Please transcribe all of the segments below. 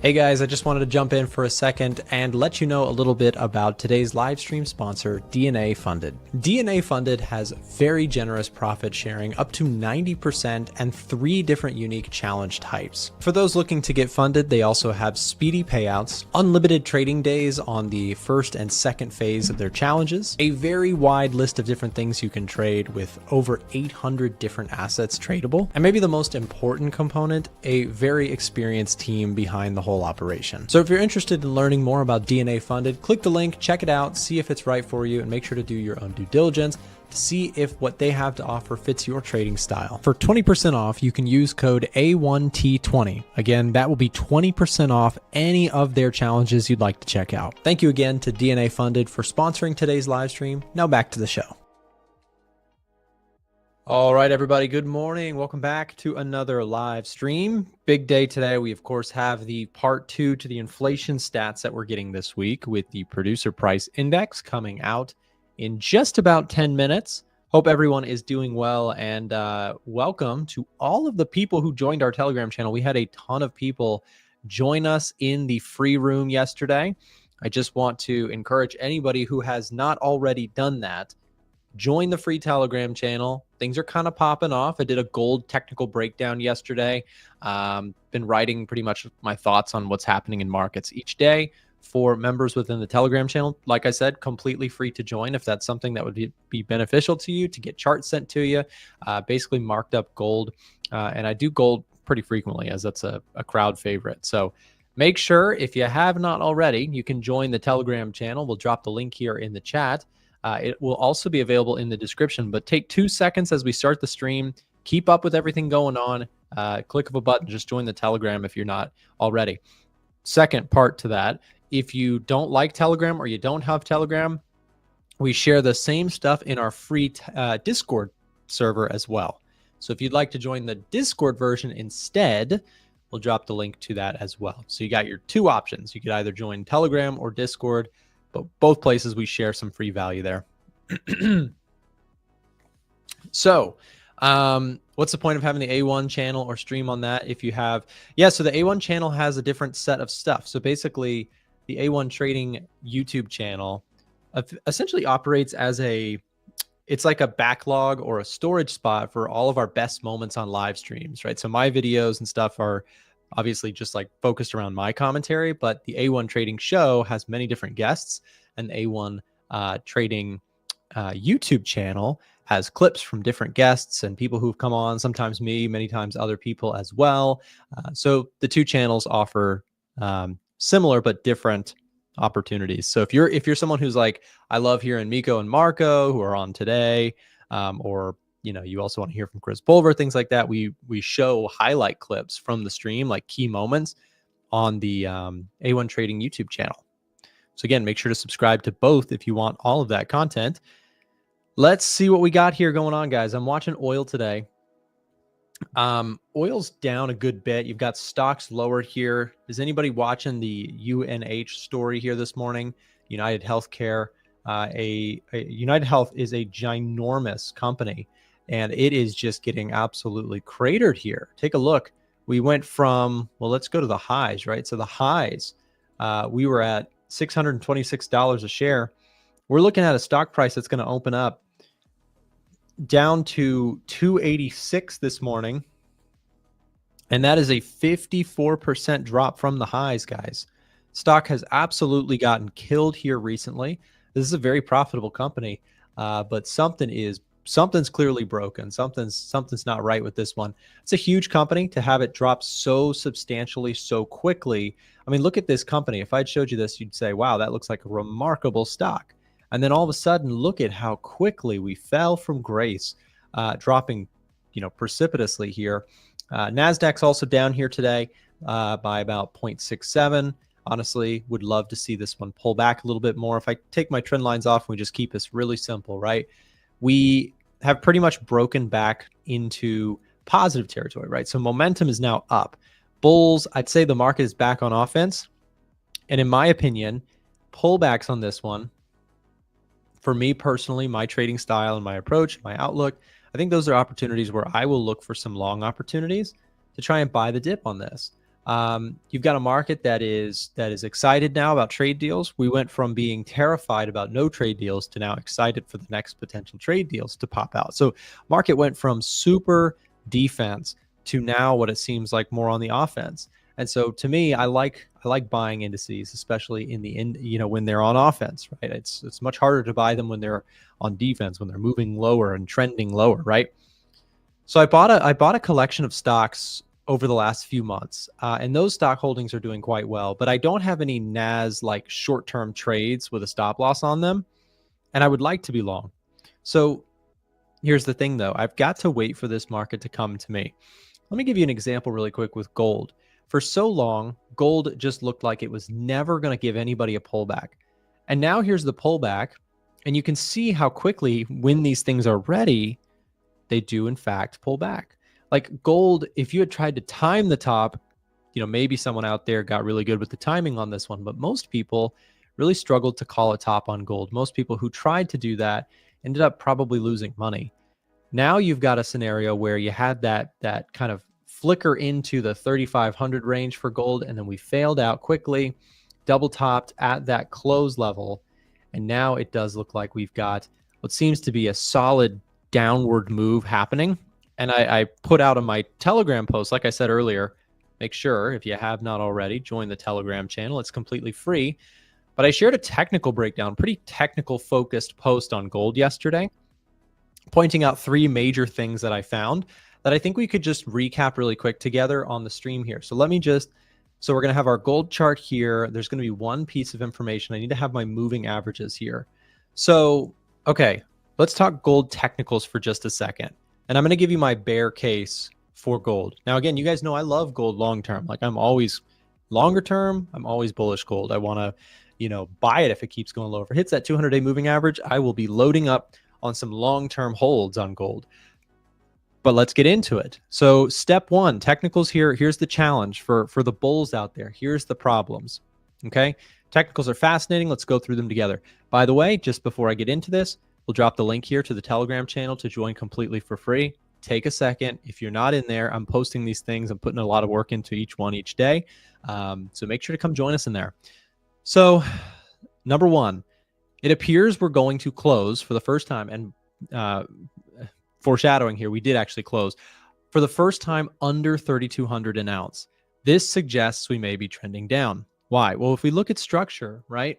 Hey guys, I just wanted to jump in for a second and let you know a little bit about today's live stream sponsor, DNA Funded. DNA Funded has very generous profit sharing up to 90% and 3 different unique challenge types. For those looking to get funded, they also have speedy payouts, unlimited trading days on the first and second phase of their challenges, a very wide list of different things you can trade with over 800 different assets tradable, and maybe the most important component, a very experienced team behind the whole operation. So if you're interested in learning more about DNA Funded, click the link, check it out, see if it's right for you, and make sure to do your own due diligence to see if what they have to offer fits your trading style. For 20% off, you can use code A1T20. Again, that will be 20% off any of their challenges you'd like to check out. Thank you again to DNA Funded for sponsoring today's live stream. Now back to the show. All right, everybody, good morning. Welcome back to another live stream. Big day today. We, of course, have the part 2 to the inflation stats that we're getting this week with the producer price index coming out in just about 10 minutes. Hope everyone is doing well, and welcome to all of the people who joined our Telegram channel. We had a ton of people join us in the free room yesterday. I just want to encourage anybody who has not already done that, join the free Telegram channel. Things are kind of popping off. I did a gold technical breakdown yesterday. Been writing pretty much my thoughts on what's happening in markets each day for members within the Telegram channel. Like I said, completely free to join if that's something that would be beneficial to you, to get charts sent to you. Basically marked up gold. And I do gold pretty frequently as that's a crowd favorite. So make sure, if you have not already, you can join the Telegram channel. We'll drop the link here in the chat. It will also be available in the description, but take 2 seconds as we start the stream. Keep up with everything going on. Click of a button, just join the Telegram if you're not already. Second part to that, if you don't like Telegram or you don't have Telegram, we share the same stuff in our free Discord server as well. So if you'd like to join the Discord version instead, we'll drop the link to that as well. So you got your 2 options. You could either join Telegram or Discord, but both places we share some free value there. So what's the point of having the A1 channel or stream on that if you have, so the A1 channel has a different set of stuff. So basically the A1 trading YouTube channel essentially operates as it's like a backlog or a storage spot for all of our best moments on live streams, right? So my videos and stuff are obviously just like focused around my commentary, but the A1 Trading Show has many different guests, and the A1 Trading YouTube channel has clips from different guests and people who've come on, sometimes me, many times other people as well. So the 2 channels offer similar but different opportunities. So if you're someone who's like, I love hearing Miko and Marco who are on today, or you also want to hear from Chris Pulver, things like that. We show highlight clips from the stream, like key moments, on the A1 Trading YouTube channel. So again, make sure to subscribe to both if you want all of that content. Let's see what we got here going on, guys. I'm watching oil today. Oil's down a good bit. You've got stocks lower here. Is anybody watching the UNH story here this morning? United Healthcare. United Health is a ginormous company, and it is just getting absolutely cratered here. Take a look. We went from, well, let's go to the highs, right? So the highs, we were at $626 a share. We're looking at a stock price that's going to open up down to 286 this morning. And that is a 54% drop from the highs, guys. Stock has absolutely gotten killed here recently. This is a very profitable company, but something's clearly broken. Something's not right with this one. It's a huge company to have it drop so substantially so quickly. I mean, look at this company. If I'd showed you this, you'd say, wow, that looks like a remarkable stock. And then all of a sudden, look at how quickly we fell from grace, dropping, precipitously here. NASDAQ's also down here today by about 0.67. Honestly, would love to see this one pull back a little bit more. If I take my trend lines off, we just keep this really simple, right? We have pretty much broken back into positive territory, right? So momentum is now up. Bulls, I'd say the market is back on offense. And in my opinion, pullbacks on this one, for me personally, my trading style and my approach, my outlook, I think those are opportunities where I will look for some long opportunities to try and buy the dip on this. You've got a market that is excited now about trade deals. We went from being terrified about no trade deals to now excited for the next potential trade deals to pop out. So market went from super defense to now what it seems like more on the offense. And so to me, I like buying indices, especially when they're on offense, right? It's much harder to buy them when they're on defense, when they're moving lower and trending lower, right? So I bought a collection of stocks over the last few months, and those stock holdings are doing quite well. But I don't have any NAS like short-term trades with a stop loss on them, and I would like to be long. So here's the thing, though. I've got to wait for this market to come to me. Let me give you an example really quick with gold. For so long, gold just looked like it was never going to give anybody a pullback. And now here's the pullback, and you can see how quickly, when these things are ready, they do in fact pull back. Like gold, if you had tried to time the top, maybe someone out there got really good with the timing on this one, but most people really struggled to call a top on gold. Most people who tried to do that ended up probably losing money. Now you've got a scenario where you had that kind of flicker into the 3,500 range for gold, and then we failed out quickly, double topped at that close level, and now it does look like we've got what seems to be a solid downward move happening. And I put out on my Telegram post, like I said earlier, make sure, if you have not already, join the Telegram channel. It's completely free. But I shared a technical breakdown, pretty technical focused post on gold yesterday, pointing out 3 major things that I found that I think we could just recap really quick together on the stream here. So we're going to have our gold chart here. There's going to be one piece of information. I need to have my moving averages here. So, okay, let's talk gold technicals for just a second. And I'm going to give you my bear case for gold. Now, again, you guys know I love gold long-term. Like I'm always longer term, I'm always bullish gold. I want to, buy it if it keeps going lower. If it hits that 200-day moving average, I will be loading up on some long-term holds on gold. But let's get into it. So step 1, technicals here. Here's the challenge for the bulls out there. Here's the problems. Okay. Technicals are fascinating. Let's go through them together. By the way, just before I get into this, we'll drop the link here to the Telegram channel to join completely for free. Take a second. If you're not in there, I'm posting these things. I'm putting a lot of work into each one each day. So make sure to come join us in there. So number 1, it appears we're going to close for the first time, and foreshadowing here, we did actually close for the first time under 3,200 an ounce. This suggests we may be trending down. Why? Well, if we look at structure, right,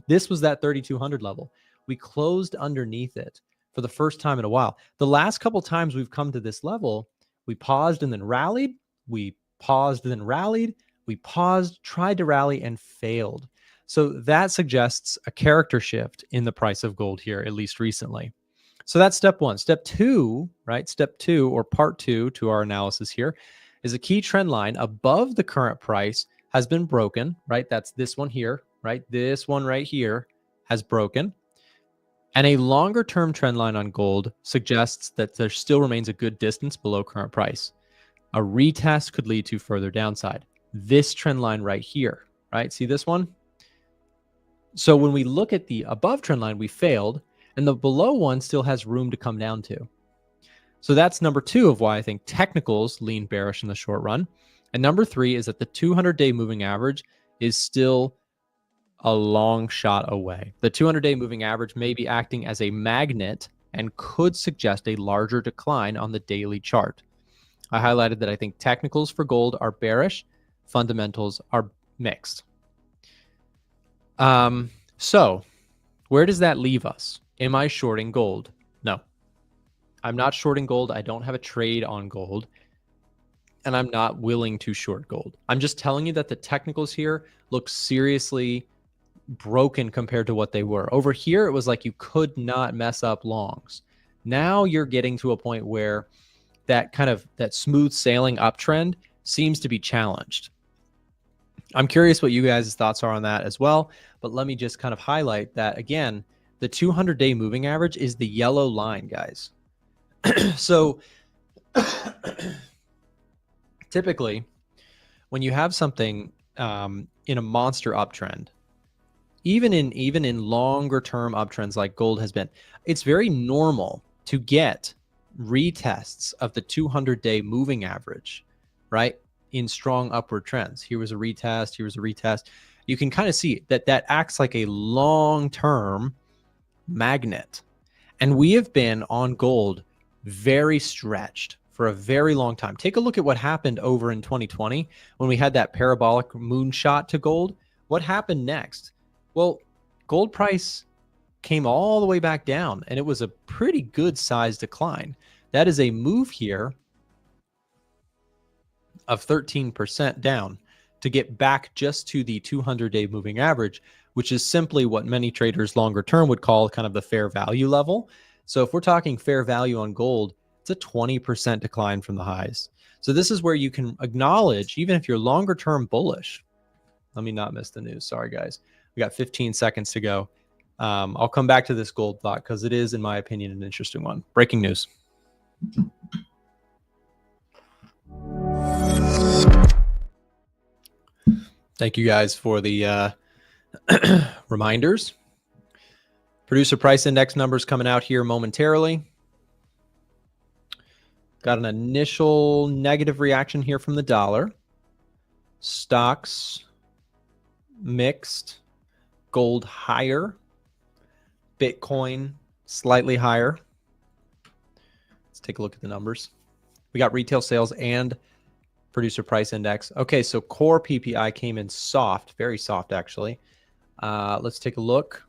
this was that 3,200 level. We closed underneath it for the first time in a while. The last couple times we've come to this level, we paused and then rallied. We paused and then rallied. We paused, tried to rally, and failed. So that suggests a character shift in the price of gold here, at least recently. So that's step 1. Step 2, right? Step 2, or part 2 to our analysis here, is a key trend line above the current price has been broken, right? That's this one here, right? This one right here has broken. And a longer term trend line on gold suggests that there still remains a good distance below current price. A retest could lead to further downside. This trend line right here, right? See this one? So when we look at the above trend line, we failed, and the below one still has room to come down to. So that's number 2 of why I think technicals lean bearish in the short run. And number 3 is that the 200-day moving average is still a long shot away. The 200-day moving average may be acting as a magnet and could suggest a larger decline on the daily chart. I highlighted that I think technicals for gold are bearish, fundamentals are mixed. So where does that leave us? Am I shorting gold? No, I'm not shorting gold. I don't have a trade on gold, and I'm not willing to short gold. I'm just telling you that the technicals here look seriously broken compared to what they were. Over here, it was like you could not mess up longs. Now you're getting to a point where that smooth sailing uptrend seems to be challenged. I'm curious what you guys' thoughts are on that as well, but let me just kind of highlight that again, the 200-day moving average is the yellow line, guys. So typically, when you have something in a monster uptrend, even in longer term uptrends like gold has been, it's very normal to get retests of the 200-day moving average, right? in strong upward trends. Here was a retest, here was a retest. You can kind of see that that acts like a long-term magnet. And we have been on gold very stretched for a very long time. Take a look at what happened over in 2020 when we had that parabolic moonshot to gold. What happened next? Well, gold price came all the way back down, and it was a pretty good size decline. That is a move here of 13% down to get back just to the 200-day moving average, which is simply what many traders longer term would call kind of the fair value level. So if we're talking fair value on gold, it's a 20% decline from the highs. So this is where you can acknowledge, even if you're longer term bullish. Let me not miss the news. Sorry, guys. We got 15 seconds to go. I'll come back to this gold thought because it is, in my opinion, an interesting one. Breaking news. Thank you guys for the reminders. Producer price index numbers coming out here momentarily. Got an initial negative reaction here from the dollar. Stocks mixed. Gold higher. Bitcoin slightly higher. Let's take a look at the numbers. We got retail sales and producer price index. Okay, so core PPI came in soft, very soft actually. Let's take a look.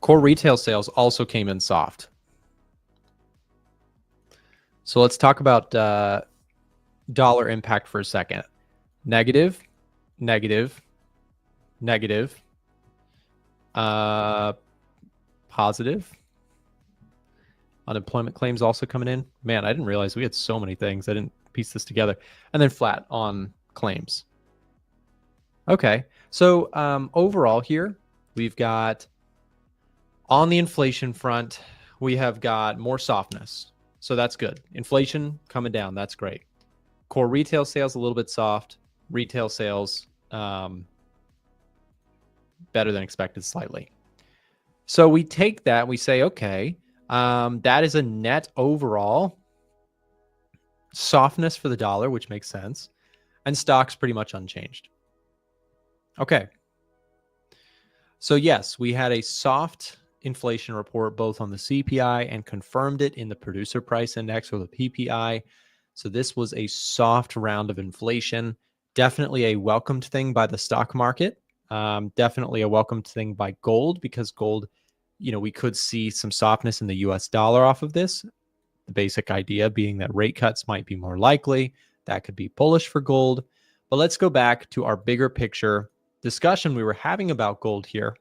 Core retail sales also came in soft. So let's talk about dollar impact for a second. Negative, negative, negative, positive. Unemployment claims also coming in. Man, I didn't realize we had so many things. I didn't piece this together. And then flat on claims. Okay, so overall here, we've got on the inflation front, we have got more softness. So that's good. Inflation coming down. That's great. Core retail sales a little bit soft. Retail sales better than expected slightly. So we take that, we say, okay, that is a net overall softness for the dollar, which makes sense. And stocks pretty much unchanged. Okay. So yes, we had a soft inflation report both on the CPI and confirmed it in the producer price index or the PPI. So this was a soft round of inflation. Definitely a welcomed thing by the stock market. Definitely a welcomed thing by gold because gold, you know, we could see some softness in the US dollar off of this. The basic idea being that rate cuts might be more likely. That could be bullish for gold. But let's go back to our bigger picture discussion we were having about gold here.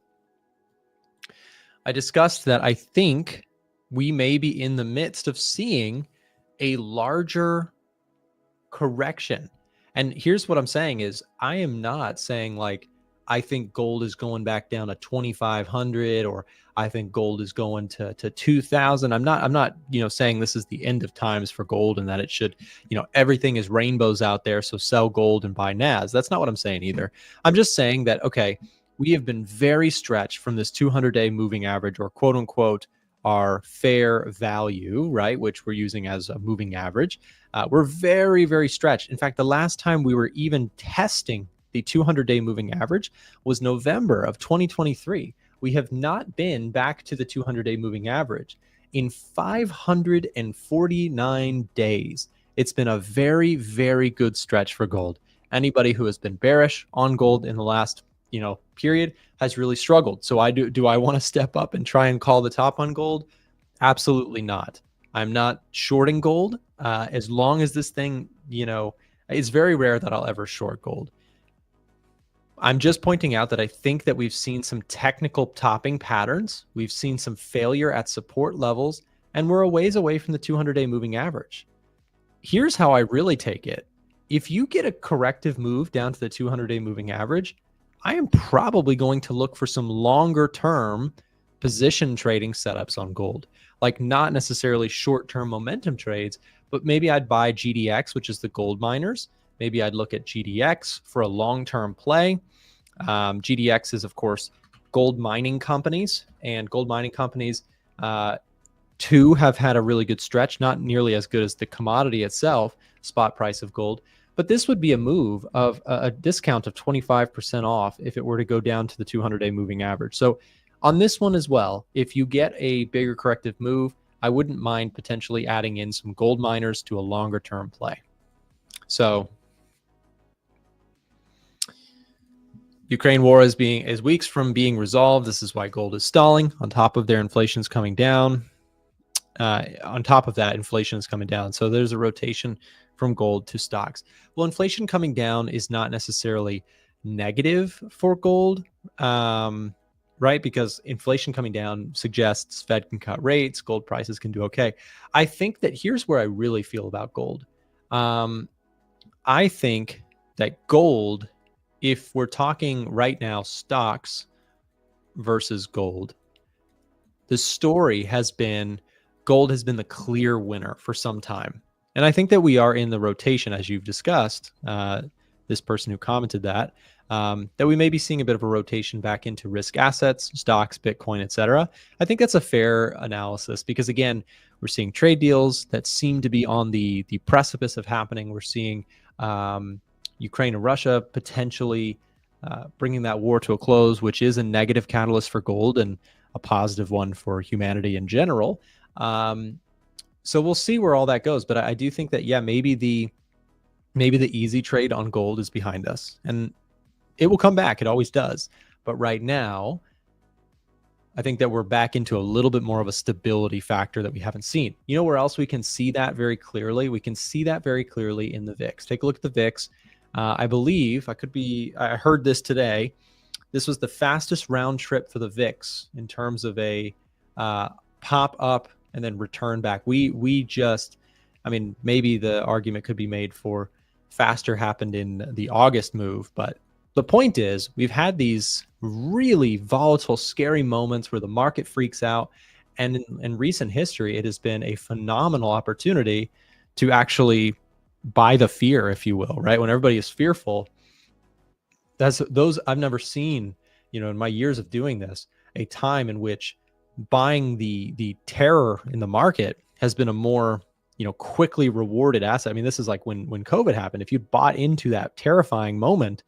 I discussed that I think we may be in the midst of seeing a larger correction. And here's what I'm saying is I am not saying like, I think gold is going back down to 2,500 or I think gold is going to 2,000. I'm not, you know, saying this is the end of times for gold and that it should, you know, everything is rainbows out there. So sell gold and buy NAS. That's not what I'm saying either. I'm just saying that, okay, we have been very stretched from this 200-day moving average or quote unquote, our fair value, right? Which we're using as a moving average. We're very, very stretched. In fact, the last time we were even testing the 200-day moving average was November of 2023. We have not been back to the 200-day moving average in 549 days. It's been a very, very good stretch for gold. Anybody who has been bearish on gold in the last, you know, period has really struggled. So do I want to step up and try and call the top on gold? Absolutely not. I'm not shorting gold as long as this thing, you know, it's very rare that I'll ever short gold. I'm just pointing out that I think that we've seen some technical topping patterns. We've seen some failure at support levels, and we're a ways away from the 200-day moving average. Here's how I really take it. If you get a corrective move down to the 200-day moving average, I am probably going to look for some longer term position trading setups on gold, like not necessarily short-term momentum trades, but maybe I'd buy GDX, which is the gold miners. Maybe I'd look at GDX for a long-term play. GDX is, of course, gold mining companies, and gold mining companies Two have had a really good stretch, not nearly as good as the commodity itself, spot price of gold. But this would be a move of a discount of 25% off if it were to go down to the 200-day moving average. So on this one as well, if you get a bigger corrective move, I wouldn't mind potentially adding in some gold miners to a longer term play. So Ukraine war is weeks from being resolved. This is why gold is stalling. On top of their inflation's coming down. On top of that, inflation is coming down. So there's a rotation from gold to stocks. Well, inflation coming down is not necessarily negative for gold, right? Because inflation coming down suggests Fed can cut rates, gold prices can do okay. I think that here's where I really feel about gold. I think that gold, if we're talking right now stocks versus gold, the story has been gold has been the clear winner for some time. And I think that we are in the rotation, as you've discussed, this person who commented that we may be seeing a bit of a rotation back into risk assets, stocks, Bitcoin, etc. I think that's a fair analysis because, again, we're seeing trade deals that seem to be on the precipice of happening. We're seeing Ukraine and Russia potentially bringing that war to a close, which is a negative catalyst for gold and a positive one for humanity in general. So we'll see where all that goes. But I do think that, yeah, maybe the easy trade on gold is behind us, and it will come back. It always does. But right now, I think that we're back into a little bit more of a stability factor that we haven't seen. You know where else we can see that very clearly? We can see that very clearly in the VIX. Take a look at the VIX. I believe I heard this today. This was the fastest round trip for the VIX in terms of a pop up and then return back. We just, I mean, maybe the argument could be made for faster happened in the August move, but the point is we've had these really volatile, scary moments where the market freaks out. And in recent history, it has been a phenomenal opportunity to actually buy the fear, if you will, right? When everybody is fearful, those I've never seen, in my years of doing this, a time in which buying the terror in the market has been a more, quickly rewarded asset. I mean, this is like when COVID happened. If you bought into that terrifying moment,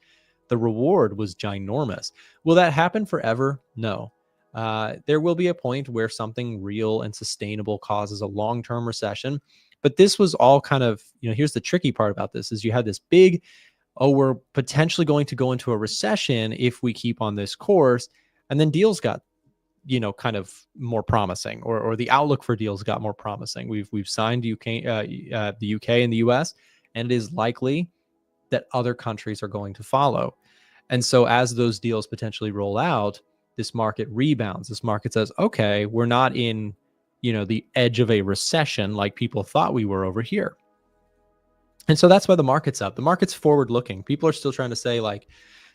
the reward was ginormous. Will that happen forever? No. There will be a point where something real and sustainable causes a long-term recession. But this was all kind of, here's the tricky part about this is you had this big, we're potentially going to go into a recession if we keep on this course. And then deals got, kind of more promising, or the outlook for deals got more promising. We've signed the UK and the US, and it is likely that other countries are going to follow. And so as those deals potentially roll out, this market rebounds. This market says, okay, we're not in, the edge of a recession like people thought we were over here. And so that's why the market's up. The market's forward looking. People are still trying to say, like,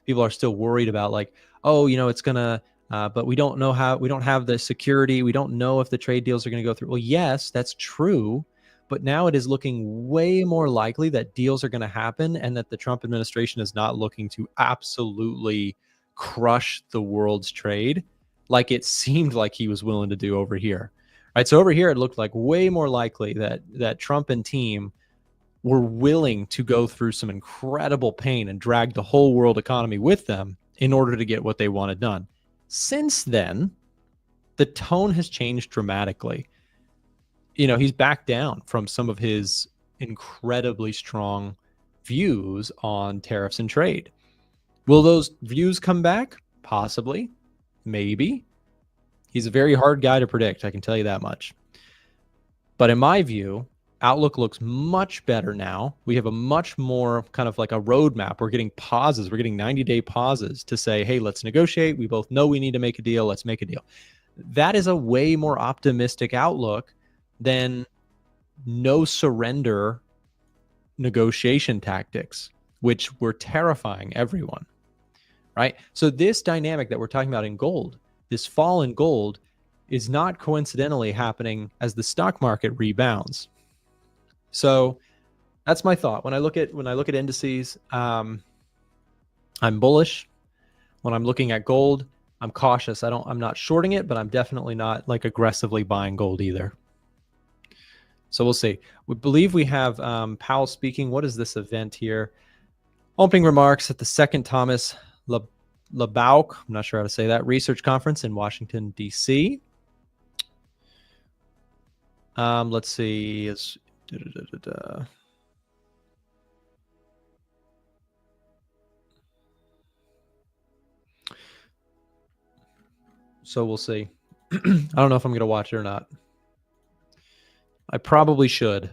people are still worried about, like, oh, it's gonna, but we don't know how, we don't have the security. We don't know if the trade deals are going to go through. Well, yes, that's true. But now it is looking way more likely that deals are going to happen and that the Trump administration is not looking to absolutely crush the world's trade like it seemed like he was willing to do over here. Right? So over here, it looked like way more likely that Trump and team were willing to go through some incredible pain and drag the whole world economy with them in order to get what they wanted done. Since then, the tone has changed dramatically. He's backed down from some of his incredibly strong views on tariffs and trade. Will those views come back? Possibly. Maybe. He's a very hard guy to predict, I can tell you that much. But in my view, outlook looks much better now. We have a much more kind of like a roadmap. We're getting pauses. We're getting 90-day pauses to say, hey, let's negotiate. We both know we need to make a deal. Let's make a deal. That is a way more optimistic outlook than no surrender negotiation tactics, which were terrifying everyone, right? So this dynamic that we're talking about in gold, this fall in gold, is not coincidentally happening as the stock market rebounds. So that's my thought. When I look at indices, I'm bullish. When I'm looking at gold, I'm cautious. I'm not shorting it, but I'm definitely not like aggressively buying gold either. So we'll see. We believe we have Powell speaking. What is this event here? Opening remarks at the second Thomas LeBauck, I'm not sure how to say that, research conference in Washington, D.C. Let's see. So we'll see. I don't know if I'm going to watch it or not. I probably should.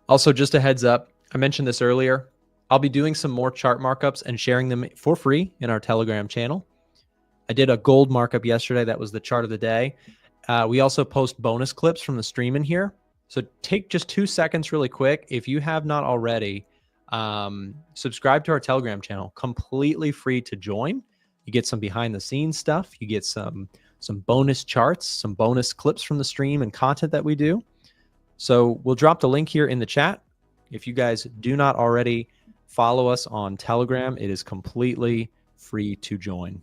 Also, just a heads up, I mentioned this earlier. I'll be doing some more chart markups and sharing them for free in our Telegram channel. I did a gold markup yesterday. That was the chart of the day. We also post bonus clips from the stream in here. So take just 2 seconds really quick. If you have not already, subscribe to our Telegram channel. Completely free to join. You get some behind the scenes stuff. You get some bonus charts, some bonus clips from the stream and content that we do. So we'll drop the link here in the chat. If you guys do not already follow us on Telegram, it is completely free to join.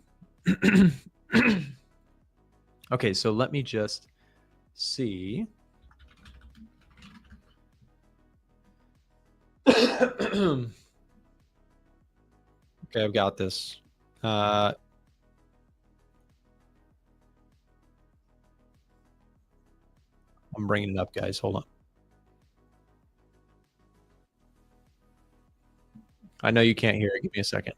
Okay, so let me just see. Okay, I've got this. I'm bringing it up, guys. Hold on. I know you can't hear it. Give me a second.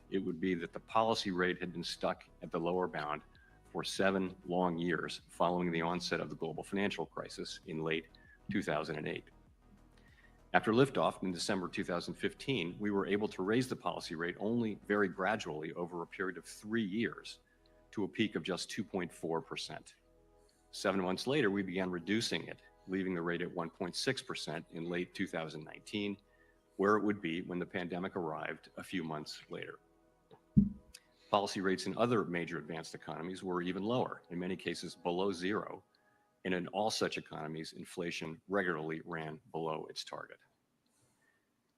It would be that the policy rate had been stuck at the lower bound for 7 long years following the onset of the global financial crisis in late 2008. After liftoff in December 2015, we were able to raise the policy rate only very gradually over a period of 3 years to a peak of just 2.4%. 7 months later, we began reducing it, leaving the rate at 1.6% in late 2019, where it would be when the pandemic arrived a few months later. Policy rates in other major advanced economies were even lower, in many cases below zero, and in all such economies, inflation regularly ran below its target.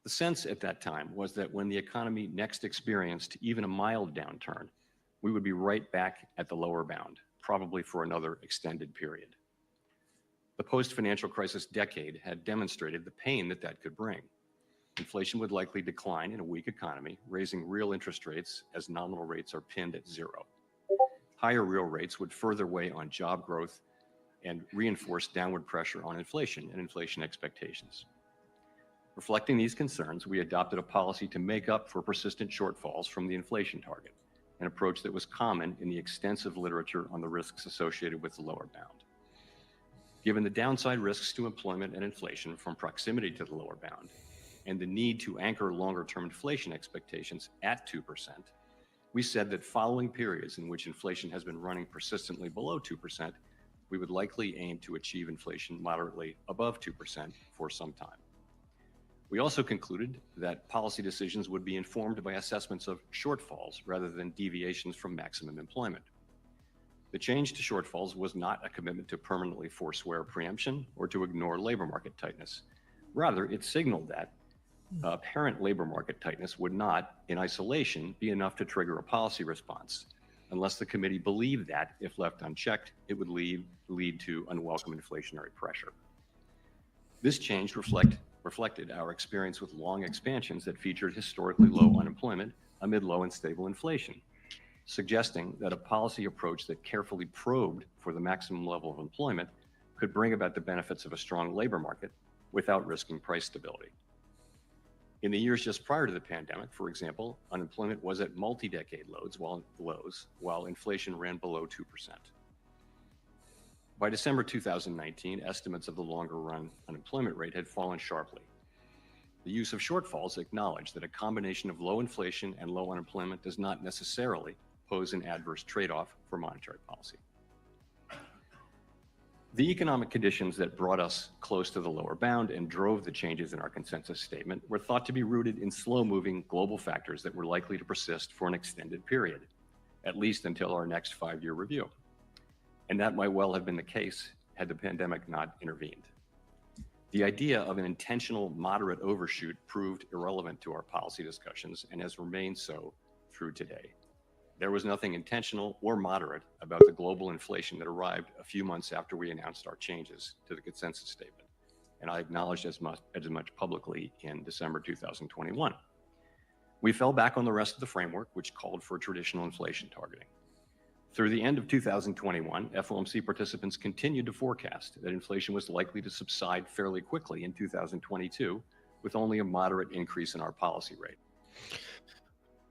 The sense at that time was that when the economy next experienced even a mild downturn, we would be right back at the lower bound, probably for another extended period. The post-financial crisis decade had demonstrated the pain that that could bring. Inflation would likely decline in a weak economy, raising real interest rates as nominal rates are pinned at zero. Higher real rates would further weigh on job growth and reinforce downward pressure on inflation and inflation expectations. Reflecting these concerns, we adopted a policy to make up for persistent shortfalls from the inflation target, an approach that was common in the extensive literature on the risks associated with the lower bound. Given the downside risks to employment and inflation from proximity to the lower bound, and the need to anchor longer-term inflation expectations at 2%, we said that following periods in which inflation has been running persistently below 2%, we would likely aim to achieve inflation moderately above 2% for some time. We also concluded that policy decisions would be informed by assessments of shortfalls rather than deviations from maximum employment. The change to shortfalls was not a commitment to permanently forswear preemption or to ignore labor market tightness. Rather, it signaled that apparent labor market tightness would not, in isolation, be enough to trigger a policy response, unless the committee believed that, if left unchecked, it would lead to unwelcome inflationary pressure. This change reflected our experience with long expansions that featured historically low unemployment amid low and stable inflation, suggesting that a policy approach that carefully probed for the maximum level of employment could bring about the benefits of a strong labor market without risking price stability. In the years just prior to the pandemic, for example, unemployment was at multi-decade lows while inflation ran below 2%. By December 2019, estimates of the longer-run unemployment rate had fallen sharply. The use of shortfalls acknowledged that a combination of low inflation and low unemployment does not necessarily pose an adverse trade-off for monetary policy. The economic conditions that brought us close to the lower bound and drove the changes in our consensus statement were thought to be rooted in slow-moving global factors that were likely to persist for an extended period, at least until our next 5-year review. And that might well have been the case had the pandemic not intervened. The idea of an intentional moderate overshoot proved irrelevant to our policy discussions and has remained so through today. There was nothing intentional or moderate about the global inflation that arrived a few months after we announced our changes to the consensus statement, and I acknowledged as much publicly in December 2021. We fell back on the rest of the framework, which called for traditional inflation targeting. Through the end of 2021, FOMC participants continued to forecast that inflation was likely to subside fairly quickly in 2022, with only a moderate increase in our policy rate.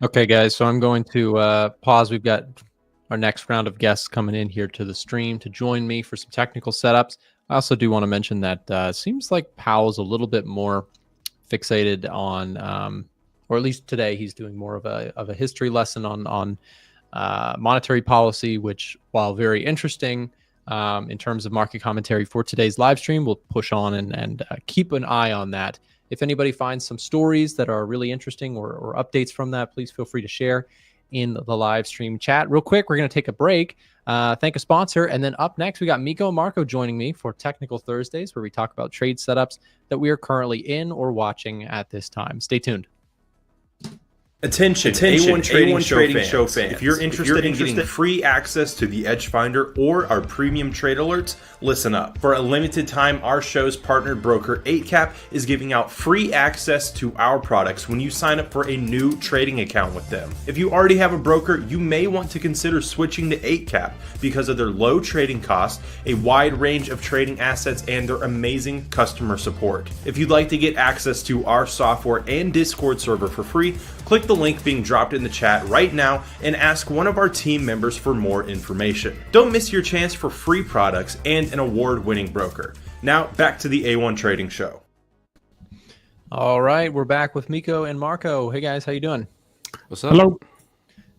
Okay, guys, so I'm going to pause. We've got our next round of guests coming in here to the stream to join me for some technical setups. I also do want to mention that seems like Powell's a little bit more fixated on, or at least today, he's doing more of a history lesson on monetary policy, which, while very interesting in terms of market commentary for today's live stream, we'll push on and keep an eye on that. If anybody finds some stories that are really interesting or updates from that, please feel free to share in the live stream chat. Real quick, we're going to take a break, thank a sponsor, and then up next, we got Miko and Marco joining me for Technical Thursdays, where we talk about trade setups that we are currently in or watching at this time. Stay tuned. Attention, A1 Trading Show fans. If you're interested in getting free access to the Edge Finder or our premium trade alerts, listen up. For a limited time, our show's partnered broker 8Cap is giving out free access to our products when you sign up for a new trading account with them. If you already have a broker, you may want to consider switching to 8Cap because of their low trading costs, a wide range of trading assets, and their amazing customer support. If you'd like to get access to our software and Discord server for free, click the link being dropped in the chat right now and ask one of our team members for more information. Don't miss your chance for free products and an award-winning broker. Now, back to the A1 Trading Show. All right, we're back with Miko and Marco. Hey guys, how you doing? What's up? Hello.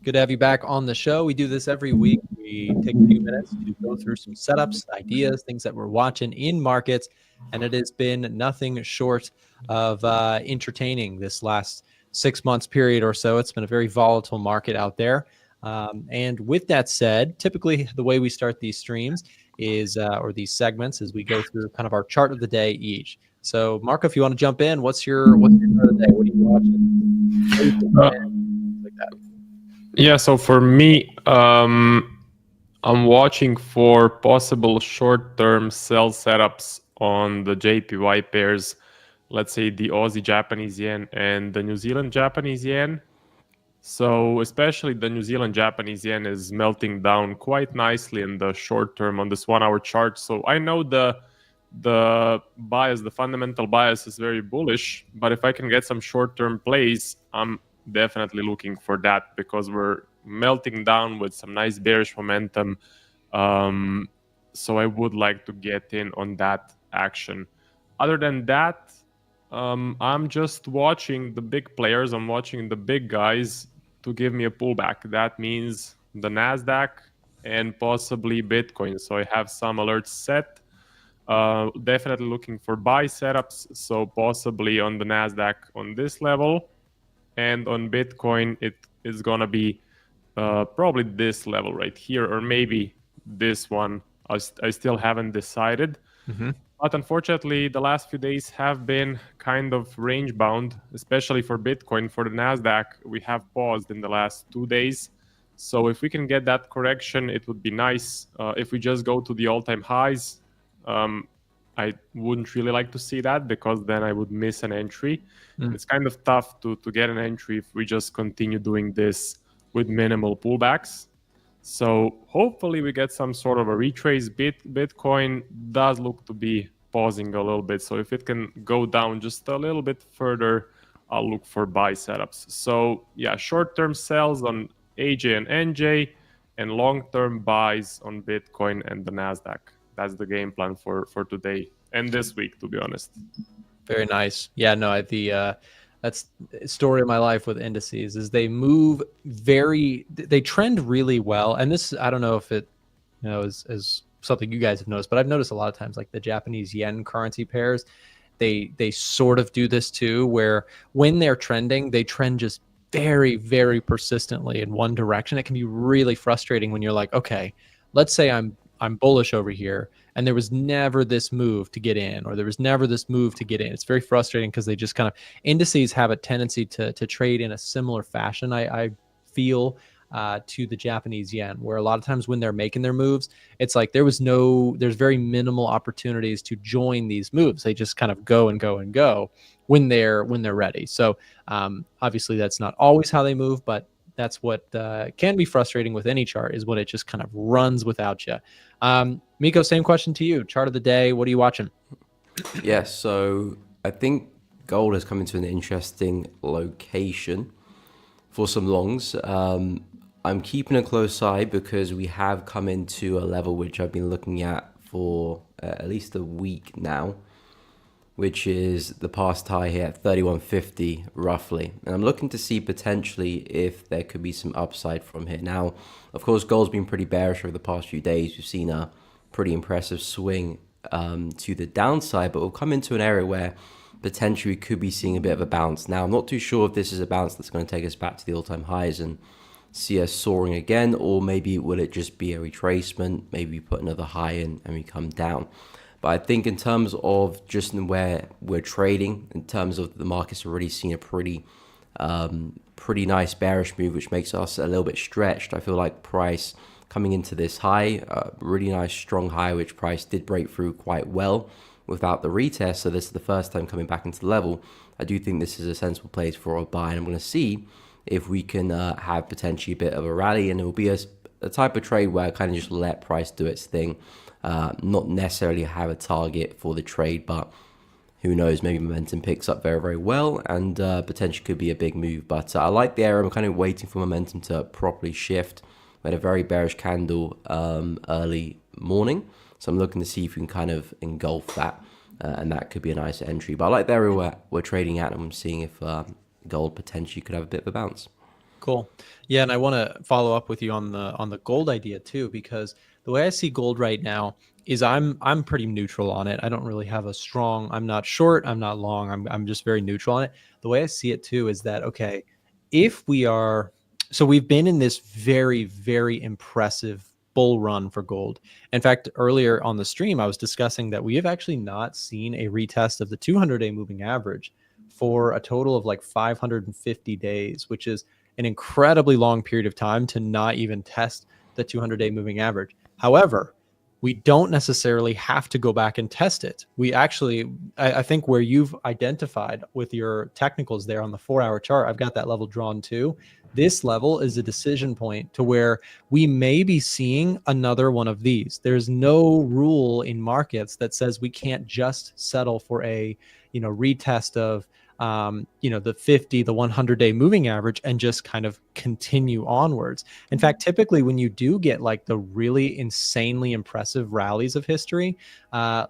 Good to have you back on the show. We do this every week. We take a few minutes to go through some setups, ideas, things that we're watching in markets, and it has been nothing short of entertaining this last 6 months period or so. It's been a very volatile market out there. And with that said, typically the way we start these streams is, or these segments, is we go through kind of our chart of the day each. So Marco, if you want to jump in, what's your chart of the day? What are you watching? Like that. Yeah, so for me, I'm watching for possible short-term sell setups on the JPY pairs. Let's say the Aussie Japanese yen and the New Zealand Japanese yen. So especially the New Zealand Japanese yen is melting down quite nicely in the short term on this 1 hour chart. So I know the bias, the fundamental bias is very bullish, but if I can get some short term plays, I'm definitely looking for that because we're melting down with some nice bearish momentum. So I would like to get in on that action. Other than that, I'm just watching the big players. I'm watching the big guys to give me a pullback. That means the NASDAQ and possibly Bitcoin. So I have some alerts set. Definitely looking for buy setups. So possibly on the NASDAQ on this level. And on Bitcoin, it is going to be probably this level right here, or maybe this one. I still haven't decided. Mm-hmm. But unfortunately, the last few days have been kind of range bound, especially for Bitcoin. For the NASDAQ, we have paused in the last 2 days. So if we can get that correction, it would be nice. If we just go to the all-time highs, I wouldn't really like to see that because then I would miss an entry. It's kind of tough to get an entry if we just continue doing this with minimal pullbacks. So hopefully we get some sort of a retrace. Bitcoin does look to be pausing a little bit. So if it can go down just a little bit further, I'll look for buy setups. So yeah, short-term sells on AJ and NJ and long-term buys on Bitcoin and the NASDAQ. That's the game plan for today and this week, to be honest. Very nice. Yeah, no, that's the story of my life with indices is they move they trend really well. And this, I don't know if it, is something you guys have noticed, but I've noticed a lot of times like the Japanese yen currency pairs, they sort of do this too, where when they're trending, they trend just very, very persistently in one direction. It can be really frustrating when you're like, okay, let's say I'm bullish over here and there was never this move to get in, or there was never this move to get in. It's very frustrating because they just kind of, indices have a tendency to trade in a similar fashion, I feel, to the Japanese yen, where a lot of times when they're making their moves, it's like there's very minimal opportunities to join these moves. They just kind of go and go and go when they're ready. So obviously that's not always how they move, but that's what can be frustrating with any chart, is when it just kind of runs without you. Miko, same question to you. Chart of the day. What are you watching? Yeah, so I think gold has come into an interesting location for some longs. I'm keeping a close eye because we have come into a level which I've been looking at for at least a week now, which is the past high here at 31.50 roughly. And I'm looking to see potentially if there could be some upside from here. Now, of course, gold's been pretty bearish over the past few days. We've seen a pretty impressive swing to the downside, but we'll come into an area where potentially we could be seeing a bit of a bounce. Now, I'm not too sure if this is a bounce that's going to take us back to the all-time highs and see us soaring again, or maybe will it just be a retracement? Maybe we put another high in and we come down. But I think in terms of just where we're trading, in terms of the market's already seen a pretty nice bearish move, which makes us a little bit stretched. I feel like price coming into this high, really nice strong high, which price did break through quite well without the retest. So this is the first time coming back into the level. I do think this is a sensible place for a buy, and I'm going to see if we can have potentially a bit of a rally, and it will be a type of trade where I kind of just let price do its thing, not necessarily have a target for the trade, but who knows, maybe momentum picks up very, very well and potentially could be a big move. But I like the area. I'm kind of waiting for momentum to properly shift. We had a very bearish candle early morning, so I'm looking to see if we can kind of engulf that, and that could be a nice entry. But I like the area we're trading at, and I'm seeing if gold potentially could have a bit of a bounce. Cool. Yeah, and I want to follow up with you on the gold idea too, because the way I see gold right now is I'm pretty neutral on it. I don't really have a strong, I'm not short, I'm not long, I'm just very neutral on it. The way I see it too is that, okay, if we are, so we've been in this very, very impressive bull run for gold. In fact, earlier on the stream, I was discussing that we have actually not seen a retest of the 200-day moving average for a total of like 550 days, which is an incredibly long period of time to not even test the 200-day moving average. However, we don't necessarily have to go back and test it. We actually, I think where you've identified with your technicals there on the 4-hour chart, I've got that level drawn too. This level is a decision point to where we may be seeing another one of these. There's no rule in markets that says we can't just settle for a, retest of, the 50, the 100-day moving average and just kind of continue onwards. In fact, typically when you do get like the really insanely impressive rallies of history, I'm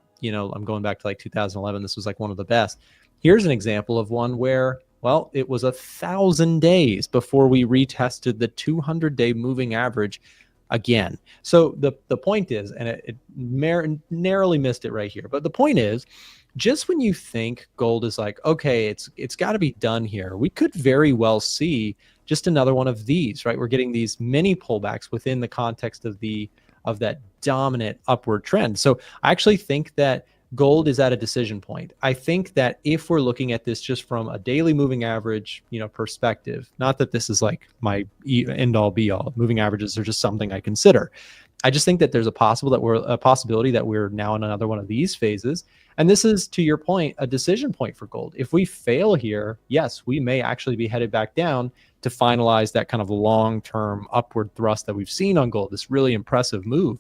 going back to like 2011, this was like one of the best. Here's an example of one where, well, it was 1,000 days before we retested the 200-day moving average again. So the point is, and it narrowly missed it right here, but the point is, just when you think gold is like, okay, it's got to be done here, we could very well see just another one of these, right? We're getting these mini pullbacks within the context of that dominant upward trend. So I actually think that gold is at a decision point. I think that if we're looking at this just from a daily moving average, perspective, not that this is like my end all be all, moving averages are just something I consider. I just think that there's a possibility that we're now in another one of these phases. And this is, to your point, a decision point for gold. If we fail here, yes, we may actually be headed back down to finalize that kind of long-term upward thrust that we've seen on gold, this really impressive move.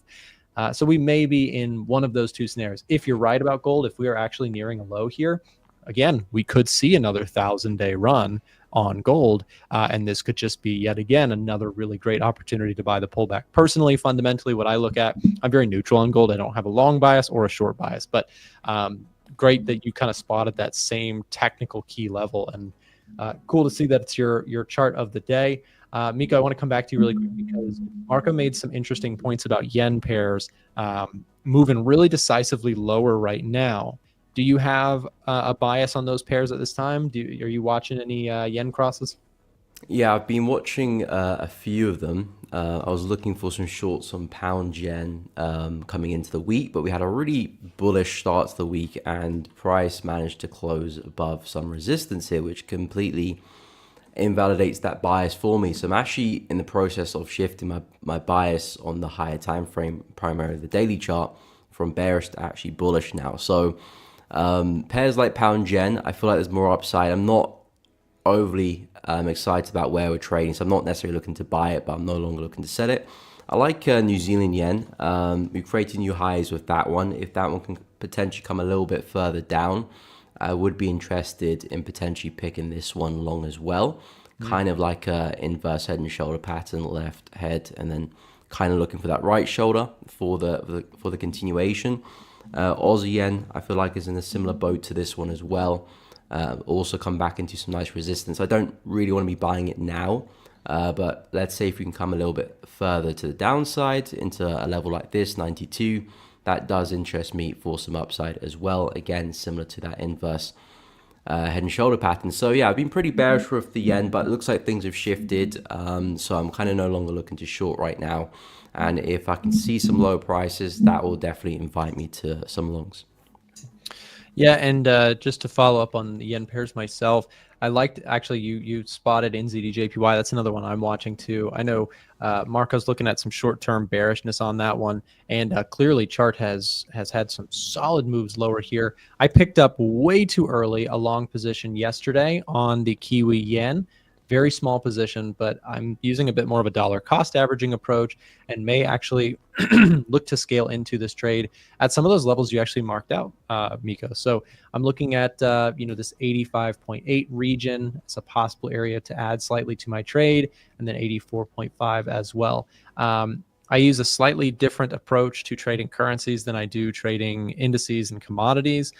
So we may be in one of those two scenarios. If you're right about gold, if we are actually nearing a low here, again, we could see another 1,000-day run on gold, and this could just be yet again another really great opportunity to buy the pullback. Personally, fundamentally, what I look at, I'm very neutral on gold. I don't have a long bias or a short bias, but great that you kind of spotted that same technical key level. And cool to see that it's your chart of the day. Miko, I want to come back to you really quick because Marco made some interesting points about yen pairs moving really decisively lower right now. Do you have a bias on those pairs at this time? Are you watching any yen crosses? Yeah, I've been watching a few of them. I was looking for some shorts on pound yen coming into the week, but we had a really bullish start to the week and price managed to close above some resistance here, which completely invalidates that bias for me. So I'm actually in the process of shifting my bias on the higher time frame, primarily the daily chart, from bearish to actually bullish now. So pairs like pound yen, I feel like there's more upside. I'm not overly excited about where we're trading, so I'm not necessarily looking to buy it, but I'm no longer looking to sell it. I like New Zealand yen. We've created new highs with that one. If that one can potentially come a little bit further down, I would be interested in potentially picking this one long as well. Kind of like a inverse head and shoulder pattern, left head, and then kind of looking for that right shoulder for the continuation. Aussie yen, I feel like, is in a similar boat to this one as well. Also come back into some nice resistance. I don't really want to be buying it now, but let's say if we can come a little bit further to the downside into a level like this, 92, that does interest me for some upside as well. Again, similar to that inverse head and shoulder pattern. So yeah, I've been pretty bearish with the yen, but it looks like things have shifted. So I'm kind of no longer looking to short right now. And if I can see some low prices, that will definitely invite me to some longs. Yeah, and just to follow up on the yen pairs myself, I liked actually you spotted NZD-JPY. That's another one I'm watching too. I know Marco's looking at some short-term bearishness on that one, and clearly chart has had some solid moves lower here. I picked up way too early a long position yesterday on the Kiwi yen. Very small position, but I'm using a bit more of a dollar cost averaging approach and may actually look to scale into this trade at some of those levels you actually marked out, Miko. So I'm looking at this 85.8 region. It's a possible area to add slightly to my trade, and then 84.5 as well. I use a slightly different approach to trading currencies than I do trading indices and commodities.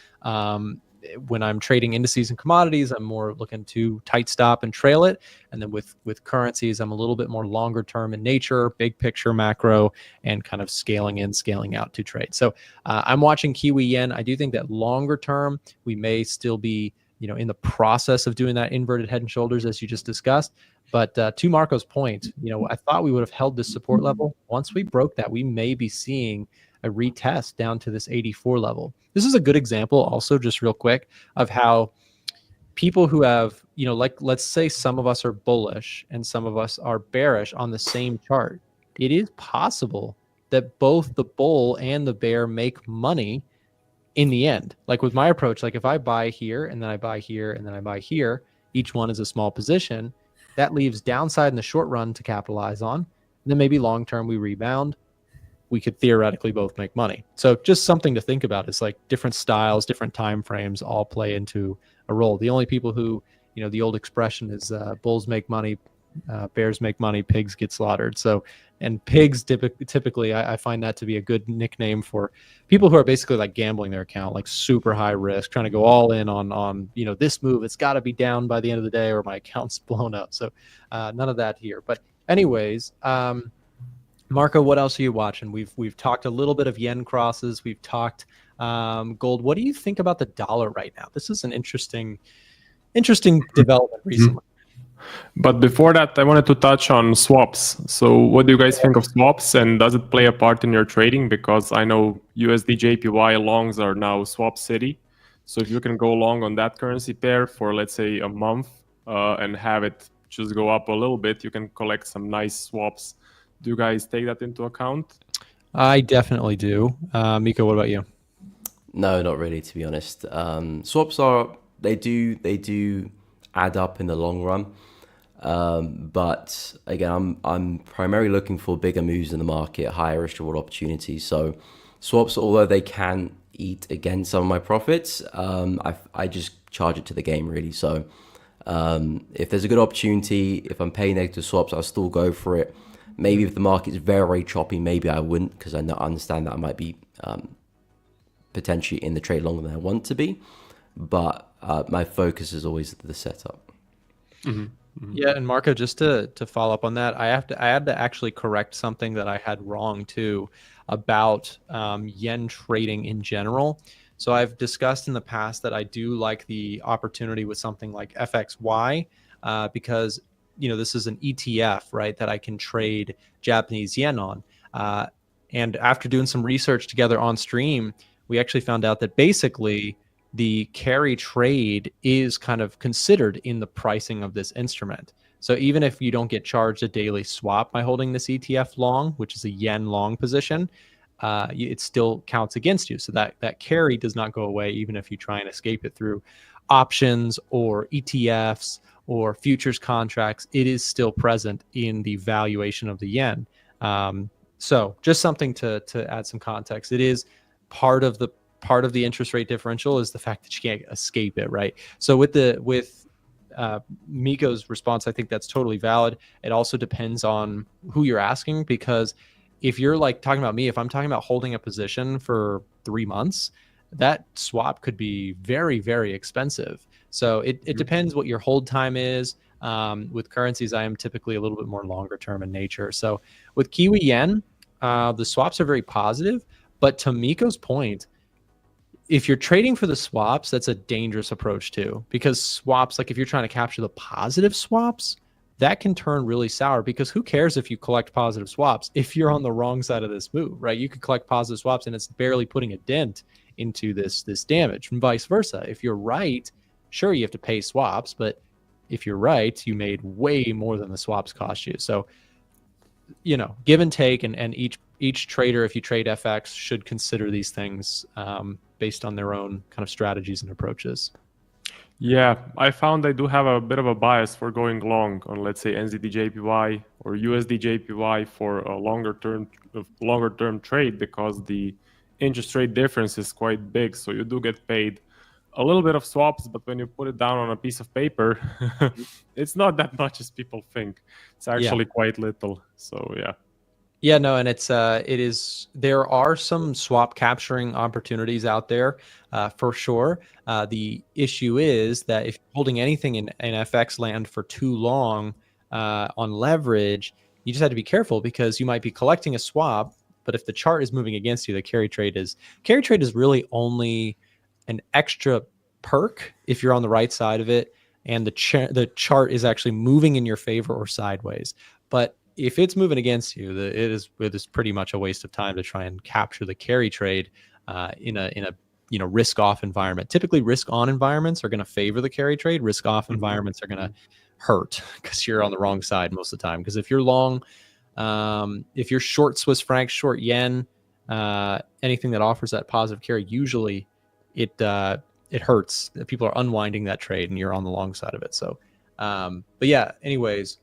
When I'm trading indices and commodities, I'm more looking to tight stop and trail it. And then with currencies, I'm a little bit more longer term in nature, big picture macro, and kind of scaling in, scaling out to trade. So I'm watching Kiwi yen. I do think that longer term, we may still be in the process of doing that inverted head and shoulders as you just discussed. But to Marco's point, I thought we would have held this support level. Once we broke that, we may be seeing a retest down to this 84 level. This is a good example also, just real quick, of how people who have, like let's say some of us are bullish and some of us are bearish on the same chart. It is possible that both the bull and the bear make money in the end. Like with my approach, like if I buy here and then I buy here and then I buy here, each one is a small position. That leaves downside in the short run to capitalize on. And then maybe long term we rebound. We could theoretically both make money. So just something to think about is like different styles, different time frames all play into a role. The only people who, the old expression is bulls make money, bears make money, pigs get slaughtered. So, and pigs typically, I find that to be a good nickname for people who are basically like gambling their account, like super high risk, trying to go all in on this move. It's got to be down by the end of the day or my account's blown up. So none of that here. But anyways, Marco, what else are you watching? We've talked a little bit of yen crosses. We've talked gold. What do you think about the dollar right now? This is an interesting development recently. But before that, I wanted to touch on swaps. So what do you guys think of swaps, and does it play a part in your trading? Because I know USD JPY longs are now swap city. So if you can go long on that currency pair for, let's say, a month and have it just go up a little bit, you can collect some nice swaps. Do you guys take that into account? I definitely do. Miko, what about you? No, not really, to be honest. Swaps they do add up in the long run. But again, I'm primarily looking for bigger moves in the market, higher risk reward opportunities. So swaps, although they can eat against some of my profits, I just charge it to the game really. So if there's a good opportunity, if I'm paying negative swaps, I'll still go for it. Maybe if the market's very choppy, maybe I wouldn't, because I understand that I might be potentially in the trade longer than I want to be. But my focus is always the setup. Yeah, and Marco, just to follow up on that, I had to actually correct something that I had wrong too about yen trading in general. So I've discussed in the past that I do like the opportunity with something like FXY because this is an ETF, right? That I can trade Japanese yen on. And after doing some research together on stream, we actually found out that basically the carry trade is kind of considered in the pricing of this instrument. So even if you don't get charged a daily swap by holding this ETF long, which is a yen long position, it still counts against you. So that carry does not go away, even if you try and escape it through options or ETFs or futures contracts. It is still present in the valuation of the yen. So just something to add some context. It is part of the interest rate differential is the fact that you can't escape it, right? So with Miko's response, I think that's totally valid. It also depends on who you're asking, because if you're like talking about me, if I'm talking about holding a position for 3 months, that swap could be very, very expensive. So it depends what your hold time is. With currencies, I am typically a little bit more longer term in nature. So with Kiwi yen, the swaps are very positive. But to Miko's point, if you're trading for the swaps, that's a dangerous approach too, because swaps, like if you're trying to capture the positive swaps, that can turn really sour, because who cares if you collect positive swaps if you're on the wrong side of this move, right? You could collect positive swaps and it's barely putting a dent into this damage, and vice versa. If you're right, sure, you have to pay swaps, but if you're right, you made way more than the swaps cost you. So, give and take, and each trader, if you trade FX, should consider these things based on their own kind of strategies and approaches. Yeah, I found I do have a bit of a bias for going long on, let's say, NZD-JPY or USD-JPY for a longer term trade, because the interest rate difference is quite big. So you do get paid a little bit of swaps, but when you put it down on a piece of paper, it's not that much as people think. It's actually quite little. So yeah. Yeah, no, and there are some swap capturing opportunities out there for sure. The issue is that if you're holding anything in FX land for too long on leverage, you just have to be careful, because you might be collecting a swap, but if the chart is moving against you, the carry trade is really only an extra perk if you're on the right side of it and the chart is actually moving in your favor or sideways. But if it's moving against you, it is pretty much a waste of time to try and capture the carry trade in a risk-off environment. Typically, risk-on environments are going to favor the carry trade. Risk-off environments are going to hurt, because you're on the wrong side most of the time. Because if you're long, if you're short Swiss franc, short yen, anything that offers that positive carry, usually it hurts. People are unwinding that trade, and you're on the long side of it. So, but yeah. Anyways,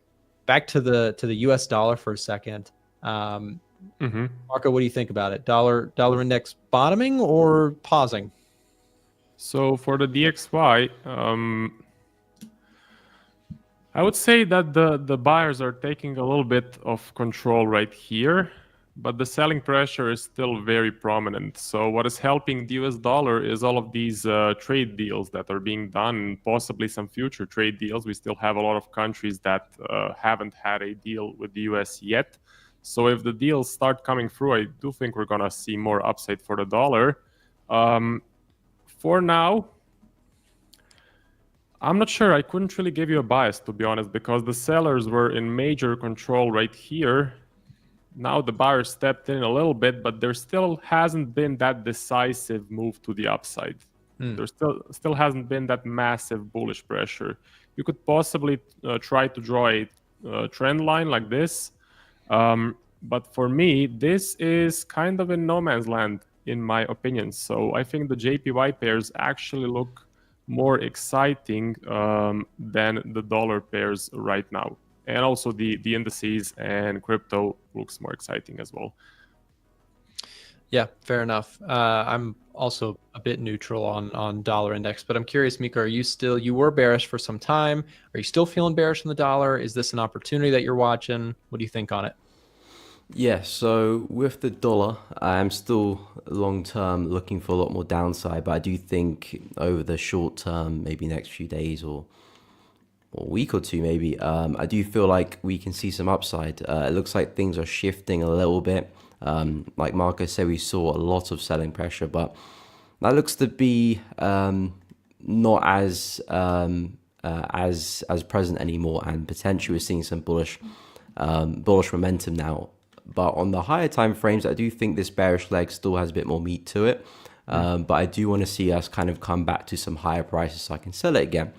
back to the U.S. dollar for a second. Marco, what do you think about it? Dollar index bottoming or pausing? So for the DXY, I would say that the buyers are taking a little bit of control right here, but the selling pressure is still very prominent. So what is helping the US dollar is all of these trade deals that are being done, possibly some future trade deals. We still have a lot of countries that haven't had a deal with the US yet. So if the deals start coming through, I do think we're going to see more upside for the dollar. For now, I'm not sure. I couldn't really give you a bias, to be honest, because the sellers were in major control right here. Now the buyers stepped in a little bit, but there still hasn't been that decisive move to the upside. There still hasn't been that massive bullish pressure. You could possibly try to draw a trend line like this. But for me, this is kind of in no man's land, in my opinion. So I think the JPY pairs actually look more exciting than the dollar pairs right now. And also the indices and crypto looks more exciting as well. Yeah, fair enough. I'm also a bit neutral on dollar index, but I'm curious, Miko, you were bearish for some time. Are you still feeling bearish on the dollar? Is this an opportunity that you're watching? What do you think on it? Yeah, so with the dollar, I'm still long-term looking for a lot more downside, but I do think over the short term, maybe next few days or week or two maybe, I do feel like we can see some upside. It looks like things are shifting a little bit. Like Marco said, we saw a lot of selling pressure, but that looks to be not as present anymore, and potentially we're seeing some bullish momentum now. But on the higher time frames, I do think this bearish leg still has a bit more meat to it. But I do want to see us kind of come back to some higher prices so I can sell it again.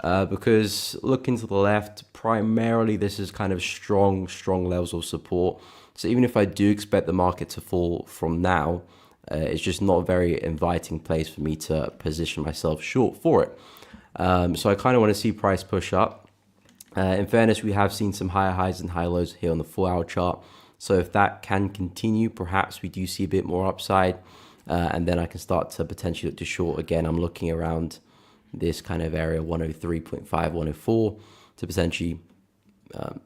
Because looking to the left, primarily this is kind of strong levels of support. So even if I do expect the market to fall from now, it's just not a very inviting place for me to position myself short for it. So I kind of want to see price push up. In fairness, we have seen some higher highs and high lows here on the 4-hour chart. So if that can continue, perhaps we do see a bit more upside. And then I can start to potentially look to short again. I'm looking around this kind of area, 103.5, 104, to potentially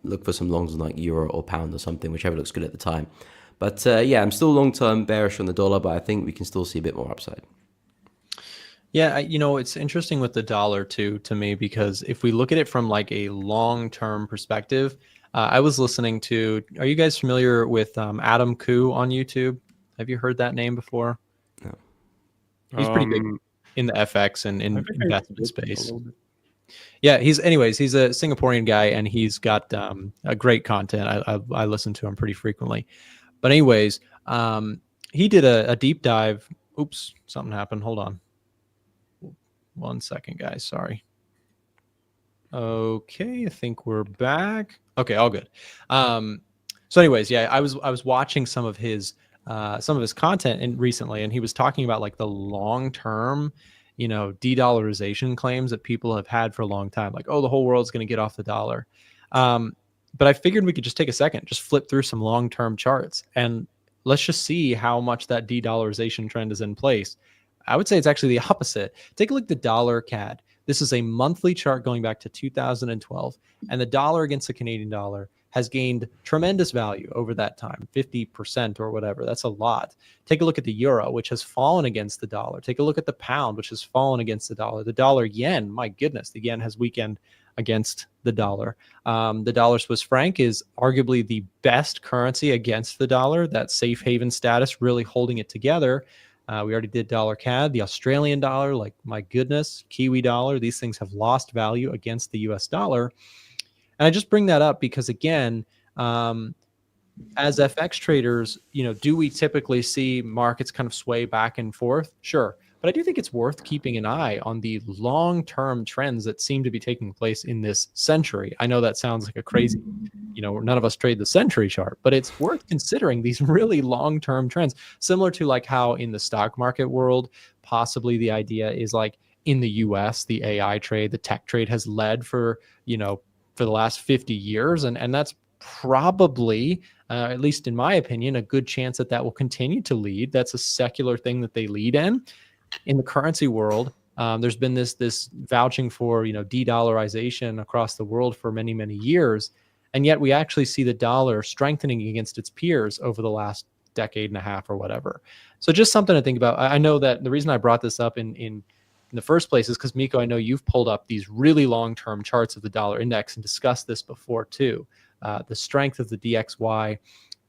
look for some longs on like euro or pound or something, whichever looks good at the time. But yeah, I'm still long-term bearish on the dollar, but I think we can still see a bit more upside. Yeah, it's interesting with the dollar too, to me, because if we look at it from like a long-term perspective, I was listening to, are you guys familiar with Adam Koo on YouTube? Have you heard that name before? No. He's pretty big in the FX and in investment space. Yeah, he's a Singaporean guy, and he's got a great content. I listen to him pretty frequently. But anyways, he did a deep dive. Oops, something happened. Hold on. 1 second, guys. Sorry. Okay, I think we're back. Okay, all good. So anyways, yeah, I was watching some of his content recently, and he was talking about like the long-term, de-dollarization claims that people have had for a long time. Like, oh, the whole world's going to get off the dollar. But I figured we could just take a second, just flip through some long-term charts, and let's just see how much that de-dollarization trend is in place. I would say it's actually the opposite. Take a look at the dollar CAD. This is a monthly chart going back to 2012, and the dollar against the Canadian dollar has gained tremendous value over that time, 50% or whatever. That's a lot. Take a look at the euro, which has fallen against the dollar. Take a look at the pound, which has fallen against the dollar. The dollar yen, my goodness, the yen has weakened against the dollar. The dollar Swiss franc is arguably the best currency against the dollar. That safe haven status really holding it together. We already did dollar CAD, the Australian dollar, like my goodness, Kiwi dollar. These things have lost value against the US dollar. And I just bring that up because, again, as FX traders, do we typically see markets kind of sway back and forth? Sure. But I do think it's worth keeping an eye on the long-term trends that seem to be taking place in this century. I know that sounds like a crazy, none of us trade the century chart, but it's worth considering these really long-term trends, similar to like how in the stock market world, possibly the idea is like in the US, the AI trade, the tech trade has led for the last 50 years. And that's probably, at least in my opinion, a good chance that will continue to lead. That's a secular thing that they lead in. In the currency world, there's been this vouching for, de-dollarization across the world for many, many years. And yet we actually see the dollar strengthening against its peers over the last decade and a half or whatever. So just something to think about. I know that the reason I brought this up in the first place is because, Miko, I know you've pulled up these really long-term charts of the dollar index and discussed this before too. The strength of the DXY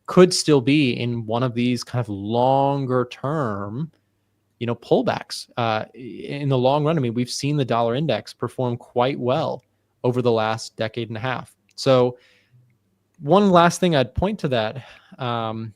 could still be in one of these kind of longer-term, pullbacks. In the long run, I mean, we've seen the dollar index perform quite well over the last decade and a half. So one last thing I'd point to that, and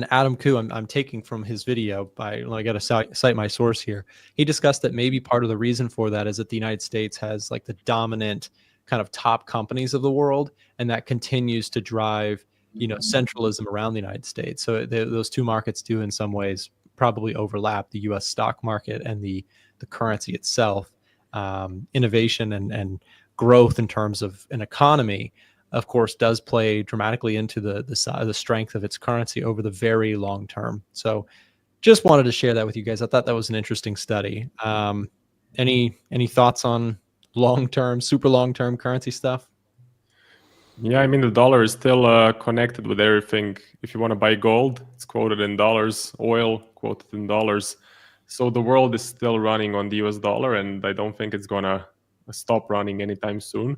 Adam Koo, I'm taking from his video I got to cite my source here. He discussed that maybe part of the reason for that is that the United States has like the dominant kind of top companies of the world, and that continues to drive, centralism around the United States. So those two markets do in some ways probably overlap, the U.S. stock market and the currency itself. Innovation and growth in terms of an economy, of course, does play dramatically into the strength of its currency over the very long term. So just wanted to share that with you guys. I thought that was an interesting study. Any thoughts on super long-term currency stuff? Yeah, I mean, the dollar is still connected with everything. If you want to buy gold, it's quoted in dollars, oil quoted in dollars. So the world is still running on the US dollar, and I don't think it's going to stop running anytime soon.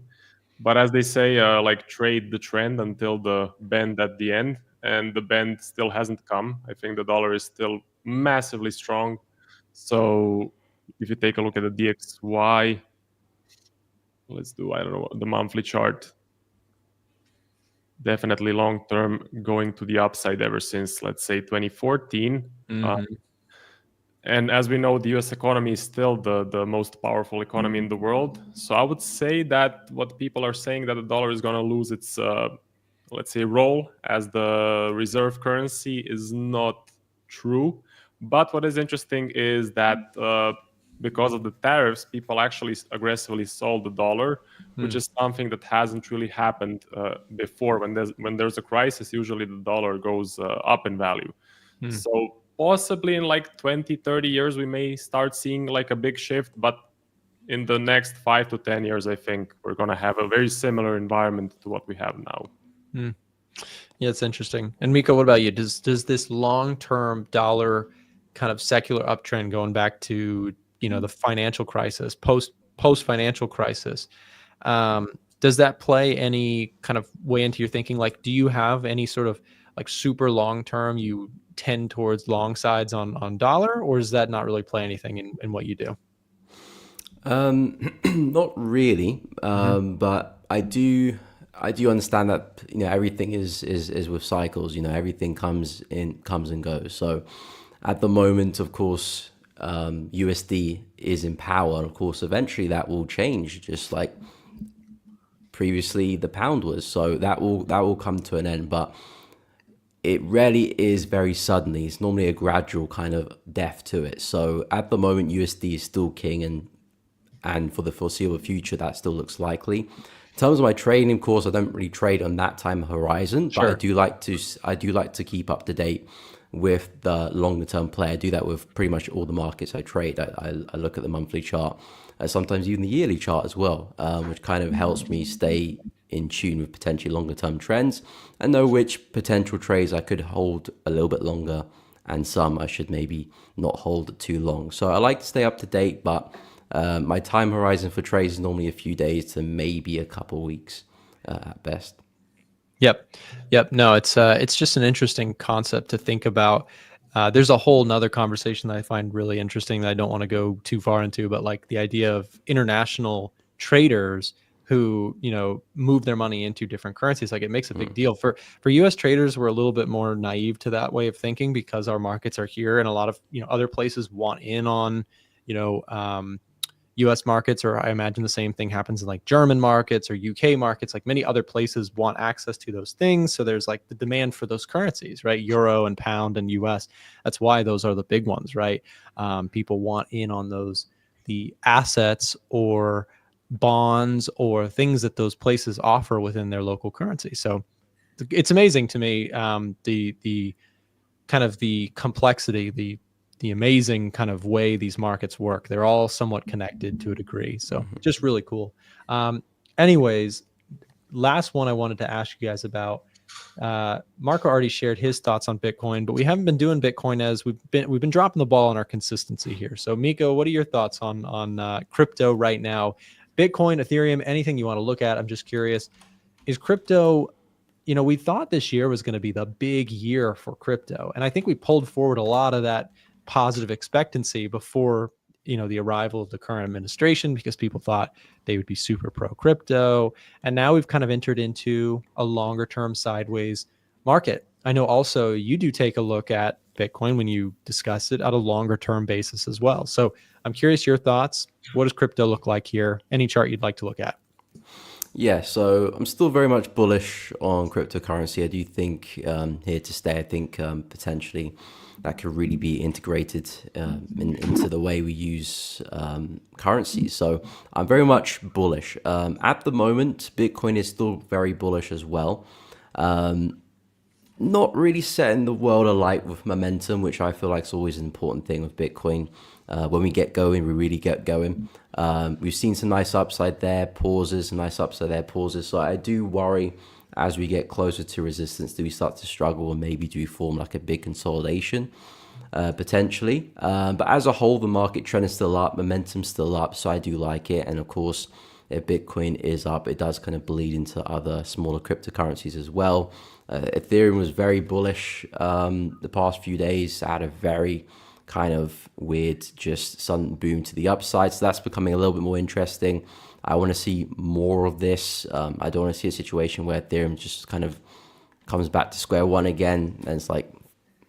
But as they say, like trade the trend until the bend at the end, and the bend still hasn't come. I think the dollar is still massively strong. So if you take a look at the DXY, let's do, I don't know, the monthly chart. Definitely long term going to the upside ever since, let's say, 2014. And as we know, the US economy is still the most powerful economy in the world. So I would say that what people are saying, that the dollar is going to lose its, let's say, role as the reserve currency, is not true. But what is interesting is that because of the tariffs, people actually aggressively sold the dollar, which is something that hasn't really happened before. When there's a crisis, usually the dollar goes up in value. So possibly in like 20, 30 years, we may start seeing like a big shift. But in the next 5 to 10 years, I think we're going to have a very similar environment to what we have now. Yeah, it's interesting. And Miko, what about you? Does this long-term dollar kind of secular uptrend going back to, the financial crisis, post financial crisis, does that play any kind of way into your thinking? Like, do you have any sort of like super long-term, you tend towards long sides on dollar, or does that not really play anything in what you do? Not really, but I do understand that everything is with cycles. Everything comes and goes. So at the moment, of course, USD is in power, and of course eventually that will change, just like previously the pound was. So that will come to an end, but it rarely is very suddenly. It's normally a gradual kind of death to it. So at the moment, USD is still king, and for the foreseeable future, that still looks likely. In terms of my trading, of course, I don't really trade on that time horizon, but I do like to keep up to date with the longer term play. I do that with pretty much all the markets I trade. I look at the monthly chart, sometimes even the yearly chart as well, which kind of helps me stay in tune with potentially longer term trends and know which potential trades I could hold a little bit longer and some I should maybe not hold too long. So I like to stay up to date, but my time horizon for trades is normally a few days to maybe a couple weeks at best. Yep. No, it's just an interesting concept to think about. There's a whole nother conversation that I find really interesting that I don't want to go too far into, but like the idea of international traders who, move their money into different currencies. Like, it makes a big deal for US traders. We're a little bit more naive to that way of thinking because our markets are here, and a lot of, other places want in on, US markets, or I imagine the same thing happens in like German markets or UK markets. Like, many other places want access to those things. So there's like the demand for those currencies, right? Euro and pound and US. That's why those are the big ones, right? People want in on the assets or bonds or things that those places offer within their local currency. So it's amazing to me, the kind of the complexity, the amazing kind of way these markets work. They're all somewhat connected to a degree. So just really cool. Anyways, last one I wanted to ask you guys about. Marco already shared his thoughts on Bitcoin, but we haven't been doing Bitcoin as we've been dropping the ball on our consistency here. So Miko, what are your thoughts on crypto right now? Bitcoin, Ethereum, anything you want to look at? I'm just curious. Is crypto, we thought this year was going to be the big year for crypto. And I think we pulled forward a lot of that positive expectancy before, the arrival of the current administration, because people thought they would be super pro crypto. And now we've kind of entered into a longer term sideways market. I know also you do take a look at Bitcoin when you discuss it at a longer term basis as well. So I'm curious your thoughts. What does crypto look like here? Any chart you'd like to look at? Yeah, so I'm still very much bullish on cryptocurrency. I do think here to stay. I think potentially that could really be integrated into the way we use currencies. So I'm very much bullish. At the moment, Bitcoin is still very bullish as well. Not really setting the world alight with momentum, which I feel like is always an important thing with Bitcoin. When we get going, we really get going. We've seen some nice upside there, pauses, some nice upside there, pauses. So I do worry as we get closer to resistance, do we start to struggle, and maybe do we form like a big consolidation? potentially. But as a whole, the market trend is still up, momentum's still up, so I do like it. And of course, if Bitcoin is up, it does kind of bleed into other smaller cryptocurrencies as well. Ethereum was very bullish the past few days, had a very kind of weird just sudden boom to the upside. So that's becoming a little bit more interesting. I want to see more of this. I don't want to see a situation where Ethereum just kind of comes back to square one again. And it's like,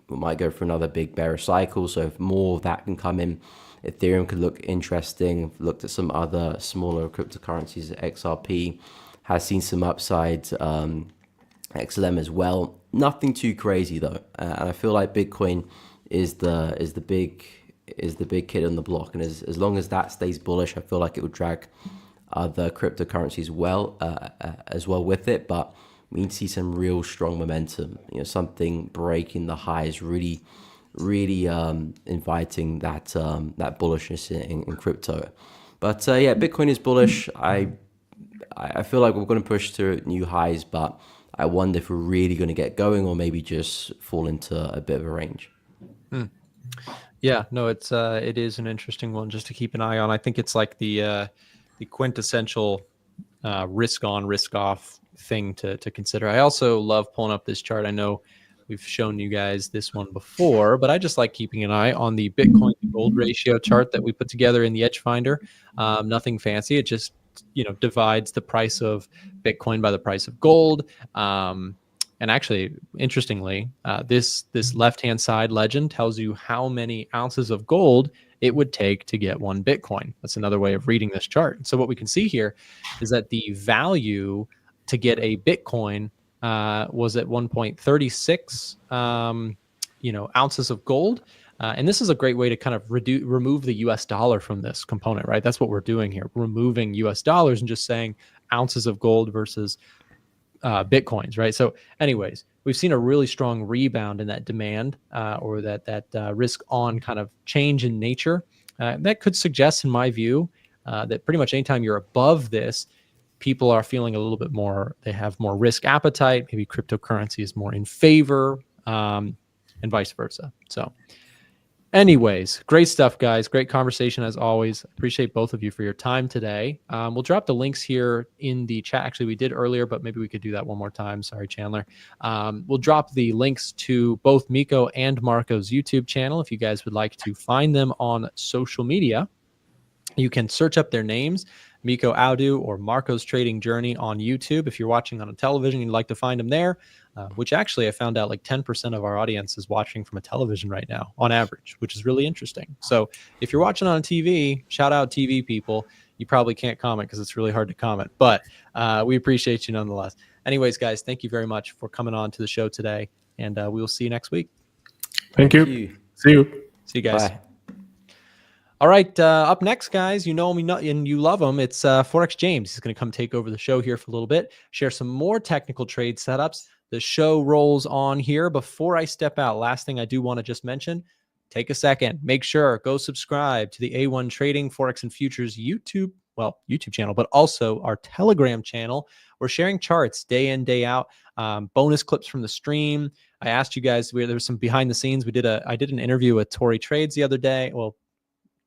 we might go for another big bearish cycle. So if more of that can come in, Ethereum could look interesting. Looked at some other smaller cryptocurrencies. XRP has seen some upside. XLM as well. Nothing too crazy though. And I feel like Bitcoin is the big kid on the block. And as long as that stays bullish, I feel like it would drag other cryptocurrencies as well with it. But we need to see some real strong momentum. Something breaking the highs, really inviting that bullishness in crypto. But yeah, Bitcoin is bullish. I feel like we're going to push to new highs, but I wonder if we're really going to get going or maybe just fall into a bit of a range. Yeah, no, it is an interesting one just to keep an eye on. I think it's like the quintessential risk on, risk off thing to consider. I also love pulling up this chart. I know we've shown you guys this one before, but I just like keeping an eye on the Bitcoin to gold ratio chart that we put together in the Edge Finder. Nothing fancy. It just divides the price of Bitcoin by the price of gold. And actually, interestingly, this left-hand side legend tells you how many ounces of gold it would take to get one Bitcoin. That's another way of reading this chart. So what we can see here is that the value to get a Bitcoin was at 1.36 ounces of gold. And this is a great way to kind of remove the US dollar from this component, right? That's what we're doing here, removing US dollars and just saying ounces of gold versus Bitcoins, right? So anyways, we've seen a really strong rebound in that demand or that risk on kind of change in nature. That could suggest, in my view, that pretty much anytime you're above this, people are feeling a little bit more, they have more risk appetite. Maybe cryptocurrency is more in favor and vice versa. So anyways, great stuff, guys. Great conversation as always. Appreciate both of you for your time today. We'll drop the links here in the chat. Actually, we did earlier, but maybe we could do that one more time. Sorry, Chandler. We'll drop the links to both Miko and Marco's YouTube channel. If you guys would like to find them on social media, you can search up their names, Miko Audu or Marco's Trading Journey on YouTube. If you're watching on a television, you'd like to find them there, which actually I found out like 10% of our audience is watching from a television right now on average, which is really interesting. So if you're watching on TV, shout out TV people. You probably can't comment because it's really hard to comment, but we appreciate you nonetheless. Anyways, guys, thank you very much for coming on to the show today, and we will see you next week. Thank you. See you. See you guys. Bye. All right, up next, guys, you know him and you love him. It's Forex James. He's going to come take over the show here for a little bit, share some more technical trade setups. The show rolls on here. Before I step out, last thing I do want to just mention, take a second, make sure, go subscribe to the A1 Trading Forex and Futures YouTube channel, but also our Telegram channel. We're sharing charts day in, day out, bonus clips from the stream. I asked you guys, there was some behind the scenes. I did an interview with Tori Trades the other day. Well,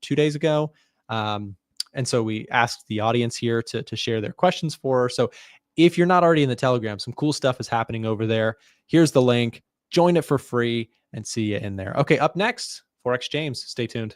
2 days ago. And so we asked the audience here to share their questions for her. So if you're not already in the Telegram, some cool stuff is happening over there. Here's the link. Join it for free and see you in there. Okay, up next, Forex James. Stay tuned.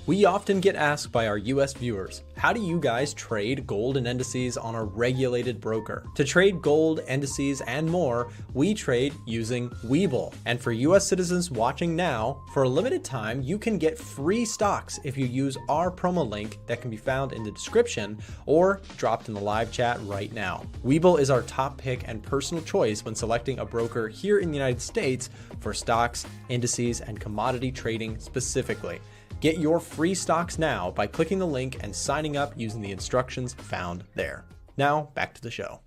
We often get asked by our US viewers, how do you guys trade gold and indices on a regulated broker? To trade gold, indices, and more, we trade using Webull. And for US citizens watching now, for a limited time, you can get free stocks if you use our promo link that can be found in the description or dropped in the live chat right now. Webull is our top pick and personal choice when selecting a broker here in the United States for stocks, indices, and commodity trading specifically. Get your free stocks now by clicking the link and signing up using the instructions found there. Now, back to the show.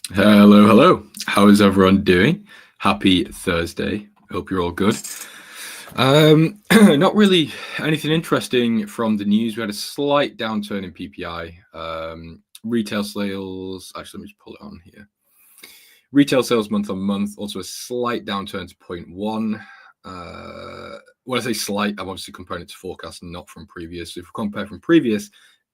Hello. How is everyone doing? Happy Thursday. Hope you're all good. Not really anything interesting from the news. We had a slight downturn in PPI. Retail sales, actually, let me just pull it on here. Retail sales month on month, also a slight downturn to 0.1. When I say slight, I'm obviously comparing it to forecast and not from previous. If we compare from previous,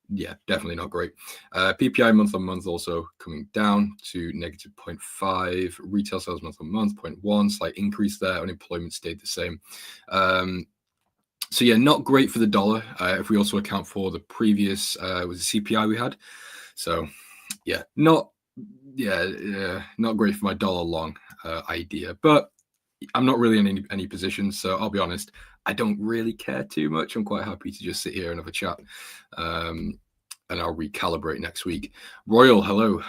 yeah, definitely not great. PPI month on month also coming down to negative 0.5. Retail sales month on month, 0.1, slight increase there. Unemployment stayed the same. So yeah, not great for the dollar. If we also account for the previous was the CPI we had. So yeah, not great for my dollar long idea, but I'm not really in any position, so I'll be honest, I don't really care too much. I'm quite happy to just sit here and have a chat, and I'll recalibrate next week. Royal, hello.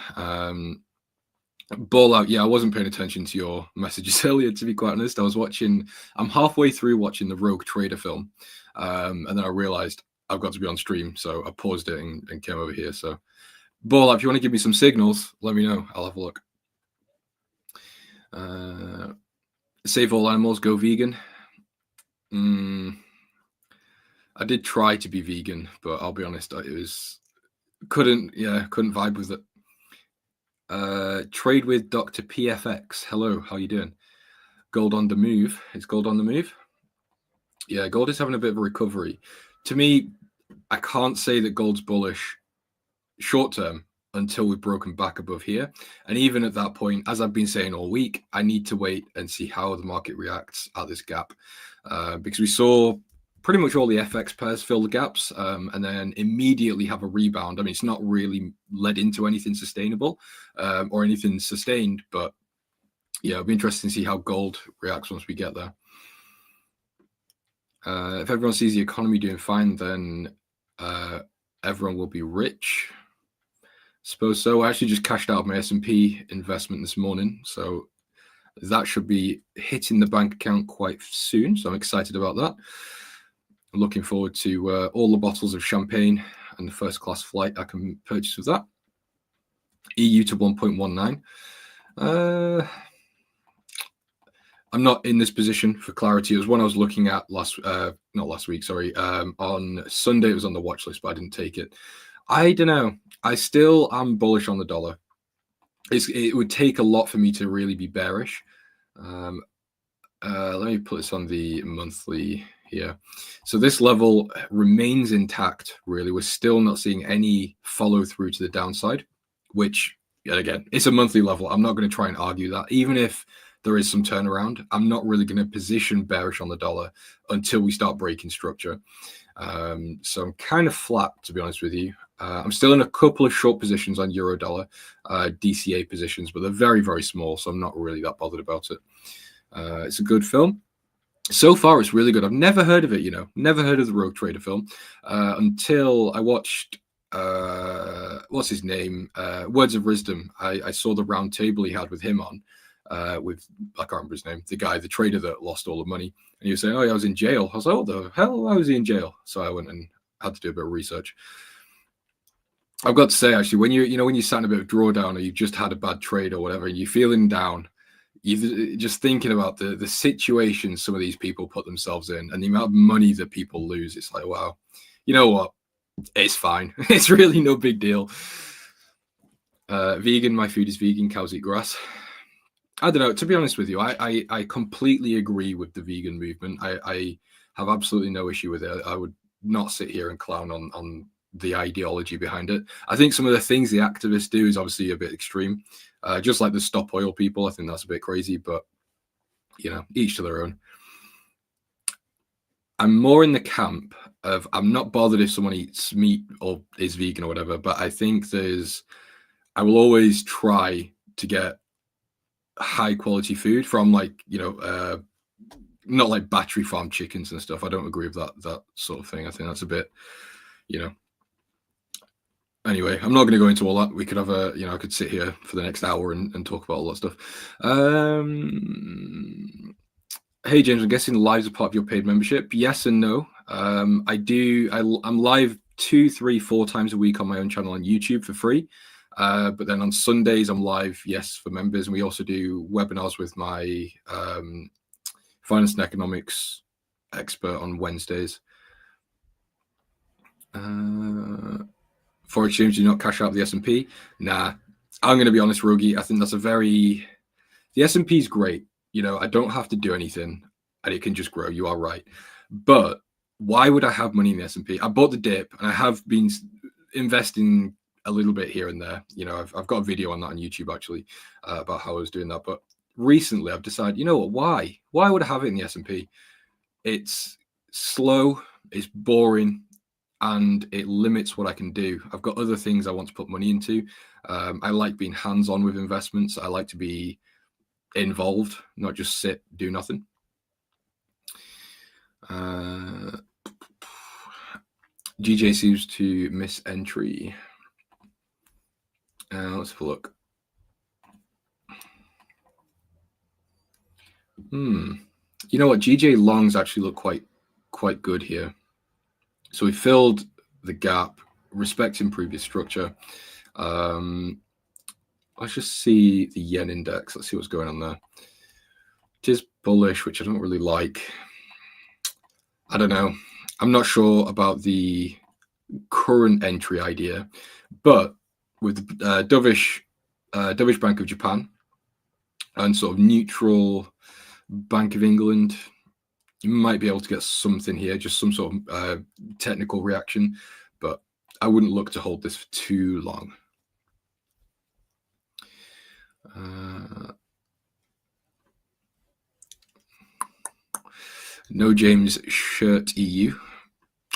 Ball out. Yeah, I wasn't paying attention to your messages earlier, to be quite honest. I'm halfway through watching the Rogue Trader film, and then I realized I've got to be on stream, so I paused it and came over here. So, Ball out, if you want to give me some signals, let me know. I'll have a look. Save all animals, go vegan. I did try to be vegan, but I'll be honest, couldn't vibe with it. Trade with Dr. PFX. Hello, how you doing? Gold on the move. Is gold on the move? Yeah, gold is having a bit of a recovery. To me, I can't say that gold's bullish short term until we've broken back above here. And even at that point, as I've been saying all week, I need to wait and see how the market reacts at this gap. Because we saw pretty much all the FX pairs fill the gaps and then immediately have a rebound. I mean, it's not really led into anything sustainable or anything sustained, but yeah, it'll be interesting to see how gold reacts once we get there. If everyone sees the economy doing fine, then everyone will be rich. Suppose so. I actually just cashed out my S&P investment this morning, so that should be hitting the bank account quite soon. So I'm excited about that. I'm looking forward to all the bottles of champagne and the first class flight I can purchase with that. EU to 1.19. I'm not in this position for clarity. It was one I was looking at on Sunday. It was on the watch list, but I didn't take it. I don't know. I still am bullish on the dollar. It would take a lot for me to really be bearish. Let me put this on the monthly here. So this level remains intact, really. We're still not seeing any follow through to the downside, which, yet again, it's a monthly level. I'm not going to try and argue that. Even if there is some turnaround, I'm not really going to position bearish on the dollar until we start breaking structure. So I'm kind of flat, to be honest with you. I'm still in a couple of short positions on euro dollar, DCA positions, but they're very, very small, so I'm not really that bothered about it. It's a good film. So far, it's really good. I've never heard of it, never heard of the Rogue Trader film until I watched, what's his name? Words of Wisdom. I saw the round table he had with him on, with, I can't remember his name, the trader that lost all the money. And he was saying, oh, yeah, I was in jail. I was like, what the hell? Why was he in jail? So I went and had to do a bit of research. I've got to say, actually, when you sat in a bit of drawdown or you've just had a bad trade or whatever, and you're feeling down, you're just thinking about the situation some of these people put themselves in and the amount of money that people lose. It's like, wow, you know what? It's fine. It's really no big deal. Vegan, my food is vegan, cows eat grass. I don't know. To be honest with you, I completely agree with the vegan movement. I have absolutely no issue with it. I would not sit here and clown on the ideology behind it. I think some of the things the activists do is obviously a bit extreme. Just like the stop oil people, I think that's a bit crazy, but each to their own. I'm more in the camp of I'm not bothered if someone eats meat or is vegan or whatever, but I think I will always try to get high quality food from not like battery farm chickens and stuff. I don't agree with that sort of thing. I think that's a bit, Anyway, I'm not going to go into all that. We could have I could sit here for the next hour and talk about all that stuff. Hey, James, I'm guessing live's a part of your paid membership. Yes and no. I do. I'm live 2, 3, 4 times a week on my own channel on YouTube for free. But then on Sundays, I'm live, yes, for members. And we also do webinars with my finance and economics expert on Wednesdays. Forex James, do not cash out the S&P. Nah, I'm going to be honest, Rogi. I think that's a very The S&P is great. You know, I don't have to do anything and it can just grow. You are right. But why would I have money in the S&P? I bought the dip and I have been investing a little bit here and there. You know, I've got a video on that on YouTube actually about how I was doing that. But recently I've decided, you know what, why would I have it in the S&P? It's slow, it's boring, and it limits what I can do. I've got other things I want to put money into. I like being hands-on with investments. I like to be involved, not just sit, do nothing. GJ seems to miss entry. Let's have a look. You know what? GJ longs actually look quite good here. So we filled the gap, respecting previous structure. Let's just see the yen index. Let's see what's going on there. It is bullish, which I don't really like. I don't know. I'm not sure about the current entry idea, but with the dovish Bank of Japan and sort of neutral Bank of England, you might be able to get something here, just some sort of technical reaction, but I wouldn't look to hold this for too long. No James shirt EU.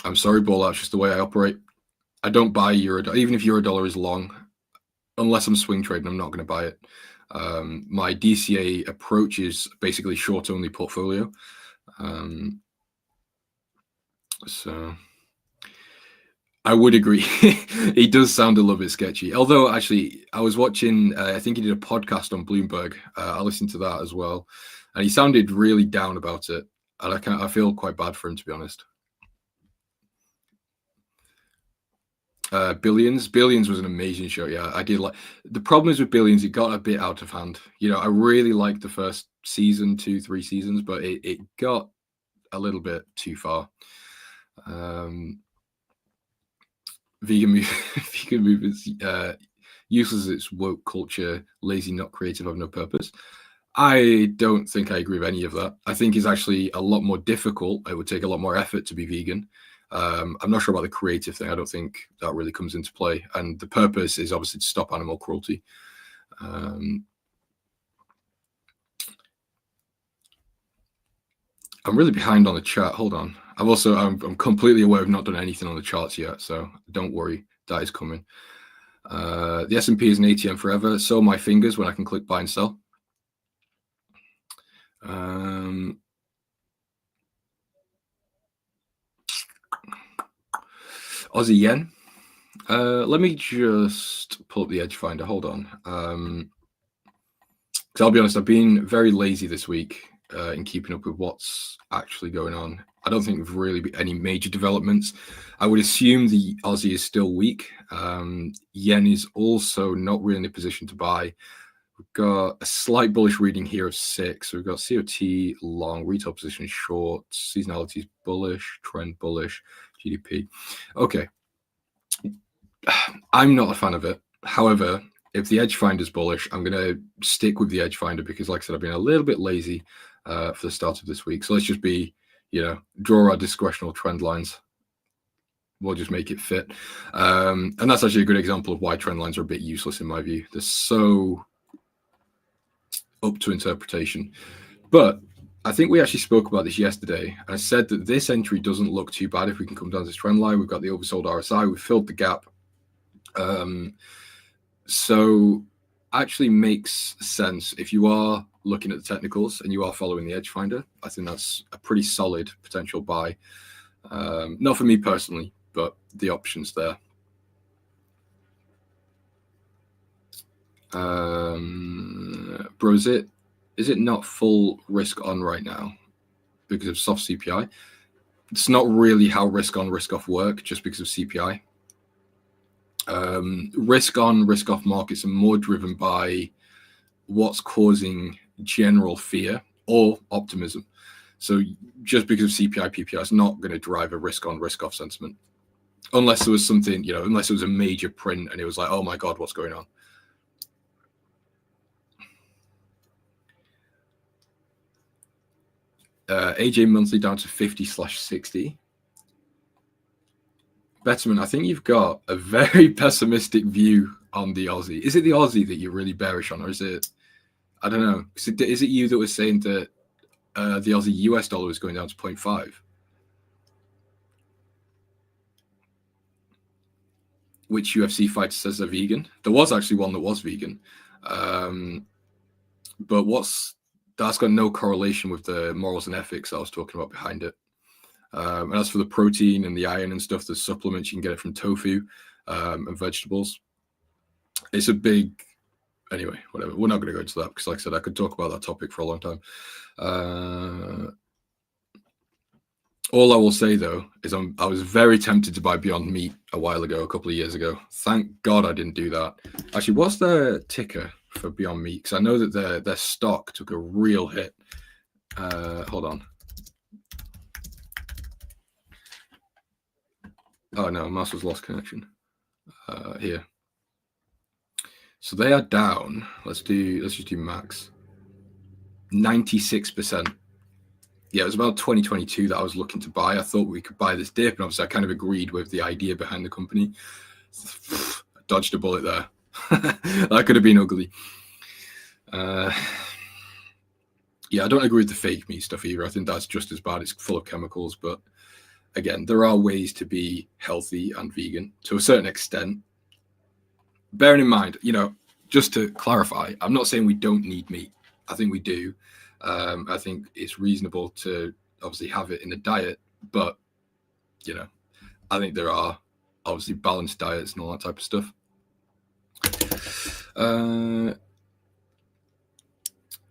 I'm sorry, Ball. That's just the way I operate. I don't buy euro, even if Eurodollar is long, unless I'm swing trading. I'm not going to buy it. My DCA approach is basically short-only portfolio. So I would agree. He does sound a little bit sketchy. Although, actually, I was watching, I think he did a podcast on Bloomberg. I listened to that as well. And he sounded really down about it. And I feel quite bad for him, to be honest. Billions was an amazing show. Yeah, I did like. The problem is with Billions, it got a bit out of hand. You know, I really liked the first season, 2-3 seasons, but it got a little bit too far. Vegan movements useless. It's woke culture, lazy, not creative, have no purpose. I don't think I agree with any of that. I think it's actually a lot more difficult. It would take a lot more effort to be vegan. I'm not sure about the creative thing. I don't think that really comes into play. And the purpose is obviously to stop animal cruelty. I'm really behind on the chart. Hold on. I'm completely aware I've not done anything on the charts yet, so don't worry. That is coming. The S&P is an ATM forever. So my fingers when I can click buy and sell. Aussie yen. Let me just pull up the Edge Finder. Hold on. Because I'll be honest, I've been very lazy this week in keeping up with what's actually going on. I don't think there's really been any major developments. I would assume the Aussie is still weak. Yen is also not really in a position to buy. We've got a slight bullish reading here of 6. So we've got COT long, retail position short, seasonality is bullish, trend bullish, GDP. Okay. I'm not a fan of it. However, if the Edge Finder is bullish, I'm going to stick with the Edge Finder because, like I said, I've been a little bit lazy for the start of this week. So let's just be, draw our discretional trend lines. We'll just make it fit. And that's actually a good example of why trend lines are a bit useless in my view. They're so up to interpretation. But I think we actually spoke about this yesterday. I said that this entry doesn't look too bad if we can come down this trend line. We've got the oversold RSI. We've filled the gap. So actually makes sense if you are looking at the technicals and you are following the Edge Finder. I think that's a pretty solid potential buy. Not for me personally, but the options there. Bro, is it not full risk on right now because of soft CPI? It's not really how risk on, risk off work just because of CPI. Risk on, risk off markets are more driven by what's causing general fear or optimism. So just because of CPI, PPI is not going to drive a risk on, risk off sentiment. Unless there was something, unless it was a major print and it was like, oh my God, what's going on? AJ monthly down to 50/60. Betterman, I think you've got a very pessimistic view on the Aussie. Is it the Aussie that you're really bearish on, or is it, I don't know, is it you that was saying that the Aussie US dollar was going down to 0.5? Which UFC fighter says they're vegan? There was actually one that was vegan. But that's got no correlation with the morals and ethics I was talking about behind it. And as for the protein and the iron and stuff, the supplements, you can get it from tofu and vegetables. It's a big, anyway, whatever. We're not going to go into that because, like I said, I could talk about that topic for a long time. All I will say, though, is I was very tempted to buy Beyond Meat a while ago, a couple of years ago. Thank God I didn't do that. Actually, what's the ticker for Beyond Meat? Because I know that their stock took a real hit. Hold on. Oh, no, mouse was lost connection. Here. So they are down. Let's just do max. 96%. Yeah, it was about 2022 that I was looking to buy. I thought we could buy this dip, and obviously I kind of agreed with the idea behind the company. I dodged a bullet there. That could have been ugly. Yeah, I don't agree with the fake meat stuff either. I think that's just as bad. It's full of chemicals. But again, there are ways to be healthy and vegan to a certain extent. Bearing in mind, just to clarify, I'm not saying we don't need meat. I think we do. I think it's reasonable to obviously have it in the diet, but I think there are obviously balanced diets and all that type of stuff.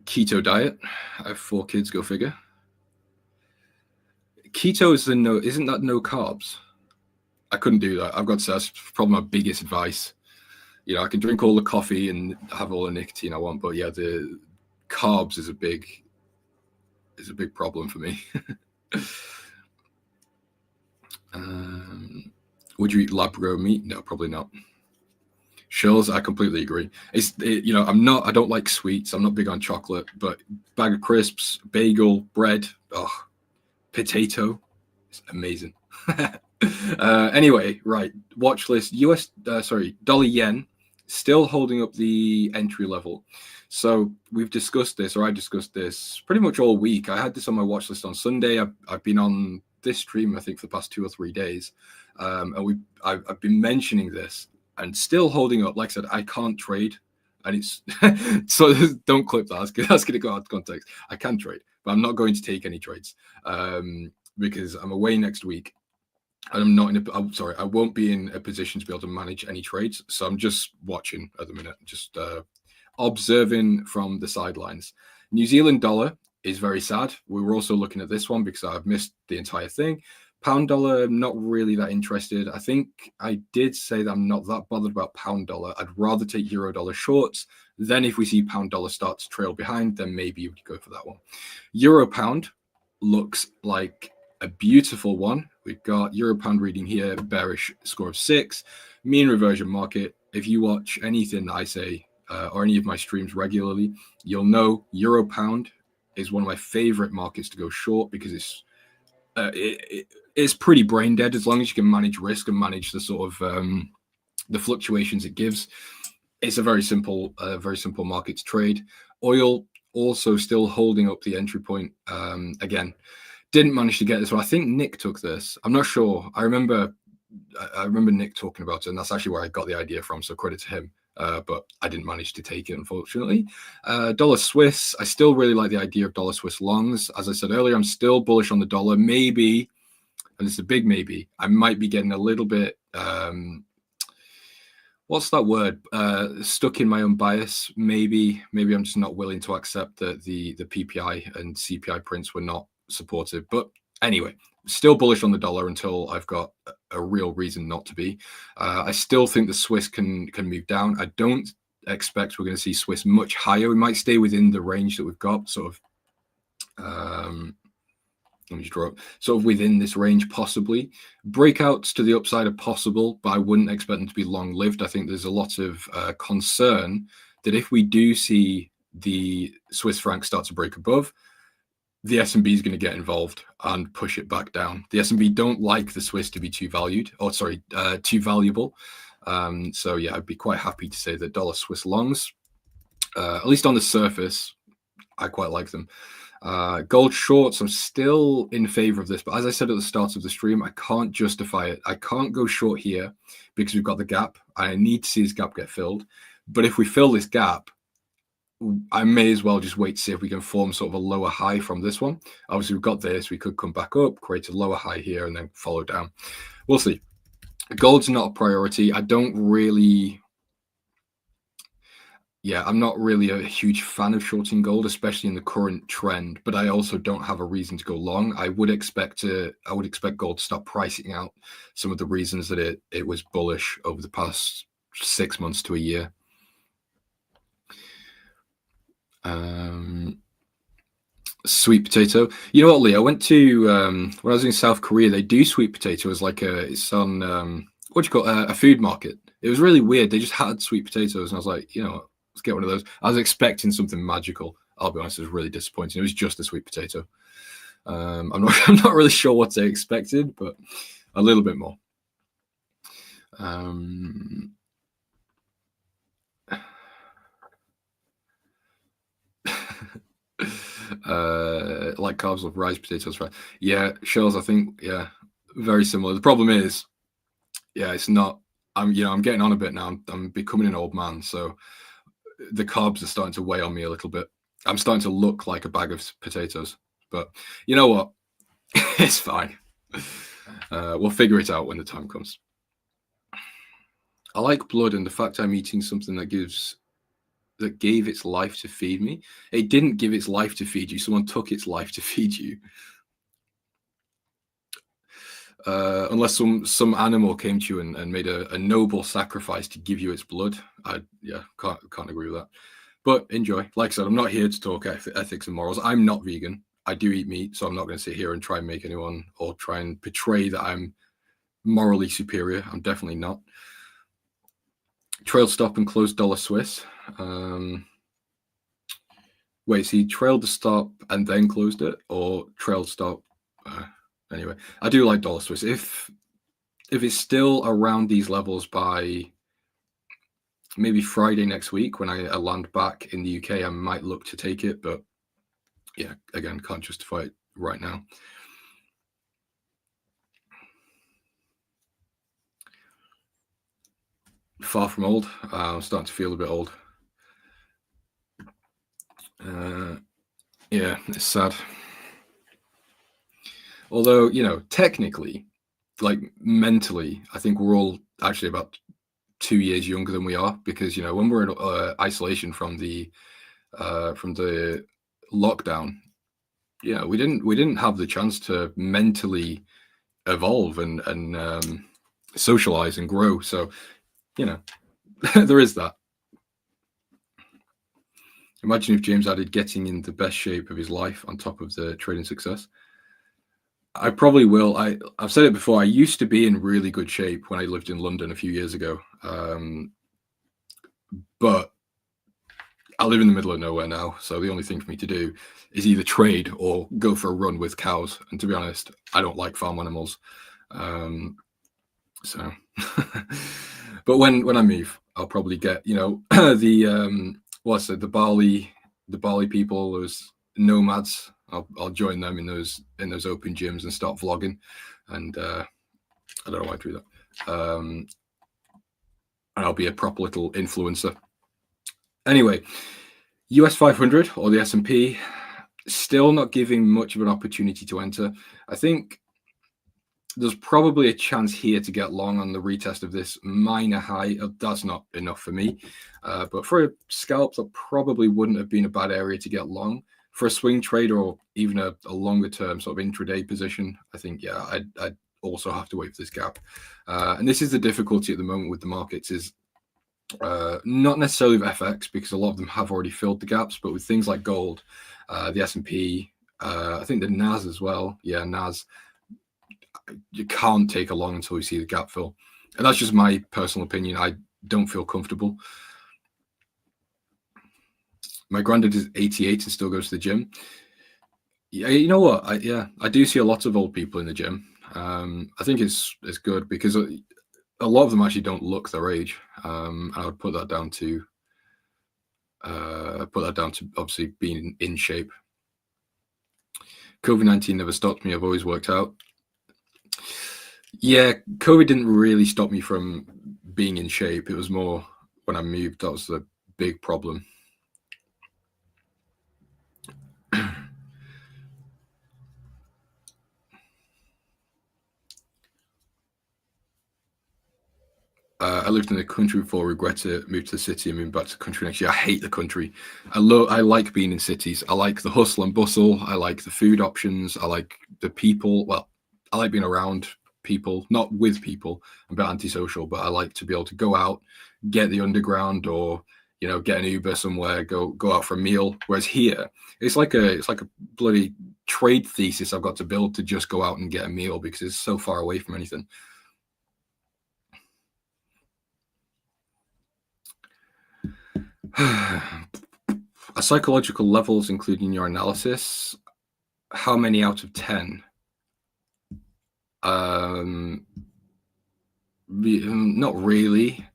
Keto diet. I have 4 kids, go figure. Keto is isn't that no carbs? I couldn't do that. I've got to say that's probably my biggest advice. I can drink all the coffee and have all the nicotine I want, but yeah, the carbs is a big problem for me. Would you eat lab grown meat? No, probably not. Shills, I completely agree. I don't like sweets. I'm not big on chocolate, but bag of crisps, bagel, bread, potato, it's amazing. Anyway, right. Watch list. Dollar yen still holding up the entry level. So we've discussed this, or I discussed this pretty much all week. I had this on my watch list on Sunday. I've been on this stream, I think, for the past 2 or 3 days. And I've been mentioning this and still holding up. Like I said, I can't trade. And it's so don't clip that. That's going to go out of context. I can trade, but I'm not going to take any trades because I'm away next week. And I won't be in a position to be able to manage any trades. So I'm just watching at the minute, just observing from the sidelines. New Zealand dollar is very sad. We were also looking at this one because I've missed the entire thing. Pound dollar, I'm not really that interested. I think I did say that I'm not that bothered about pound dollar. I'd rather take euro dollar shorts. Then if we see pound dollar start to trail behind, then maybe you would go for that one. Euro pound looks like a beautiful one. We've got euro pound reading here, bearish score of 6, mean reversion market. If you watch anything that I say or any of my streams regularly, you'll know euro pound is one of my favorite markets to go short because it's pretty brain dead as long as you can manage risk and manage the sort of the fluctuations it gives. It's a very simple market to trade. Oil also still holding up the entry point. Again, didn't manage to get this one. I think Nick took this. I'm not sure. I remember Nick talking about it, and that's actually where I got the idea from. So credit to him. But I didn't manage to take it, unfortunately. Dollar Swiss, I still really like the idea of dollar Swiss longs. As I said earlier, I'm still bullish on the dollar. Maybe, and it's a big maybe, I might be getting a little bit, what's that word? Stuck in my own bias. Maybe I'm just not willing to accept that the PPI and CPI prints were not supportive. But anyway, still bullish on the dollar until I've got a real reason not to be. I still think the Swiss can move down. I don't expect we're going to see Swiss much higher. We might stay within the range that we've got, sort of. Let me just draw up. Sort of within this range, possibly. Breakouts to the upside are possible, but I wouldn't expect them to be long-lived. I think there's a lot of concern that if we do see the Swiss franc start to break above, the S&B is going to get involved and push it back down. The S&B don't like the Swiss to be too valuable. So yeah, I'd be quite happy to say that dollar Swiss longs, at least on the surface, I quite like them. Gold shorts, I'm still in favor of this, but as I said at the start of the stream, I can't justify it. I can't go short here because we've got the gap. I need to see this gap get filled. But if we fill this gap, I may as well just wait to see if we can form sort of a lower high from this one. Obviously, we've got this. We could come back up, create a lower high here, and then follow down. We'll see. Gold's not a priority. I don't really... Yeah, I'm not really a huge fan of shorting gold, especially in the current trend, but I also don't have a reason to go long. I would expect gold to start pricing out some of the reasons that it was bullish over the past 6 months to a year. Sweet potato. You know what, Lee? I went to when I was in South Korea. They do sweet potato as like it's on what do you call it? A food market. It was really weird. They just had sweet potatoes, and I was like, you know, let's get one of those. I was expecting something magical. I'll be honest, it was really disappointing. It was just a sweet potato. I'm not really sure what they expected, but a little bit more. Like carbs of rice, potatoes, right? Yeah, shells. I think very similar. The problem is, it's not. I'm getting on a bit now. I'm becoming an old man, so the carbs are starting to weigh on me a little bit. I'm starting to look like a bag of potatoes, but you know what? It's fine. We'll figure it out when the time comes. I like blood, and the fact I'm eating something that gave its life to feed me. It didn't give its life to feed you. Someone took its life to feed you. Unless some animal came to you and made a noble sacrifice to give you its blood. I can't agree with that. But enjoy. Like I said, I'm not here to talk ethics and morals. I'm not vegan. I do eat meat, so I'm not going to sit here and try and make anyone or try and portray that I'm morally superior. I'm definitely not. Trailed stop and closed dollar Swiss. Wait, so he trailed the stop and then closed it, or trailed stop? Anyway, I do like dollar Swiss. If it's still around these levels by maybe Friday next week when I land back in the UK, I might look to take it. But yeah, again, can't justify it right now. Far from old. I'm starting to feel a bit old. Yeah, it's sad. Although, you know, technically, like mentally, I think we're all actually about 2 years younger than we are, because, you know, when we're in isolation from the lockdown, yeah, we didn't have the chance to mentally evolve and socialize and grow. So, you know, there is that. Imagine if James added getting in the best shape of his life on top of the trading success. I probably will. I've said it before. I used to be in really good shape when I lived in London a few years ago. But I live in the middle of nowhere now. So the only thing for me to do is either trade or go for a run with cows. And to be honest, I don't like farm animals. So, but when I move, I'll probably get, you know, the Bali people, those nomads. I'll join them in those open gyms and start vlogging. And I don't know why I do that. And I'll be a proper little influencer. Anyway, US 500 or the S&P, still not giving much of an opportunity to enter. I think there's probably a chance here to get long on the retest of this minor high. That's not enough for me. But for a scalp, that probably wouldn't have been a bad area to get long. For a swing trade or even a longer term sort of intraday position, I think, yeah, I'd also have to wait for this gap. And this is the difficulty at the moment with the markets, is not necessarily with FX, because a lot of them have already filled the gaps, but with things like gold, the S&P, I think the NAS as well. Yeah, NAS. You can't take a long until you see the gap fill. And that's just my personal opinion. I don't feel comfortable. My granddad is 88 and still goes to the gym. Yeah, you know what? I do see a lot of old people in the gym. I think it's good because a lot of them actually don't look their age. I would put that down to obviously being in shape. COVID-19 never stopped me. I've always worked out. Yeah, COVID didn't really stop me from being in shape. It was more when I moved, that was the big problem. I lived in the country before, regret it, moved to the city and moved back to the country next year. I hate the country. I like being in cities. I like the hustle and bustle. I like the food options. I like the people. Well, I like being around people, not with people. I'm a bit antisocial, but I like to be able to go out, get the underground, or get an Uber somewhere, go out for a meal. Whereas here, it's like a bloody trade thesis I've got to build to just go out and get a meal because it's so far away from anything. Psychological levels, including your analysis. How many out of 10? Not really.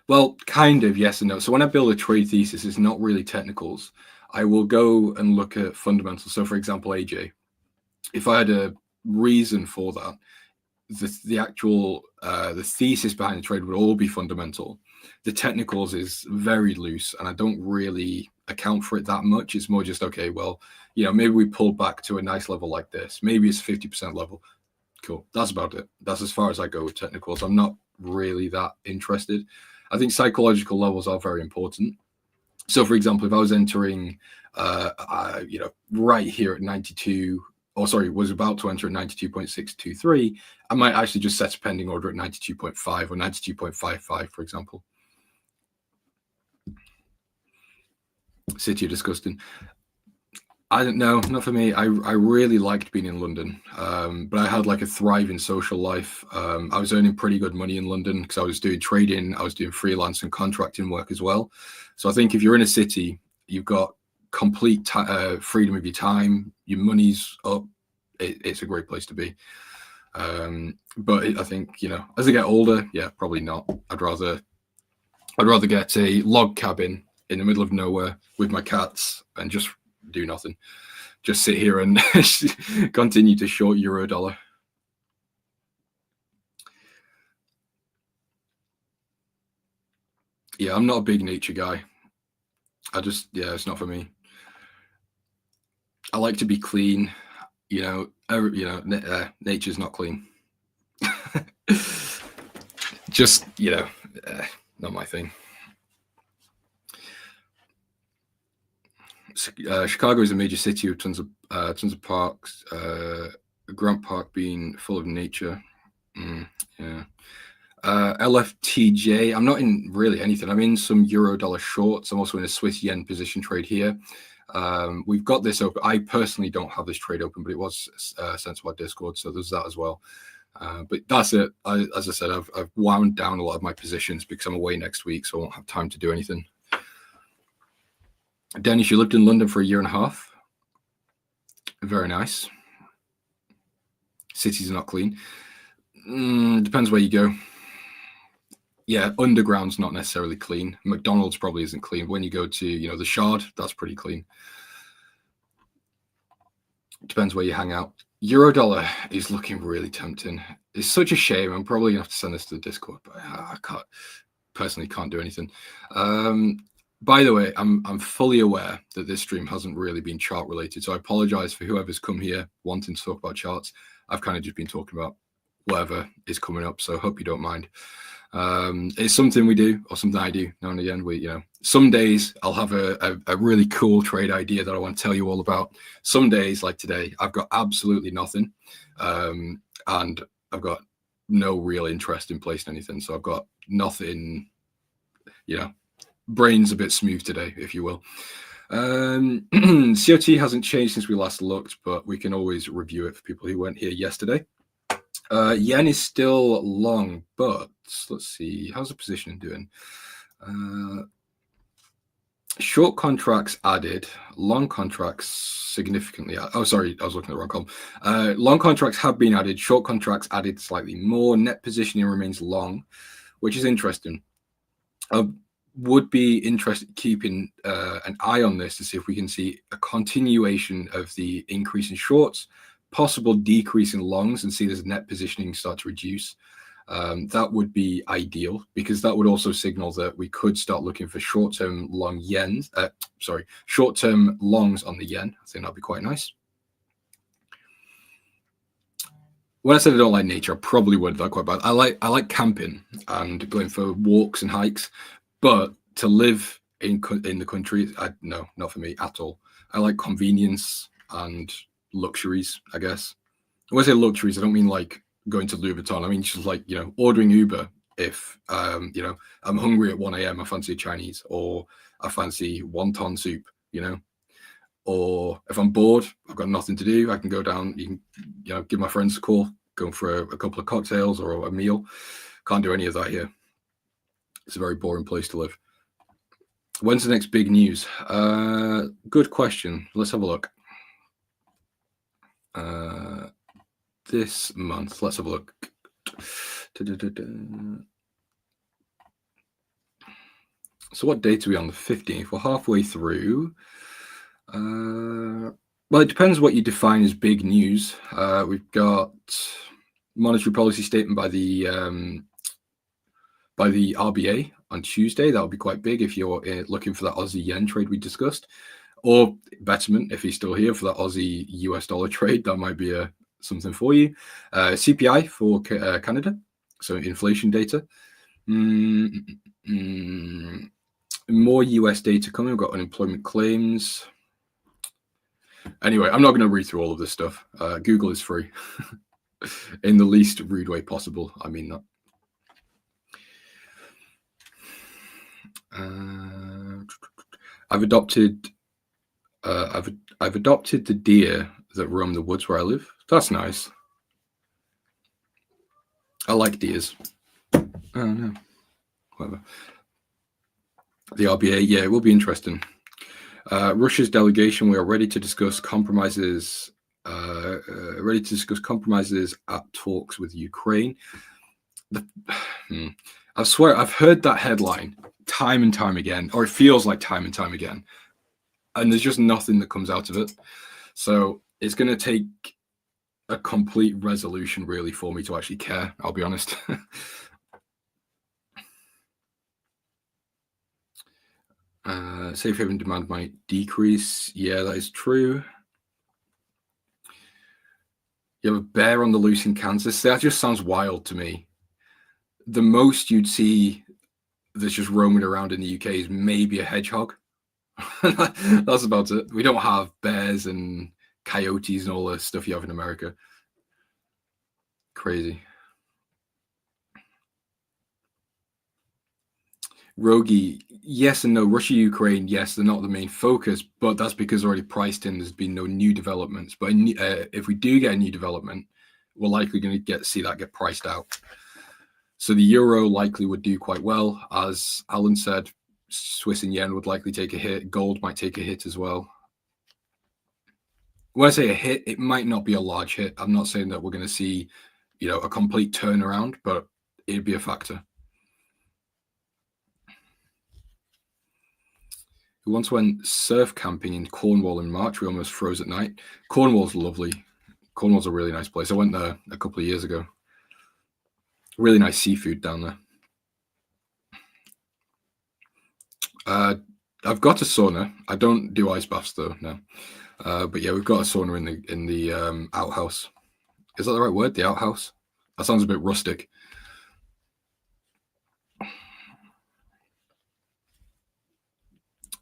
Well, kind of, yes and no. So when I build a trade thesis, it's not really technicals. I will go and look at fundamentals. So for example, AJ, if I had a reason for that, the actual the thesis behind the trade would all be fundamental. The technicals is very loose, and I don't really account for it that much. It's more just, okay, well, maybe we pull back to a nice level like this. Maybe it's 50% level. Cool. That's about it. That's as far as I go with technicals. I'm not really that interested. I think psychological levels are very important. So, for example, if I was entering, right here at 92, was about to enter at 92.623, I might actually just set a pending order at 92.5 or 92.55, for example. City of disgusting. I don't know, not for me. I really liked being in London, but I had like a thriving social life. I was earning pretty good money in London because I was doing trading, I was doing freelance and contracting work as well. So I think if you're in a city, you've got complete freedom of your time, your money's up. It's a great place to be. But I think, as I get older, yeah, probably not. I'd rather get a log cabin in the middle of nowhere with my cats and just do nothing. Just sit here and continue to short euro dollar. Yeah, I'm not a big nature guy. It's not for me. I like to be clean. Nature's not clean. Just, not my thing. Chicago is a major city with tons of parks. Grant Park being full of nature. Yeah. LFTJ. I'm not in really anything. I'm in some euro dollar shorts. I'm also in a Swiss yen position trade here. We've got this open. I personally don't have this trade open, but it was sent to our Discord, so there's that as well. But that's it. As I said, I've wound down a lot of my positions because I'm away next week, so I won't have time to do anything. Dennis, you lived in London for 1.5 years. Very nice. Cities are not clean. Depends where you go. Yeah, underground's not necessarily clean. McDonald's probably isn't clean. When you go to, the Shard, that's pretty clean. Depends where you hang out. Eurodollar is looking really tempting. It's such a shame. I'm probably gonna have to send this to the Discord, but I can't do anything. By the way, I'm fully aware that this stream hasn't really been chart related, so I apologize for whoever's come here wanting to talk about charts. I've kind of just been talking about whatever is coming up, so I hope you don't mind. It's something we do, or something I do now and again. Some days I'll have a really cool trade idea that I want to tell you all about. Some days, like today, I've got absolutely nothing, and I've got no real interest in placing anything. So I've got nothing, brain's a bit smooth today, if you will. COT hasn't changed since we last looked, but we can always review it for people who weren't here yesterday. Yen is still long, but let's see, how's the position doing? Short contracts added, long contracts significantly. Oh, sorry, I was looking at the wrong column. Long contracts have been added. Short contracts added slightly more. Net positioning remains long, which is interesting. I would be interested keeping an eye on this to see if we can see a continuation of the increase in shorts, possible decrease in longs, and see this net positioning start to reduce. That would be ideal, because that would also signal that we could start looking for short-term long yens. Short-term longs on the yen. I think that'd be quite nice. When I said I don't like nature, I probably worded that quite bad. I like camping and going for walks and hikes, but to live in the country, no, not for me at all. I like convenience and luxuries, I guess. When I say luxuries, I don't mean like going to Louis Vuitton. I mean just like, ordering Uber if I'm hungry at 1 a.m. I fancy a Chinese, or I fancy wonton soup, or if I'm bored, I've got nothing to do, I can go down, give my friends a call, go for a couple of cocktails or a meal. Can't do any of that here. It's a very boring place to live. When's the next big news? Good question. Let's have a look. This month, let's have a look. So what date are we on? The 15th. We're halfway through. Well, it depends what you define as big news. We've got monetary policy statement by the RBA on Tuesday. That would be quite big if you're looking for that Aussie yen trade we discussed, or Betterment if he's still here for that Aussie US dollar trade. That might be something for you. CPI for Canada, so inflation data. More US data coming. We've got unemployment claims. Anyway, I'm not going to read through all of this stuff. Google is free. In the least rude way possible. I mean that. I've adopted the deer that roam the woods where I live. That's nice. I like deers. I don't know. Whatever. The RBA, yeah, it will be interesting. Russia's delegation, we are ready to discuss compromises. At talks with Ukraine. I swear I've heard that headline time and time again, or it feels like time and time again, and there's just nothing that comes out of it. So it's going to take a complete resolution really for me to actually care, I'll be honest. Safe haven demand might decrease. Yeah, that is true. You have a bear on the loose in Kansas. That just sounds wild to me. The most you'd see that's just roaming around in the UK is maybe a hedgehog. That's about it. We don't have bears and coyotes and all the stuff you have in America. Crazy. Rogi, yes and no. Russia, Ukraine, yes, they're not the main focus, but that's because already priced in. There's been no new developments. But if we do get a new development, we're likely going to see that get priced out. So the euro likely would do quite well. As Alan said, Swiss and yen would likely take a hit. Gold might take a hit as well. When I say a hit, it might not be a large hit. I'm not saying that we're going to see, a complete turnaround, but it'd be a factor. We once went surf camping in Cornwall in March. We almost froze at night. Cornwall's lovely. Cornwall's a really nice place. I went there a couple of years ago. Really nice seafood down there. I've got a sauna. I don't do ice baths though, no. But yeah, we've got a sauna in the outhouse. Is that the right word? The outhouse? That sounds a bit rustic.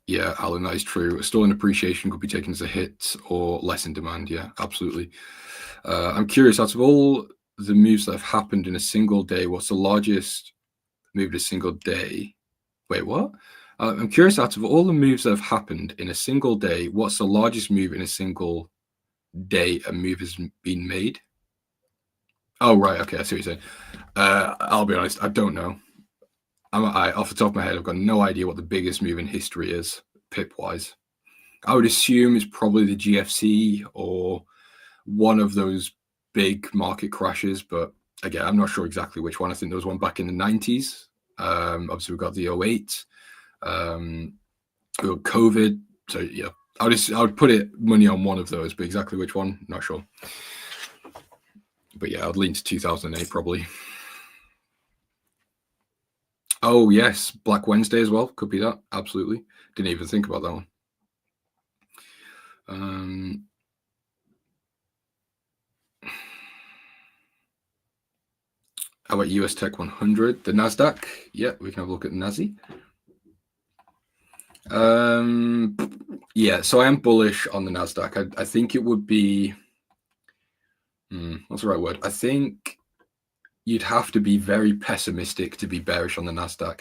Yeah, Alan, that is true. Stolen appreciation could be taken as a hit or less in demand. Yeah, absolutely. I'm curious, out of all the moves that have happened in a single day, what's the largest move in a single day? Wait, what? I'm curious, out of all the moves that have happened in a single day, what's the largest move in a single day a move has been made? Oh, right. Okay, I see what you're saying. I'll be honest, I don't know. Off the top of my head, I've got no idea what the biggest move in history is. pip wise. I would assume it's probably the GFC or one of those big market crashes, but again, I'm not sure exactly which one. I think there was one back in the 90s. Obviously, we've got the 08, we got COVID. So yeah, I would put it money on one of those, but exactly which one, not sure. But yeah, I'd lean to 2008 probably. Oh yes, Black Wednesday as well. Could be that. Absolutely. Didn't even think about that one. How about US Tech 100? The NASDAQ? Yeah, we can have a look at NASI. Yeah, so I am bullish on the NASDAQ. I think it would be, what's the right word? I think you'd have to be very pessimistic to be bearish on the NASDAQ.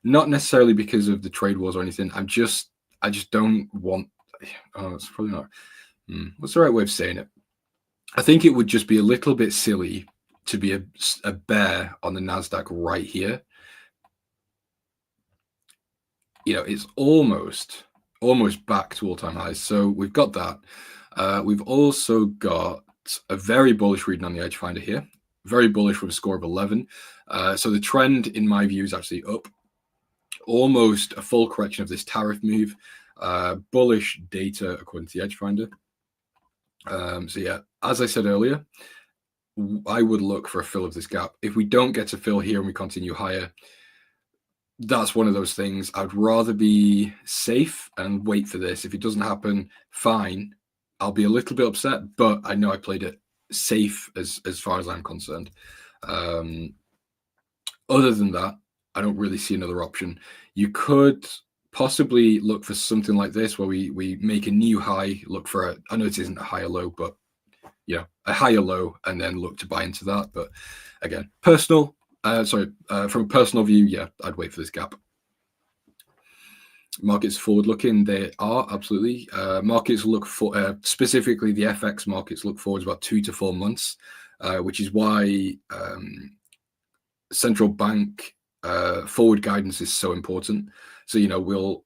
Not necessarily because of the trade wars or anything. I just don't want, it's probably not, what's the right way of saying it? I think it would just be a little bit silly to be a bear on the NASDAQ right here. You know, it's almost back to all-time highs. So we've got that. We've also got a very bullish reading on the Edge Finder here. Very bullish with a score of 11. So the trend, in my view, is actually up. Almost a full correction of this tariff move. Bullish data according to the Edge Finder. So yeah, as I said earlier, I would look for a fill of this gap. If we don't get a fill here and we continue higher, that's one of those things. I'd rather be safe and wait for this. If it doesn't happen, fine. I'll be a little bit upset, but I know I played it safe as far as I'm concerned. Other than that, I don't really see another option. You could possibly look for something like this where we make a new high, look for I know it isn't a higher low, but yeah, a higher low, and then look to buy into that. But again, from a personal view, yeah, I'd wait for this gap. Markets forward looking, they are absolutely. Markets look for, specifically the FX markets look forward about 2 to 4 months, which is why central bank forward guidance is so important. So, you know,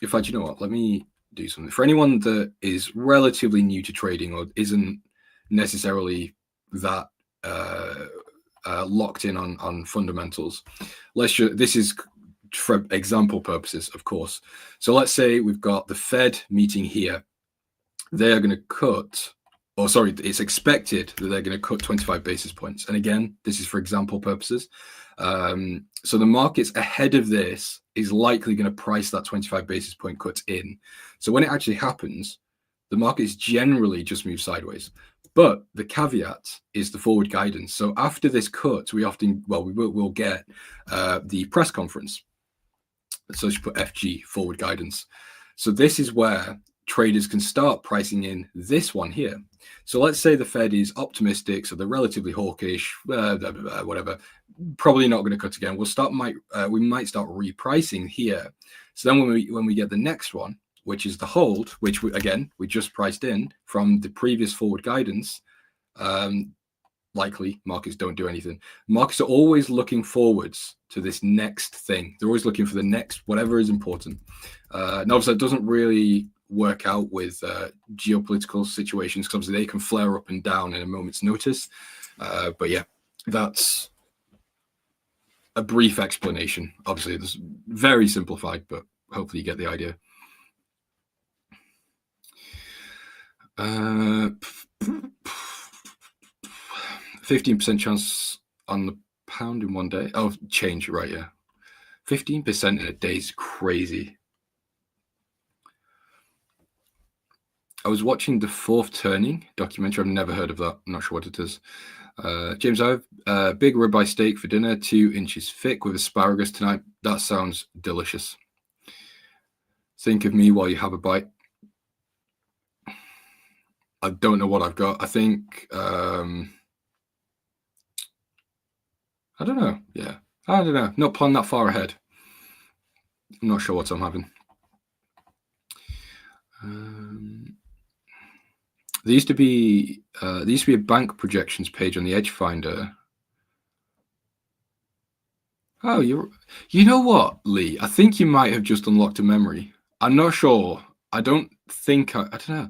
in fact, you know what, let me do something. For anyone that is relatively new to trading or isn't necessarily that locked in on fundamentals, this is for example purposes, of course. So let's say we've got the Fed meeting here. They're going to cut, or sorry, it's expected that they're going to cut 25 basis points. And again, this is for example purposes. So the markets ahead of this is likely going to price that 25 basis point cut in. So when it actually happens, the markets generally just move sideways. But the caveat is the forward guidance. So after this cut, we'll get the press conference. So you put FG, forward guidance. So this is where traders can start pricing in this one here. So let's say the Fed is optimistic, so they're relatively hawkish, whatever. Probably not going to cut again. We might start repricing here. So then when we get the next one, which is the hold, which we just priced in from the previous forward guidance, likely markets don't do anything. Markets are always looking forwards to this next thing. They're always looking for the next, whatever is important. And obviously that doesn't really work out with geopolitical situations, because obviously they can flare up and down in a moment's notice. But yeah, that's a brief explanation. Obviously it's very simplified, but hopefully you get the idea. 15% chance on the pound in one day. Oh, change, right, yeah. 15% in a day is crazy. I was watching the Fourth Turning documentary. I've never heard of that. I'm not sure what it is. James, I have a big ribeye steak for dinner, 2 inches thick with asparagus tonight. That sounds delicious. Think of me while you have a bite. I don't know what I've got. I think, I don't know. Yeah, I don't know. Not planning that far ahead. I'm not sure what I'm having. There used to be a bank projections page on the Edge Finder. Oh, you know what, Lee? I think you might have just unlocked a memory. I'm not sure. I don't think I don't know.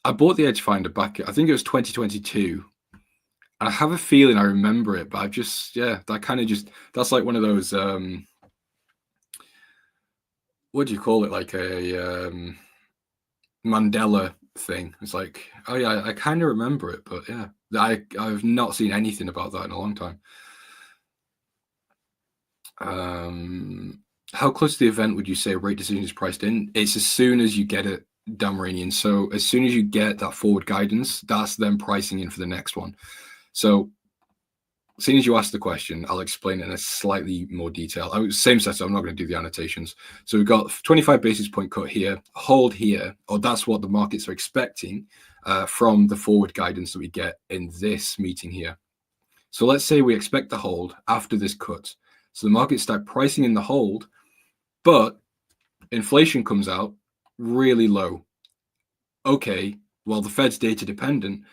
I bought the Edge Finder back. I think it was 2022. And I have a feeling I remember it, but I've just that kind of that's like one of those what do you call it? Like a Mandela thing. It's like, oh yeah, I kind of remember it, but yeah, I've not seen anything about that in a long time. How close to the event would you say rate decision is priced in? It's as soon as you get it, Damaranian. So as soon as you get that forward guidance, that's them pricing in for the next one. So as soon as you ask the question, I'll explain it in a slightly more detail. Same setup, I'm not going to do the annotations. So we've got 25 basis point cut here, hold here, or that's what the markets are expecting from the forward guidance that we get in this meeting here. So let's say we expect the hold after this cut. So the markets start pricing in the hold, but inflation comes out really low. Okay, well, the Fed's data dependent.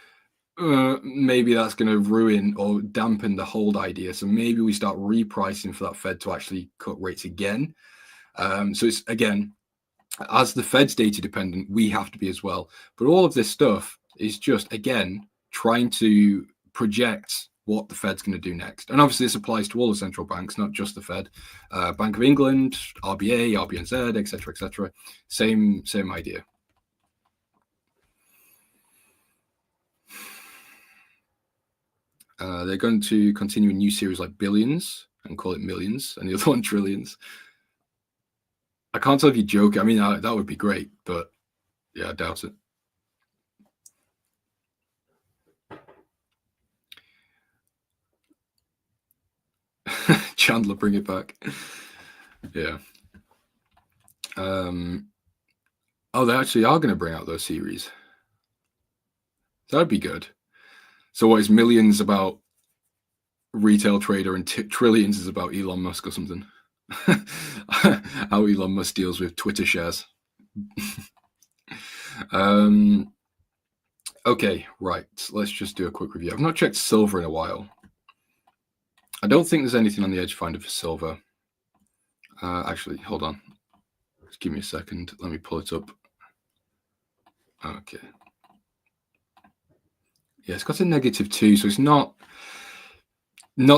Maybe that's going to ruin or dampen the hold idea. So maybe we start repricing for that Fed to actually cut rates again. So it's, again, as the Fed's data dependent, we have to be as well. But all of this stuff is just, again, trying to project what the Fed's going to do next. And obviously this applies to all the central banks, not just the Fed. Bank of England, RBA, RBNZ, etc., etc. Same idea. They're going to continue a new series like Billions and call it Millions, and the other one Trillions. I can't tell if you joke. I mean, that would be great, but yeah, I doubt it. Chandler, bring it back. Yeah. Oh, they actually are going to bring out those series. That'd be good. So what is Millions about retail trader and Trillions is about Elon Musk or something? How Elon Musk deals with Twitter shares. Okay, right. Let's just do a quick review. I've not checked silver in a while. I don't think there's anything on the Edge Finder for silver. Actually, hold on. Just give me a second. Let me pull it up. Okay. Yeah, it's got a -2, so it's not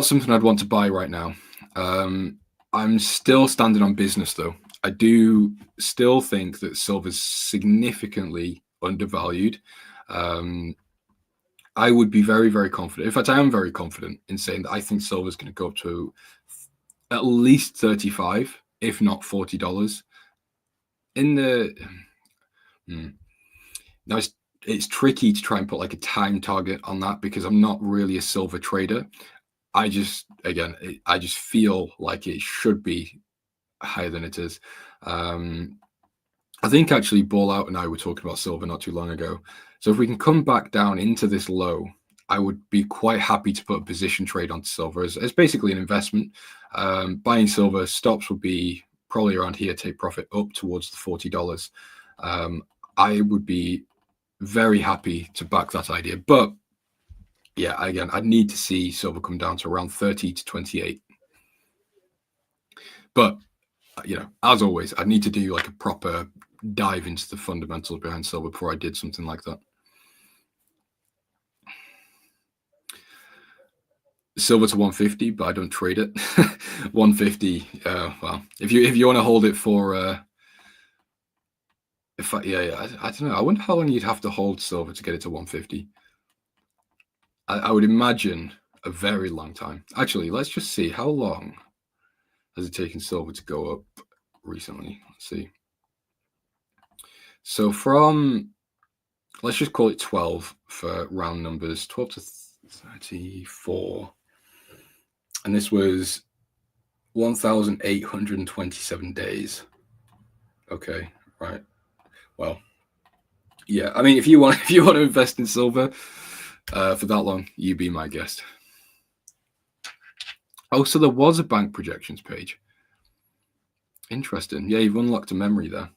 something I'd want to buy right now. I'm still standing on business, though. I do still think that silver's significantly undervalued. I would be very, very confident. In fact, I am very confident in saying that I think silver is going to go up to at least $35, if not $40. In the now, it's tricky to try and put like a time target on that because I'm not really a silver trader. I just feel like it should be higher than it is. I think actually Ball Out and I were talking about silver not too long ago. So if we can come back down into this low, I would be quite happy to put a position trade onto silver as basically an investment. Buying silver stops would be probably around here, take profit up towards the $40. I would be very happy to back that idea. But yeah, again, I'd need to see silver come down to around 30 to 28. But, you know, as always, I'd need to do like a proper dive into the fundamentals behind silver before I did something like that. Silver to 150, but I don't trade it. 150. Well, if you want to hold it for, I don't know. I wonder how long you'd have to hold silver to get it to 150. I would imagine a very long time. Actually, let's just see how long has it taken silver to go up recently. Let's see. So from, let's just call it 12 for round numbers, 12 to 34. And this was 1,827 days. Okay, right. Well, yeah. I mean, if you want to invest in silver for that long, you be my guest. Oh, so there was a bank projections page. Interesting. Yeah, you've unlocked a memory there.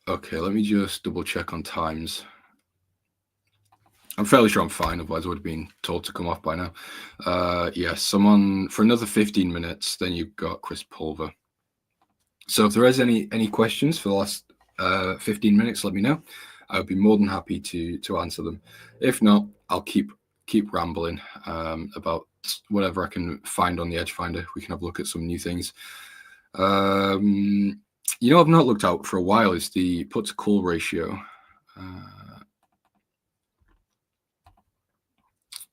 Okay, let me just double check on times. I'm fairly sure I'm fine, otherwise I would have been told to come off by now. Yeah, someone for another 15 minutes, then you've got Chris Pulver. So if there is any questions for the last 15 minutes, let me know. I would be more than happy to answer them. If not, I'll keep rambling about whatever I can find on the Edge Finder. We can have a look at some new things. You know, I've not looked out for a while is the put to call ratio.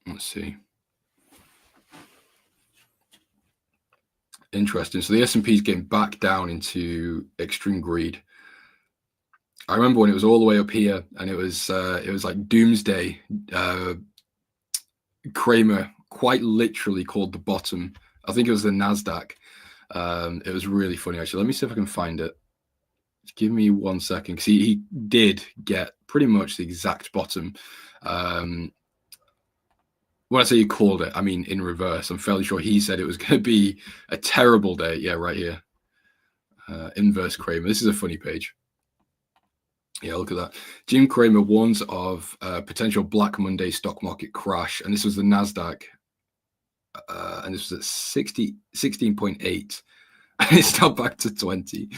Let's see. Interesting. So the S&P is getting back down into extreme greed. I remember when it was all the way up here, and it was like doomsday. Kramer quite literally called the bottom. I think it was the Nasdaq. It was really funny actually. Let me see if I can find it. Just give me 1 second, because he did get pretty much the exact bottom. When I say he called it, I mean in reverse. I'm fairly sure he said it was going to be a terrible day. Yeah, right here. Inverse Kramer. This is a funny page. Yeah, look at that. Jim Cramer warns of potential Black Monday stock market crash. And this was the NASDAQ. And this was at 16.8. And it's now back to 20.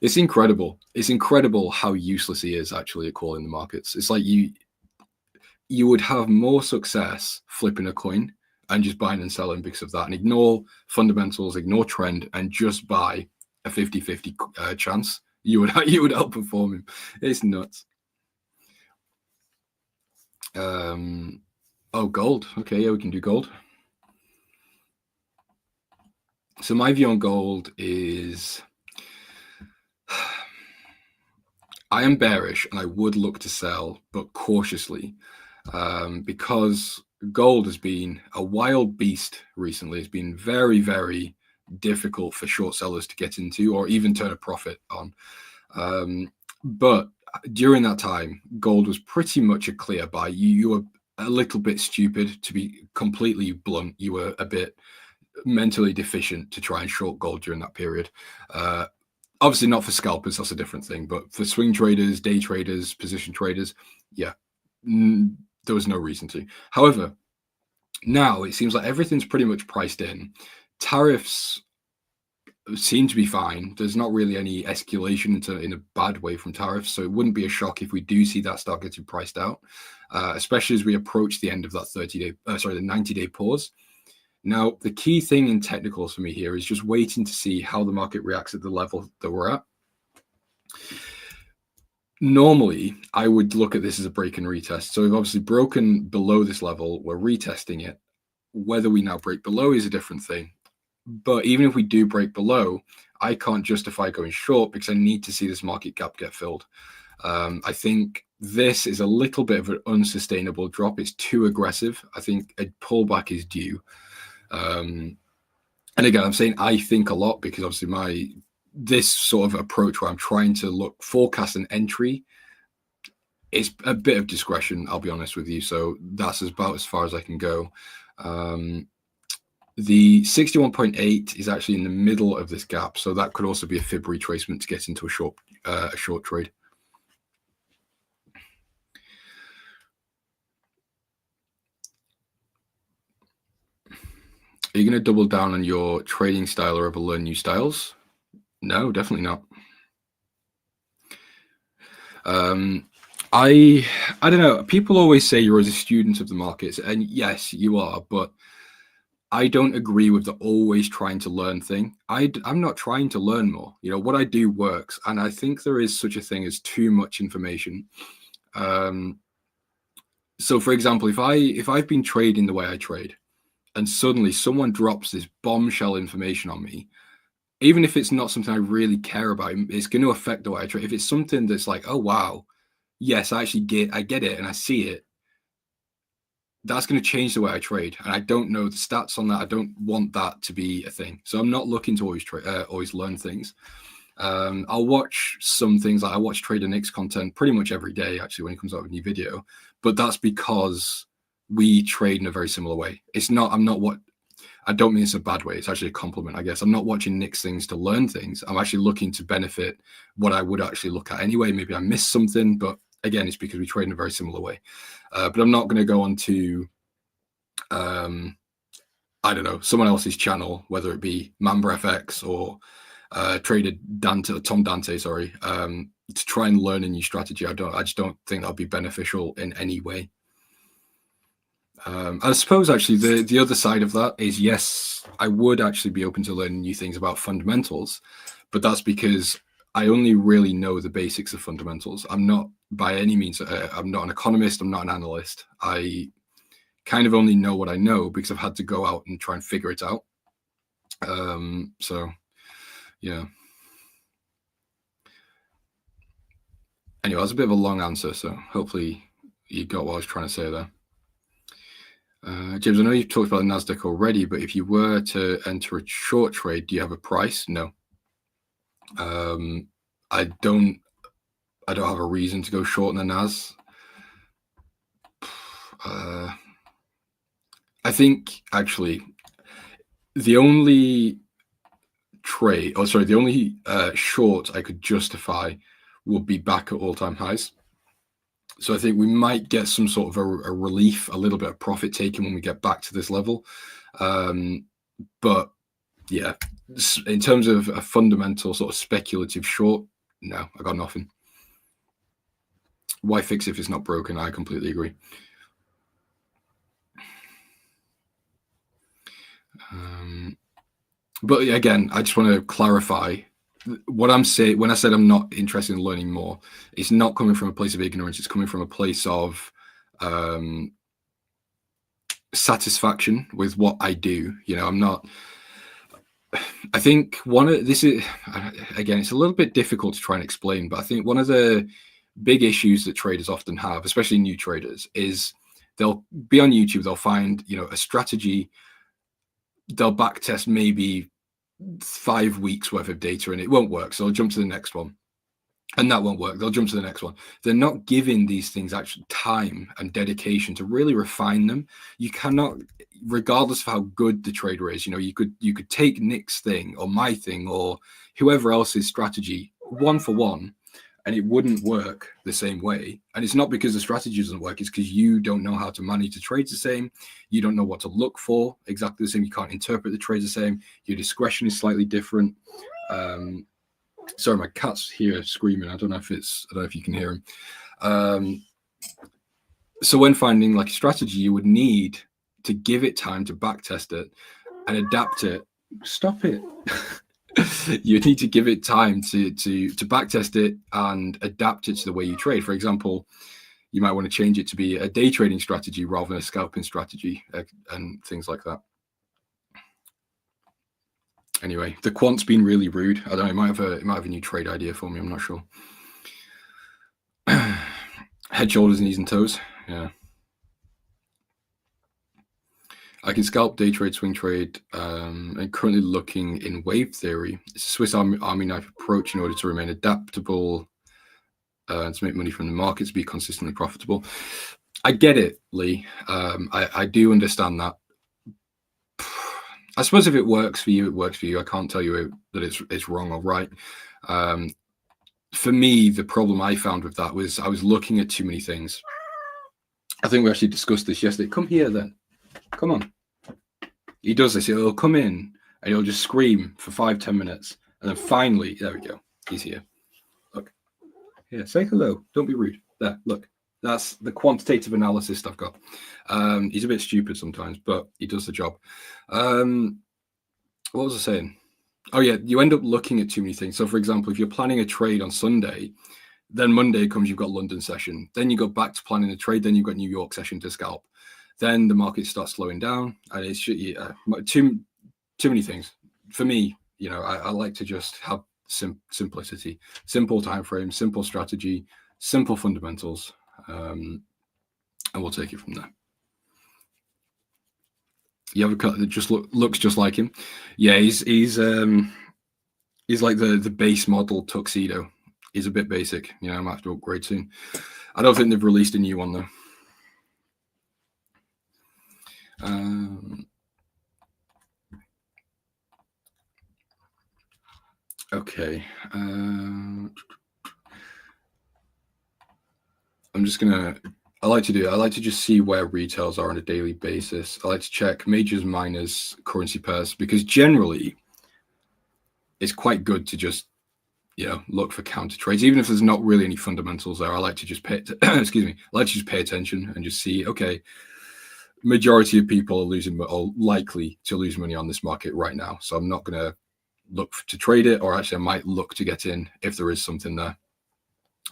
It's incredible. It's incredible how useless he is actually at calling the markets. It's like you would have more success flipping a coin and just buying and selling because of that, and ignore fundamentals, ignore trend, and just buy a 50-50 chance. You would outperform him. It's nuts. Oh, gold. Okay, yeah, we can do gold. So my view on gold is I am bearish and I would look to sell, but cautiously, because gold has been a wild beast recently. It's been very, very difficult for short sellers to get into or even turn a profit on. But during that time, gold was pretty much a clear buy. You were a little bit stupid, to be completely blunt. You were a bit mentally deficient to try and short gold during that period. Obviously not for scalpers, that's a different thing, but for swing traders, day traders, position traders, yeah, there was no reason to. However, now it seems like everything's pretty much priced in. Tariffs seem to be fine. There's not really any escalation in a bad way from tariffs, so it wouldn't be a shock if we do see that start getting priced out, especially as we approach the end of that the 90-day pause. Now, the key thing in technicals for me here is just waiting to see how the market reacts at the level that we're at. Normally, I would look at this as a break and retest. So we've obviously broken below this level. We're retesting it. Whether we now break below is a different thing. But even if we do break below, I can't justify going short because I need to see this market gap get filled. I think this is a little bit of an unsustainable drop. It's too aggressive. I think a pullback is due. And again, I'm saying I think a lot because obviously this sort of approach where I'm trying to forecast an entry is a bit of discretion, I'll be honest with you. So that's about as far as I can go. The 61.8 is actually in the middle of this gap, so that could also be a fib retracement to get into a short trade. Are you going to double down on your trading style or ever learn new styles? No, definitely not. I don't know. People always say you're as a student of the markets, and yes, you are, but I don't agree with the always trying to learn thing. I'm not trying to learn more. You know, what I do works, and I think there is such a thing as too much information. So for example, if I've been trading the way I trade, and suddenly someone drops this bombshell information on me, even if it's not something I really care about, it's going to affect the way I trade. If it's something that's like, oh, wow, yes, I get it and I see it, that's going to change the way I trade. And I don't know the stats on that. I don't want that to be a thing. So I'm not looking to always learn things. I'll watch some things. Like I watch Trader Nick's content pretty much every day, actually, when he comes out with a new video. But that's because we trade in a very similar way. I don't mean it's a bad way. It's actually a compliment, I guess. I'm not watching Nick's things to learn things. I'm actually looking to benefit what I would actually look at anyway. Maybe I missed something, but again, it's because we trade in a very similar way. But I'm not going to go on to, I don't know, someone else's channel, whether it be Mamba FX or trader Tom Dante, sorry, to try and learn a new strategy. I just don't think that'll be beneficial in any way. I suppose actually the other side of that is, yes, I would actually be open to learning new things about fundamentals, but that's because I only really know the basics of fundamentals. I'm not by any means, I'm not an economist, I'm not an analyst. I kind of only know what I know because I've had to go out and try and figure it out. So yeah. Anyway, that was a bit of a long answer, so hopefully you got what I was trying to say there. James, I know you've talked about the NASDAQ already, but if you were to enter a short trade, do you have a price? No. I don't have a reason to go short in the NAS. I think actually the only trade, the only short I could justify would be back at all-time highs. So I think we might get some sort of a relief, a little bit of profit taken when we get back to this level. But yeah, in terms of a fundamental sort of speculative short, no, I got nothing. Why fix it if it's not broken? I completely agree. But again, I just want to clarify what I'm saying when I said I'm not interested in learning more. It's not coming from a place of ignorance. It's coming from a place of satisfaction with what I do. You know, I'm not. I think this is, again, it's a little bit difficult to try and explain, but I think one of the big issues that traders often have, especially new traders, is they'll be on YouTube, they'll find, you know, a strategy, they'll backtest maybe 5 weeks worth of data and it won't work. So they'll jump to the next one and that won't work. They'll jump to the next one. They're not giving these things actual time and dedication to really refine them. You cannot, regardless of how good the trader is, you know, you could take Nick's thing or my thing or whoever else's strategy one for one, and it wouldn't work the same way. And it's not because the strategy doesn't work, it's because you don't know how to manage the trades the same. You don't know what to look for exactly the same. You can't interpret the trades the same. Your discretion is slightly different. Sorry, my cat's here screaming. I don't know if you can hear him. So when finding like a strategy, you would need to give it time to backtest it and adapt it. Stop it. You need to give it time to backtest it and adapt it to the way you trade. For example, you might want to change it to be a day trading strategy rather than a scalping strategy and things like that. Anyway, the quant's been really rude. I don't know, it might have a new trade idea for me. I'm not sure. Head, shoulders, knees, and toes. Yeah. I can scalp, day trade, swing trade, and currently looking in wave theory. It's a Swiss Army knife approach in order to remain adaptable, to make money from the markets, be consistently profitable. I get it, Lee. I do understand that. I suppose if it works for you, it works for you. I can't tell you that it's wrong or right. For me, the problem I found with that was I was looking at too many things. I think we actually discussed this yesterday. Come here then. Come on. He does this. He'll come in and he'll just scream for 5-10 minutes. And then finally, there we go. He's here. Look. Here, say hello. Don't be rude. There, look. That's the quantitative analyst I've got. He's a bit stupid sometimes, but he does the job. What was I saying? Oh, yeah, you end up looking at too many things. So, for example, if you're planning a trade on Sunday, then Monday comes, you've got London session. Then you go back to planning a trade. Then you've got New York session to scalp. Then the market starts slowing down. And it's too many things. For me, you know, I like to just have simplicity, simple time frame, simple strategy, simple fundamentals. And we'll take it from there. You have a cut that just looks just like him. Yeah, he's like the base model tuxedo. He's a bit basic. You know, I might have to upgrade soon. I don't think they've released a new one though. Okay. I like to just see where retails are on a daily basis. I like to check majors, minors, currency pairs, because generally it's quite good to just, look for counter trades, even if there's not really any fundamentals there. I like to just pay, excuse me, I like to just pay attention and just see, okay, majority of people are losing or likely to lose money on this market right now. So I'm not going to look to trade it, or actually I might look to get in if there is something there.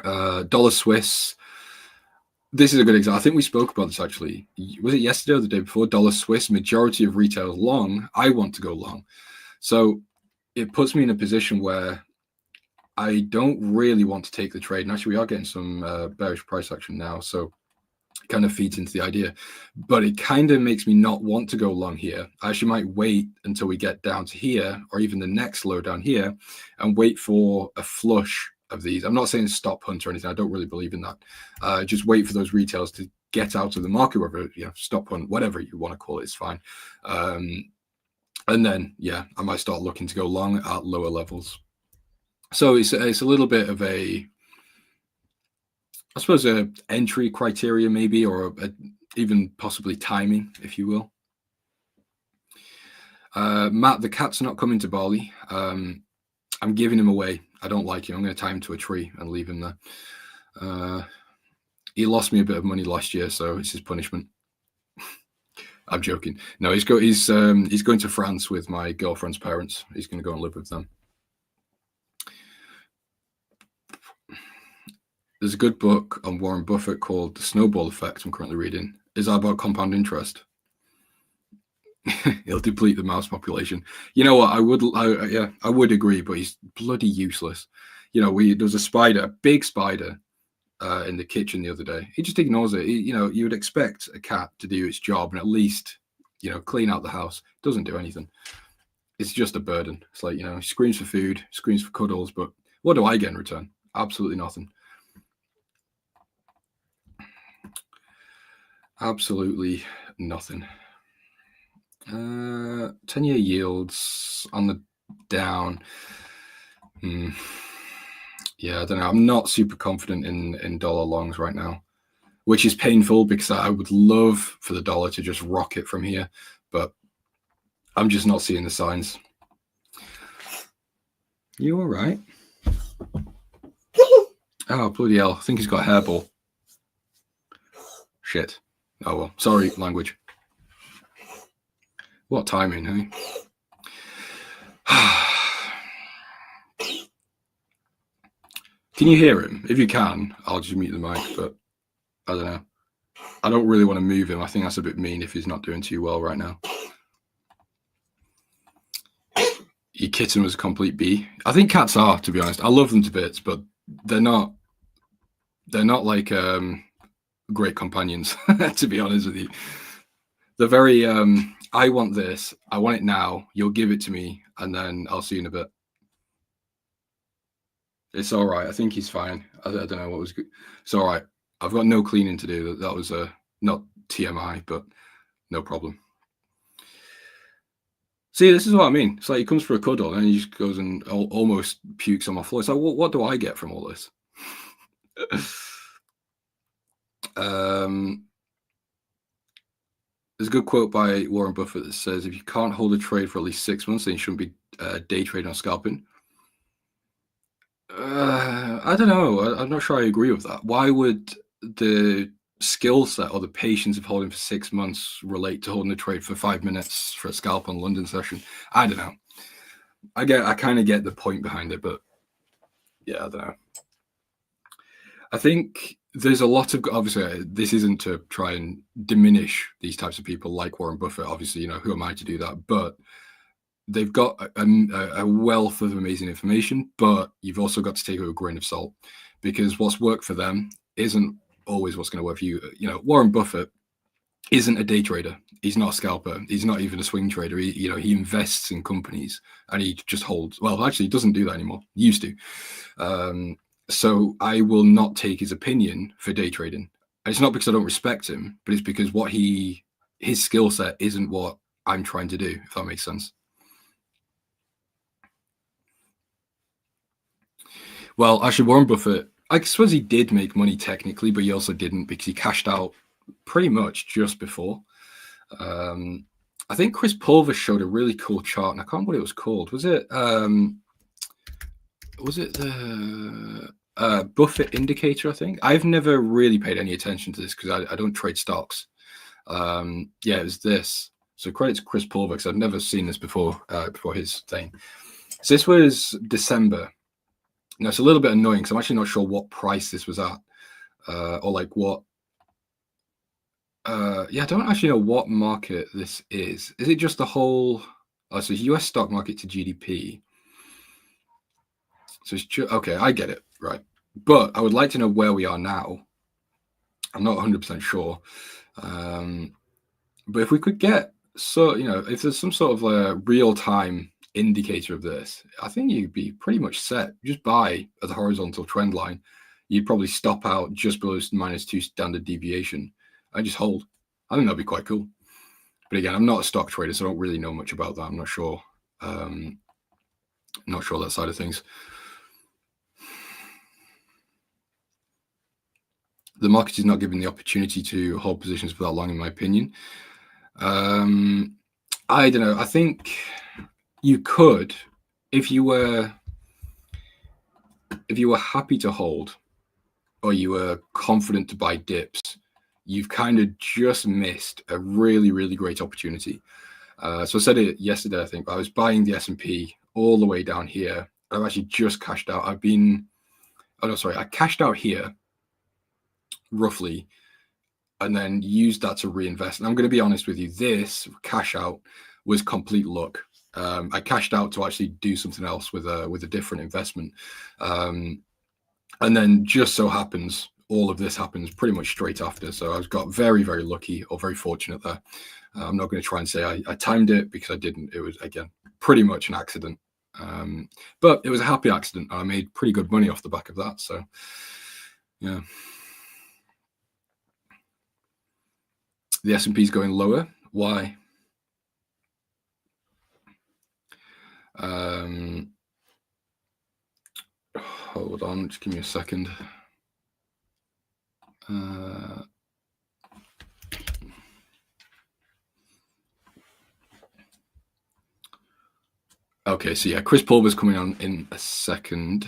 Dollar Swiss. This is a good example. I think we spoke about this actually. Was it yesterday or the day before? Dollar Swiss, majority of retail long. I want to go long. So it puts me in a position where I don't really want to take the trade. And actually, we are getting some bearish price action now. So it kind of feeds into the idea. But it kind of makes me not want to go long here. I actually might wait until we get down to here, or even the next low down here, and wait for a flush of these. I'm not saying stop hunt or anything. I don't really believe in that. Just wait for those retails to get out of the market, whether stop hunt, whatever you want to call it, is fine. And then I might start looking to go long at lower levels. So it's a little bit of a, I suppose, a entry criteria maybe, or even possibly timing, if you will. Matt, the cat's not coming to Bali. I'm giving him away. I don't like him. I'm going to tie him to a tree and leave him there. He lost me a bit of money last year, so it's his punishment. I'm joking. No, he's going to France with my girlfriend's parents. He's going to go and live with them. There's a good book on Warren Buffett called The Snowball Effect I'm currently reading. Is that about compound interest? He'll deplete the mouse population. You know what? I would agree, but he's bloody useless. There was a big spider in the kitchen the other day. He just ignores it. You would expect a cat to do its job and at least, clean out the house. Doesn't do anything. It's just a burden. It's like, he screams for food, screams for cuddles, but what do I get in return? Absolutely nothing. Absolutely nothing. 10-year yields on the down. Yeah, I don't know. I'm not super confident in dollar longs right now, which is painful because I would love for the dollar to just rocket from here, but I'm just not seeing the signs. You all right? Oh, bloody hell. I think he's got a hairball. Shit. Oh, well. Sorry, language. What timing, hey? Can you hear him? If you can, I'll just mute the mic, but I don't know. I don't really want to move him. I think that's a bit mean if he's not doing too well right now. Your kitten was a complete B. I think cats are, to be honest. I love them to bits, but they're not like great companions, to be honest with you. They're very, I want this, I want it now, you'll give it to me, and then I'll see you in a bit. It's all right. I think he's fine. I don't know what was good. It's all right. I've got no cleaning to do. That was not TMI, but no problem. See, this is what I mean. It's like he comes for a cuddle and he just goes and almost pukes on my floor. It's like, what do I get from all this? There's a good quote by Warren Buffett that says, if you can't hold a trade for at least 6 months, then you shouldn't be day trading or scalping. I don't know. I'm not sure I agree with that. Why would the skill set or the patience of holding for 6 months relate to holding a trade for 5 minutes for a scalp on London session? I don't know. I kind of get the point behind it, but yeah, I don't know. I think there's a lot of, obviously, this isn't to try and diminish these types of people like Warren Buffett. Obviously, who am I to do that? But they've got a wealth of amazing information, but you've also got to take it with a grain of salt, because what's worked for them isn't always what's going to work for you. Warren Buffett isn't a day trader. He's not a scalper. He's not even a swing trader. He invests in companies and he just holds. Well, actually, he doesn't do that anymore. He used to. So I will not take his opinion for day trading. And it's not because I don't respect him, but it's because his skill set isn't what I'm trying to do, if that makes sense. Well, actually, Warren Buffett, I suppose he did make money technically, but he also didn't because he cashed out pretty much just before. I think Chris Pulver showed a really cool chart, and I can't remember what it was called. Was it the Buffett indicator? I think I've never really paid any attention to this because I don't trade stocks. Yeah, it was this. So credit to Chris Pulver because I've never seen this before his thing. So this was December. Now it's a little bit annoying because I'm actually not sure what price this was at, or like what. Yeah, I don't actually know what market this is. Is it just the whole? Oh, so US stock market to GDP. So it's okay, I get it, right? But I would like to know where we are now. I'm not 100% sure. But if we could get, so, if there's some sort of a real-time indicator of this, I think you'd be pretty much set. Just buy at the horizontal trend line. You'd probably stop out just below -2 standard deviation. I just hold. I think that'd be quite cool. But again, I'm not a stock trader, so I don't really know much about that. I'm not sure. Not sure that side of things. The market is not given the opportunity to hold positions for that long, in my opinion. I don't know. I think you could, if you were happy to hold, or you were confident to buy dips, you've kind of just missed a really, really great opportunity. So I said it yesterday, I think. I was buying the S&P all the way down here. I've actually just cashed out. I cashed out here, roughly, and then used that to reinvest. And I'm going to be honest with you, this cash out was complete luck. I cashed out to actually do something else with a different investment. And then just so happens, all of this happens pretty much straight after. So I got very, very lucky or very fortunate there. I'm not going to try and say I timed it because I didn't. It was, again, pretty much an accident. But it was a happy accident. I made pretty good money off the back of that. So, yeah. The S&P is going lower. Why? Hold on, just give me a second. Okay, so yeah, Chris Pulver's coming on in a second.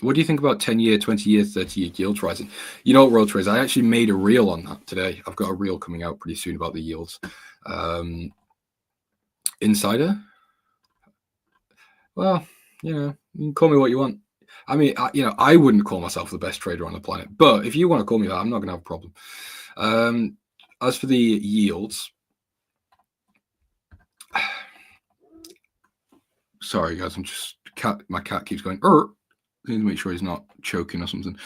What do you think about 10-year, 20-year, 30-year yields rising? You know what, Royal Traders, I actually made a reel on that today. I've got a reel coming out pretty soon about the yields. Insider? Well, you can call me what you want. I mean, I wouldn't call myself the best trader on the planet, but if you want to call me that, I'm not going to have a problem. As for the yields, sorry guys, my cat keeps going. I need to make sure he's not choking or something.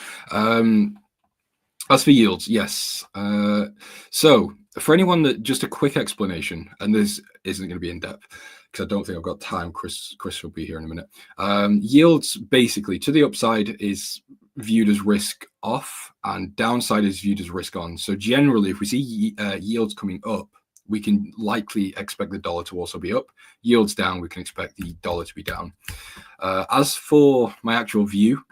As for yields, yes. So for anyone that, just a quick explanation, and this isn't going to be in depth because I don't think I've got time. Chris will be here in a minute. Yields basically to the upside is viewed as risk off, and downside is viewed as risk on. So generally, if we see yields coming up, we can likely expect the dollar to also be up. Yields down, we can expect the dollar to be down. As for my actual view,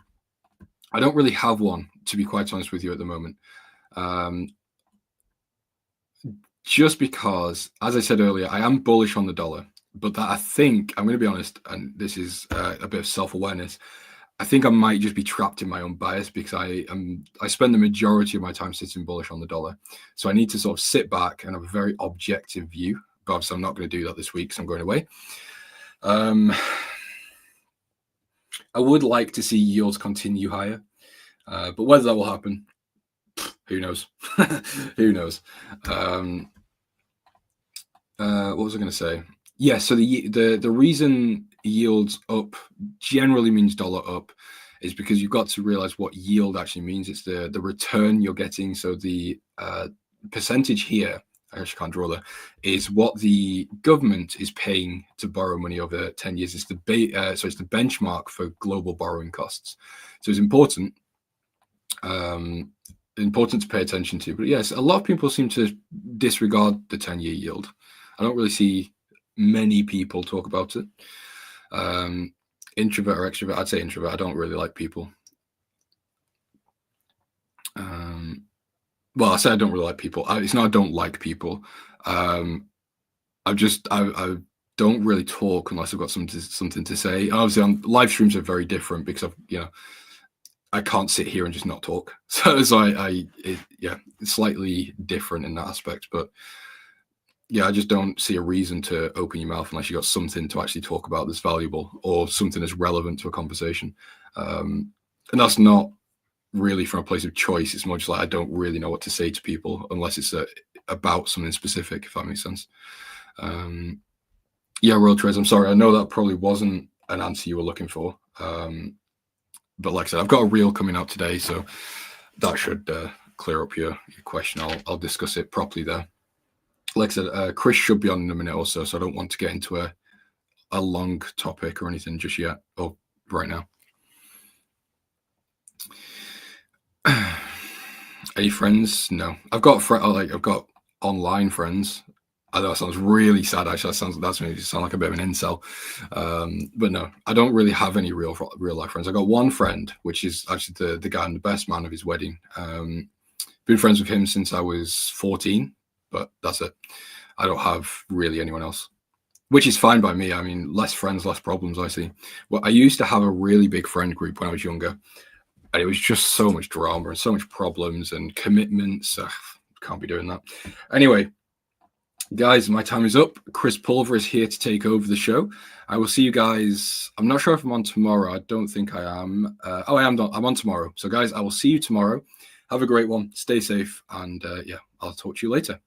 I don't really have one, to be quite honest with you at the moment. Just because, as I said earlier, I am bullish on the dollar, but that I think, I'm going to be honest, and this is a bit of self-awareness, I think I might just be trapped in my own bias because I spend the majority of my time sitting bullish on the dollar. So I need to sort of sit back and have a very objective view. But obviously I'm not going to do that this week because I'm going away. I would like to see yields continue higher, but whether that will happen, who knows? Who knows? What was I going to say? Yeah, so the reason yields up generally means dollar up is because you've got to realize what yield actually means. It's the return you're getting. So the percentage here, I actually can't draw that, is what the government is paying to borrow money over 10 years. It's the it's the benchmark for global borrowing costs. So it's important to pay attention to. But yes, a lot of people seem to disregard the 10-year yield. I don't really see many people talk about it. Introvert or extrovert? I'd say introvert. I don't really like people. well, I said I don't really like people. It's not I don't like people. I don't really talk unless I've got something to say. Obviously, on live streams are very different because I can't sit here and just not talk. So it's slightly different in that aspect. But yeah, I just don't see a reason to open your mouth unless you got something to actually talk about that's valuable or something that's relevant to a conversation. And that's not really from a place of choice. It's more just like I don't really know what to say to people unless it's about something specific, if that makes sense. Yeah, World Trades, I'm sorry. I know that probably wasn't an answer you were looking for. But like I said, I've got a reel coming out today, so that should clear up your question. I'll discuss it properly there. Like I said, Chris should be on in a minute or so, so I don't want to get into a long topic or anything just yet or right now. Any friends? No. I've got online friends. I know that sounds really sad. Actually, that's going to sound like a bit of an incel. But no, I don't really have any real life friends. I got one friend, which is actually the guy and the best man of his wedding. Been friends with him since I was 14, but that's it. I don't have really anyone else, which is fine by me. I mean, less friends, less problems, I see. Well, I used to have a really big friend group when I was younger, and it was just so much drama and so much problems and commitments. Can't be doing that. Anyway, guys, my time is up. Chris Pulver is here to take over the show. I will see you guys. I'm not sure if I'm on tomorrow. I don't think I am. I am. I'm on tomorrow. So, guys, I will see you tomorrow. Have a great one. Stay safe. And yeah, I'll talk to you later.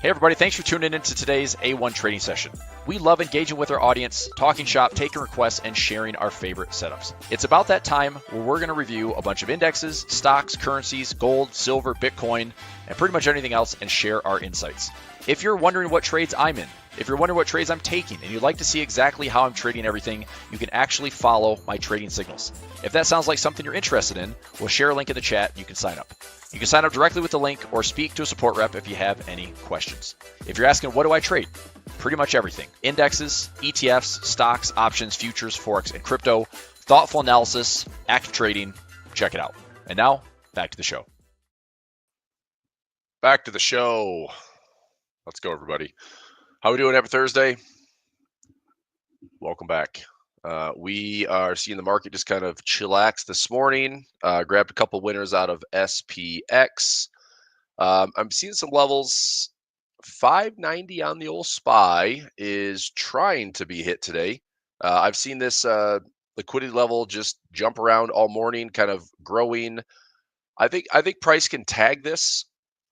Hey everybody, thanks for tuning in to today's A1 trading session. We love engaging with our audience, talking shop, taking requests, and sharing our favorite setups. It's about that time where we're going to review a bunch of indexes, stocks, currencies, gold, silver, Bitcoin, and pretty much anything else and share our insights. If you're wondering what trades I'm in, if you're wondering what trades I'm taking, and you'd like to see exactly how I'm trading everything, you can actually follow my trading signals. If that sounds like something you're interested in, we'll share a link in the chat and you can sign up. You can sign up directly with the link or speak to a support rep if you have any questions. If you're asking, what do I trade? Pretty much everything. Indexes, ETFs, stocks, options, futures, Forex, and crypto. Thoughtful analysis, active trading. Check it out. And now, back to the show. Back to the show. Let's go, everybody. How we doing every Thursday? Welcome back. We are seeing the market just kind of chillax this morning. Grabbed a couple winners out of SPX. I'm seeing some levels. 590 on the old SPY is trying to be hit today. I've seen this liquidity level just jump around all morning, kind of growing. I think price can tag this,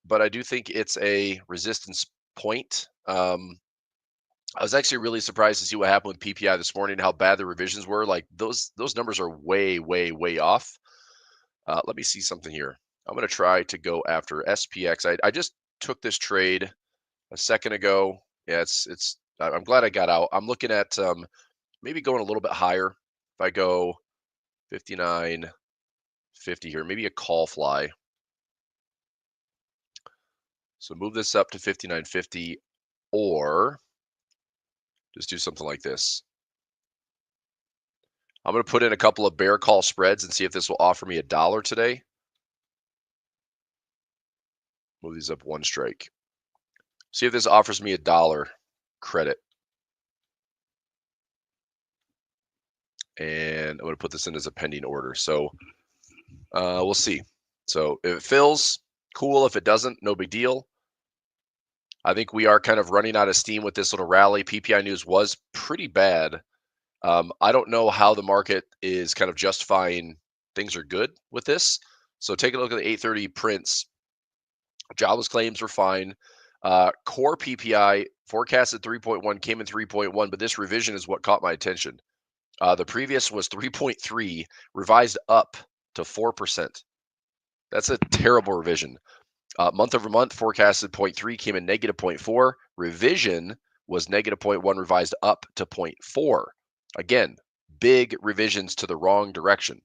but I do think it's a resistance point. I was actually really surprised to see what happened with PPI this morning, how bad the revisions were. Like those numbers are way, way, way off. Let me see something here. I'm going to try to go after SPX. I just took this trade a second ago. Yeah, I'm glad I got out. I'm looking at maybe going a little bit higher. If I go 59.50 here, maybe a call fly. So move this up to 59.50 or just do something like this. I'm going to put in a couple of bear call spreads and see if this will offer me $1 today. Move these up one strike. See if this offers me $1 credit. And I'm going to put this in as a pending order. So we'll see. So if it fills, cool. If it doesn't, no big deal. I think we are kind of running out of steam with this little rally. PPI news was pretty bad. I don't know how the market is kind of justifying things are good with this. So take a look at the 830 prints. Jobless claims were fine. Core PPI forecasted 3.1 came in 3.1, but this revision is what caught my attention. The previous was 3.3, revised up to 4%. That's a terrible revision. Month over month forecasted 0.3 came in negative 0.4. Revision was negative 0.1 revised up to 0.4. Again, big revisions to the wrong direction.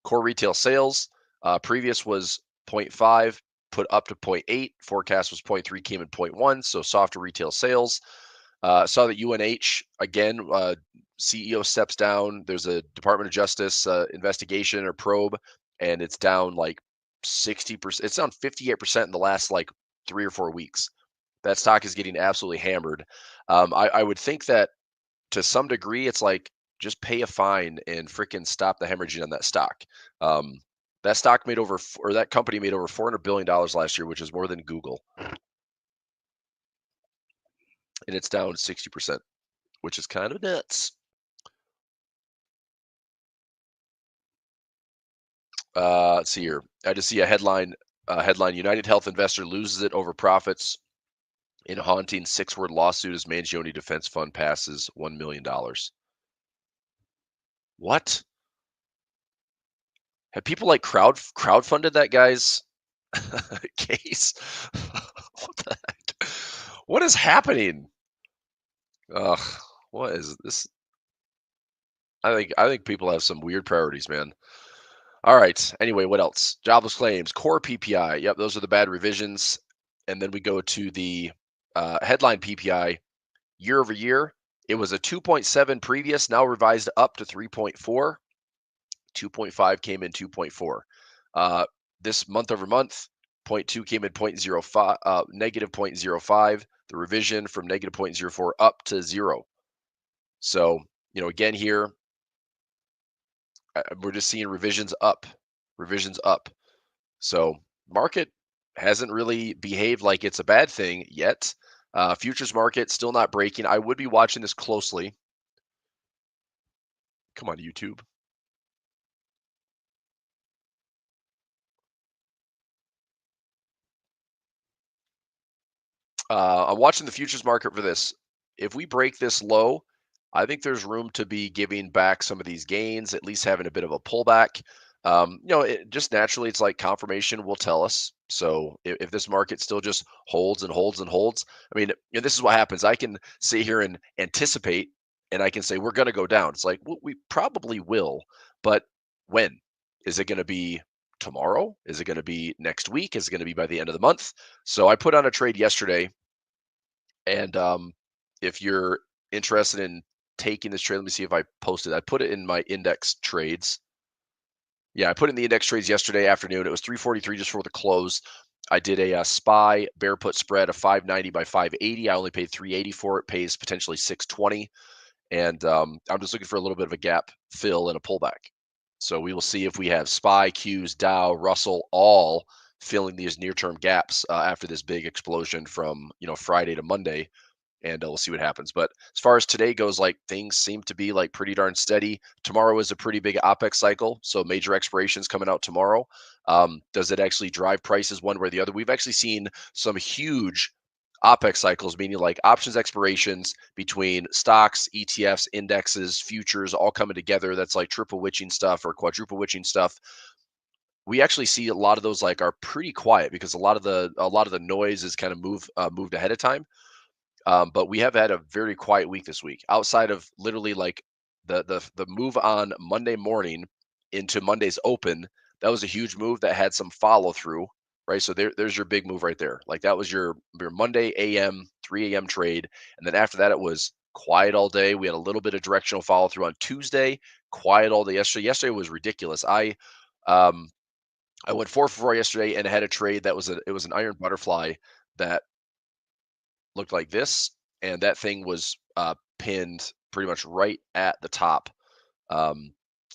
Core retail sales, previous was 0.5, put up to 0.8. Forecast was 0.3, came in 0.1, so softer retail sales. Saw that UNH, again, CEO steps down. There's a Department of Justice investigation or probe, and it's down like 60%. It's down 58% in the last like 3 or 4 weeks. That stock is getting absolutely hammered. I would think that to some degree, it's like just pay a fine and freaking stop the hemorrhaging on that stock. That stock made over, or that company made over $400 billion last year, which is more than Google. And it's down 60%, which is kind of nuts. Let's see here. I just see a headline. United Health investor loses it over profits in a haunting 6-word lawsuit as Mangione Defense Fund passes $1 million. What? Have people like crowdfunded that guy's case? What the heck? What is happening? Ugh, what is this? I think people have some weird priorities, man. All right. Anyway, what else? Jobless claims, core PPI. Yep, those are the bad revisions. And then we go to the headline PPI. Year over year, it was a 2.7 previous, now revised up to 3.4. 2.5 came in 2.4. This month over month, 0.2 came in 0.05, negative 0.05. The revision from negative 0.04 up to 0. So, again here, we're just seeing revisions up. So market hasn't really behaved like it's a bad thing yet. Futures market still not breaking. I would be watching this closely. Come on, YouTube. I'm watching the futures market for this. If we break this low, I think there's room to be giving back some of these gains, at least having a bit of a pullback. Just naturally, it's like confirmation will tell us. So if this market still just holds and holds and holds, I mean, this is what happens. I can sit here and anticipate, and I can say we're going to go down. It's like, well, we probably will, but when? Is it going to be tomorrow? Is it going to be next week? Is it going to be by the end of the month? So I put on a trade yesterday, and if you're interested in taking this trade, let me see if I posted. I put it in my index trades. Yeah, I put in the index trades yesterday afternoon. It was 343 just for the close. I did a SPY bear put spread of 590 by 580. I only paid 380 for it. Pays potentially 620, and I'm just looking for a little bit of a gap fill and a pullback. So we will see if we have SPY, Qs, Dow, Russell all filling these near-term gaps after this big explosion from Friday to Monday. And we'll see what happens. But as far as today goes, like things seem to be like pretty darn steady. Tomorrow is a pretty big OPEX cycle, so major expirations coming out tomorrow. Does it actually drive prices one way or the other? We've actually seen some huge OPEX cycles, meaning like options expirations between stocks, ETFs, indexes, futures, all coming together. That's like triple witching stuff or quadruple witching stuff. We actually see a lot of those like are pretty quiet because a lot of the noise is kind of moved ahead of time. But we have had a very quiet week this week, outside of literally like the move on Monday morning into Monday's open. That was a huge move that had some follow through, right? So there's your big move right there. Like that was your Monday AM, 3 a.m. trade. And then after that, it was quiet all day. We had a little bit of directional follow through on Tuesday, quiet all day yesterday. Yesterday was ridiculous. I went 4 for 4 yesterday and had a trade that was an iron butterfly that looked like this, and that thing was pinned pretty much right at the top.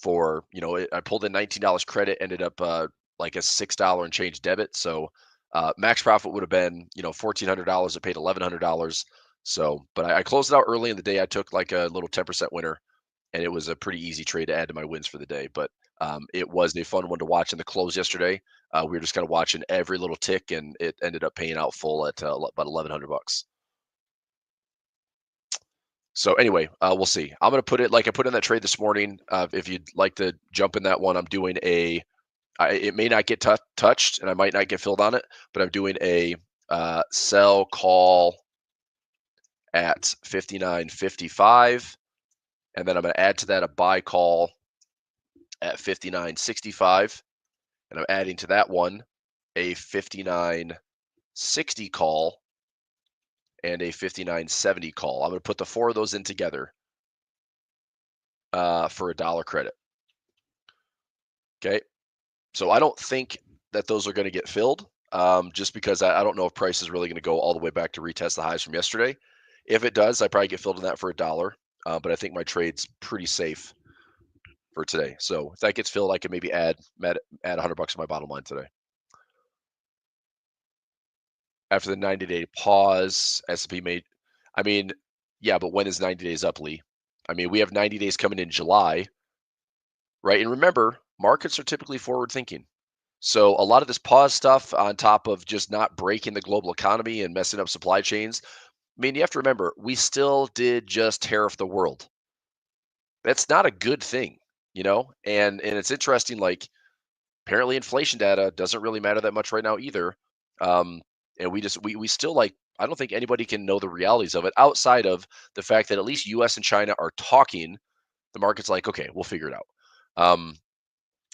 For I pulled in $19 credit, ended up like a $6 and change debit. So max profit would have been $1,400. It paid $1,100. So, but I closed it out early in the day. I took like a little 10% winner, and it was a pretty easy trade to add to my wins for the day. But it was a fun one to watch in the close yesterday. We were just kind of watching every little tick, and it ended up paying out full at about $1,100. So anyway, we'll see. I'm going to put it like I put in that trade this morning. If you'd like to jump in that one, I'm doing it may not get touched, and I might not get filled on it, but I'm doing a sell call at 59.55, and then I'm going to add to that a buy call at 59.65. And I'm adding to that one a 59.60 call and a 59.70 call. I'm going to put the 4 of those in together for $1 credit. Okay. So I don't think that those are going to get filled, just because I don't know if price is really going to go all the way back to retest the highs from yesterday. If it does, I probably get filled in that for $1, but I think my trade's pretty safe for today. So if that gets filled, I can maybe add $100 to my bottom line today. After the 90-day pause, S&P made, I mean, yeah, but when is 90 days up, Lee? I mean, we have 90 days coming in July, right? And remember, markets are typically forward thinking. So a lot of this pause stuff on top of just not breaking the global economy and messing up supply chains. I mean, you have to remember, we still did just tariff the world. That's not a good thing, you know? And it's interesting, like, apparently inflation data doesn't really matter that much right now either. And we still, like, I don't think anybody can know the realities of it outside of the fact that at least US and China are talking. The market's like, okay, we'll figure it out.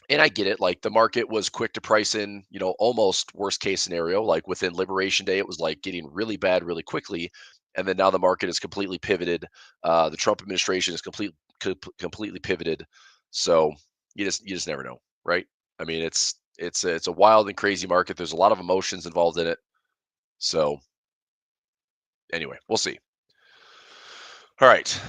And I get it. Like, the market was quick to price in, you know, almost worst case scenario. Like within Liberation Day, it was like getting really bad really quickly. And then now the market is completely pivoted. The Trump administration is completely pivoted. So you just never know, right? I mean, it's a wild and crazy market. There's a lot of emotions involved in it. So anyway, we'll see. All right.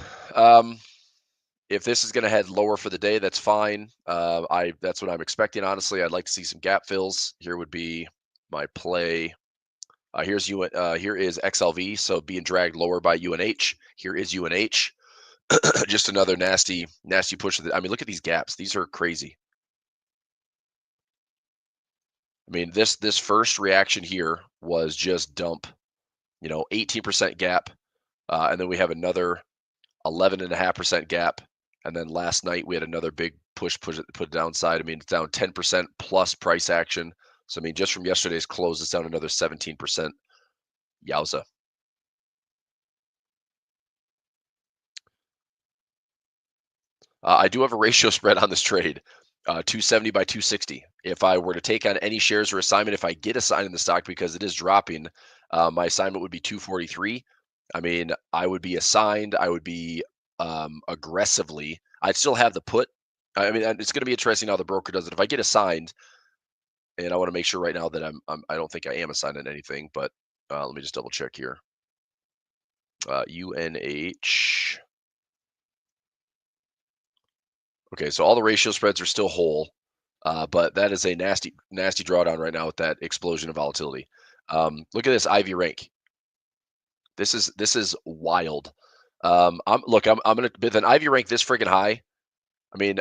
If this is going to head lower for the day, that's fine. That's what I'm expecting. Honestly, I'd like to see some gap fills. Here would be my play. Here is XLV, so being dragged lower by UNH. Here is UNH. Just another nasty push. I mean, look at these gaps. These are crazy. I mean, this first reaction here was just dump. 18% gap, and then we have another 11.5% gap. And then last night we had another big push it downside. I mean, it's down 10% plus price action. So, I mean, just from yesterday's close, it's down another 17%. Yowza. I do have a ratio spread on this trade, 270 by 260. If I were to take on any shares or assignment, if I get assigned in the stock because it is dropping, my assignment would be 243. I mean, I would be assigned. I would be aggressively. I'd still have the put. I mean, it's going to be interesting how the broker does it. If I get assigned, and I want to make sure right now that I don't think I am assigned in anything, but let me just double check here. UNH. Okay, so all the ratio spreads are still whole, but that is a nasty drawdown right now with that explosion of volatility. Look at this IV rank. This is wild. I'm gonna with an IV rank this freaking high. I mean,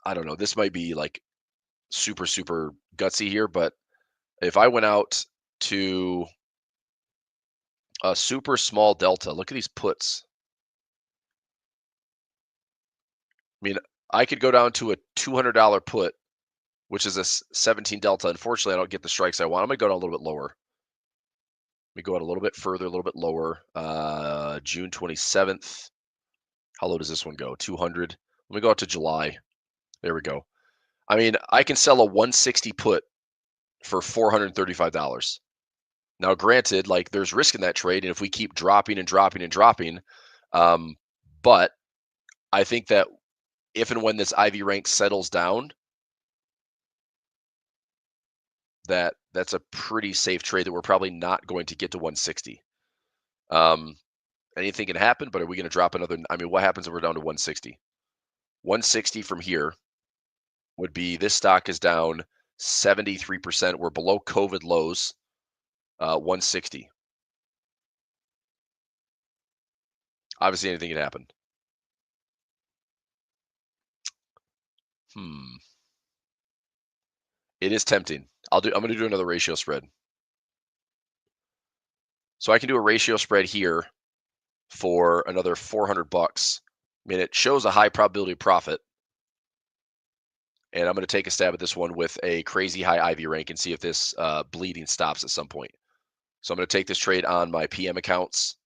I don't know. This might be like super gutsy here, but if I went out to a super small delta, look at these puts. I mean, I could go down to a $200 put, which is a 17 delta. Unfortunately, I don't get the strikes I want. I'm gonna go down a little bit lower. Let me go out a little bit further, a little bit lower. June 27th. How low does this one go? 200. Let me go out to July. There we go. I mean, I can sell a 160 put for $435. Now, granted, like, there's risk in that trade, and if we keep dropping and dropping and dropping, but I think that if and when this IV rank settles down, that's a pretty safe trade that we're probably not going to get to 160. Anything can happen, but are we going to drop another? I mean, what happens if we're down to 160? 160 from here would be, this stock is down 73%. We're below COVID lows. 160. Obviously, anything can happen. It is tempting. I'm going to do another ratio spread. So I can do a ratio spread here for another $400. I mean, it shows a high probability of profit. And I'm going to take a stab at this one with a crazy high IV rank and see if this bleeding stops at some point. So I'm going to take this trade on my PM accounts.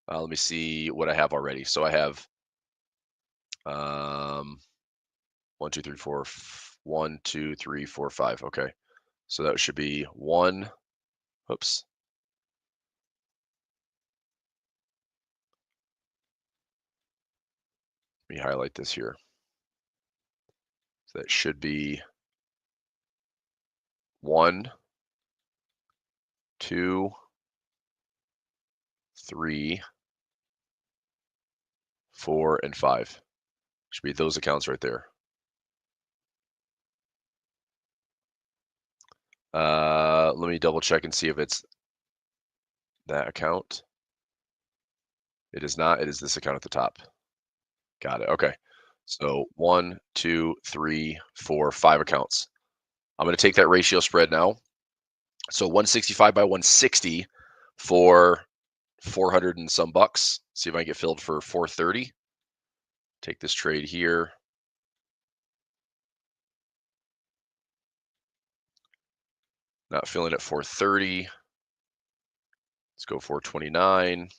Let me see what I have already. So I have 1, 2, 3, 4, 1, 2, 3, 4, 5. Okay. So that should be 1. Oops. Let me highlight this here. So that should be 1, 2, 3, 4, and 5. Should be those accounts right there. Let me double check and see if it's that account. It is not. It is this account at the top. Got it. Okay. So 1, 2, 3, 4, 5 accounts. I'm going to take that ratio spread now. So 165 by 160 for 400 and some bucks. See if I can get filled for 430. Take this trade here. Not filling at 430. Let's go 429.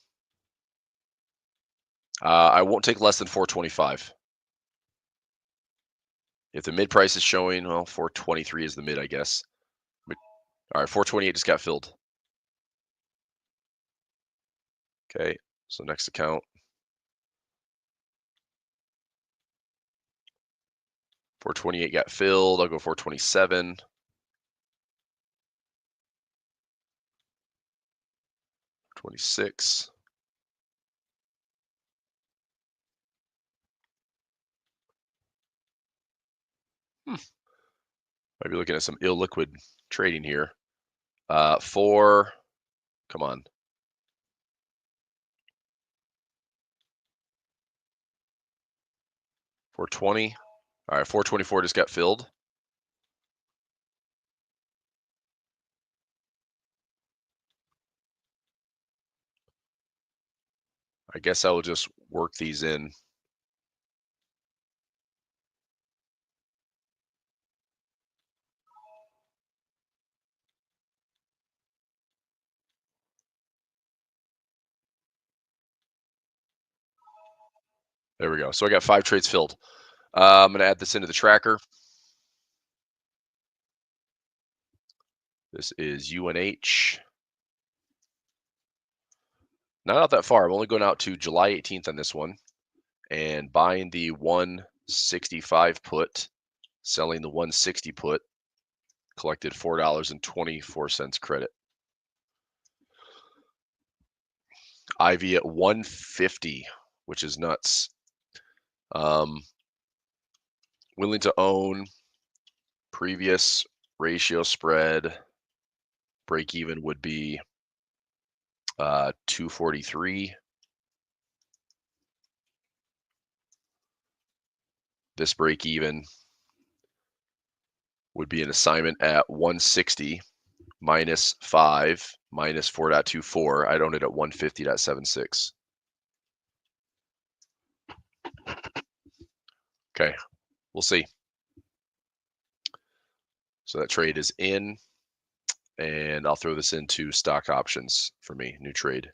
I won't take less than 425. If the mid price is showing, well, 423 is the mid, I guess. All right, 428 just got filled. Okay, so next account. 428 got filled. I'll go 427. 26. Might be looking at some illiquid trading here. 4. Come on. 420. All right, 424 just got filled. I guess I will just work these in. There we go. So I got 5 trades filled. I'm going to add this into the tracker. This is UNH. Not out that far. I'm only going out to July 18th on this one. And buying the 165 put, selling the 160 put, collected $4.24 credit. IV at 150, which is nuts. Willing to own, previous ratio spread, break even would be 243. This break even would be an assignment at 160 minus 5 minus 4.24. I'd own it at 150.76. Okay, we'll see. So that trade is in, and I'll throw this into stock options for me, new trade.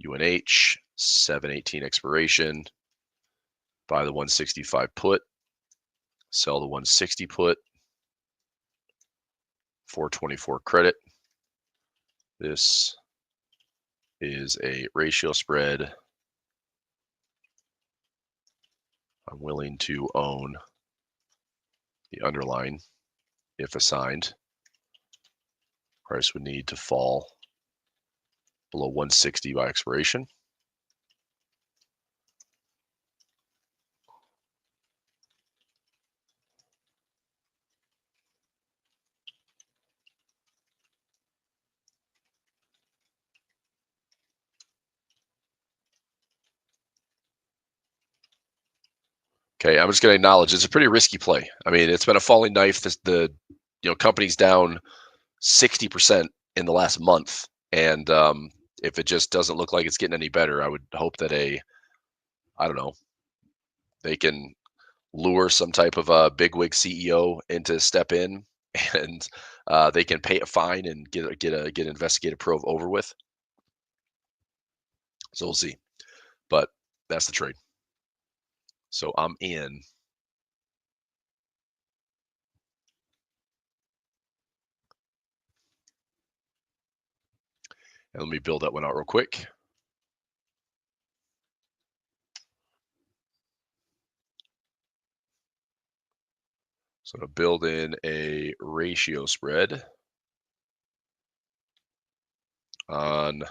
UNH, 7/18 expiration, buy the 165 put, sell the 160 put, 424 credit. This is a ratio spread. I'm willing to own the underlying if assigned. Price would need to fall below 160 by expiration. Okay, I'm just going to acknowledge it's a pretty risky play. I mean, it's been a falling knife. The company's down 60% in the last month, and if it just doesn't look like it's getting any better, I would hope that I don't know, they can lure some type of a bigwig CEO into step in, and they can pay a fine and get an investigative probe over with. So we'll see, but that's the trade. So I'm in. And let me build that one out real quick. So to build in a ratio spread on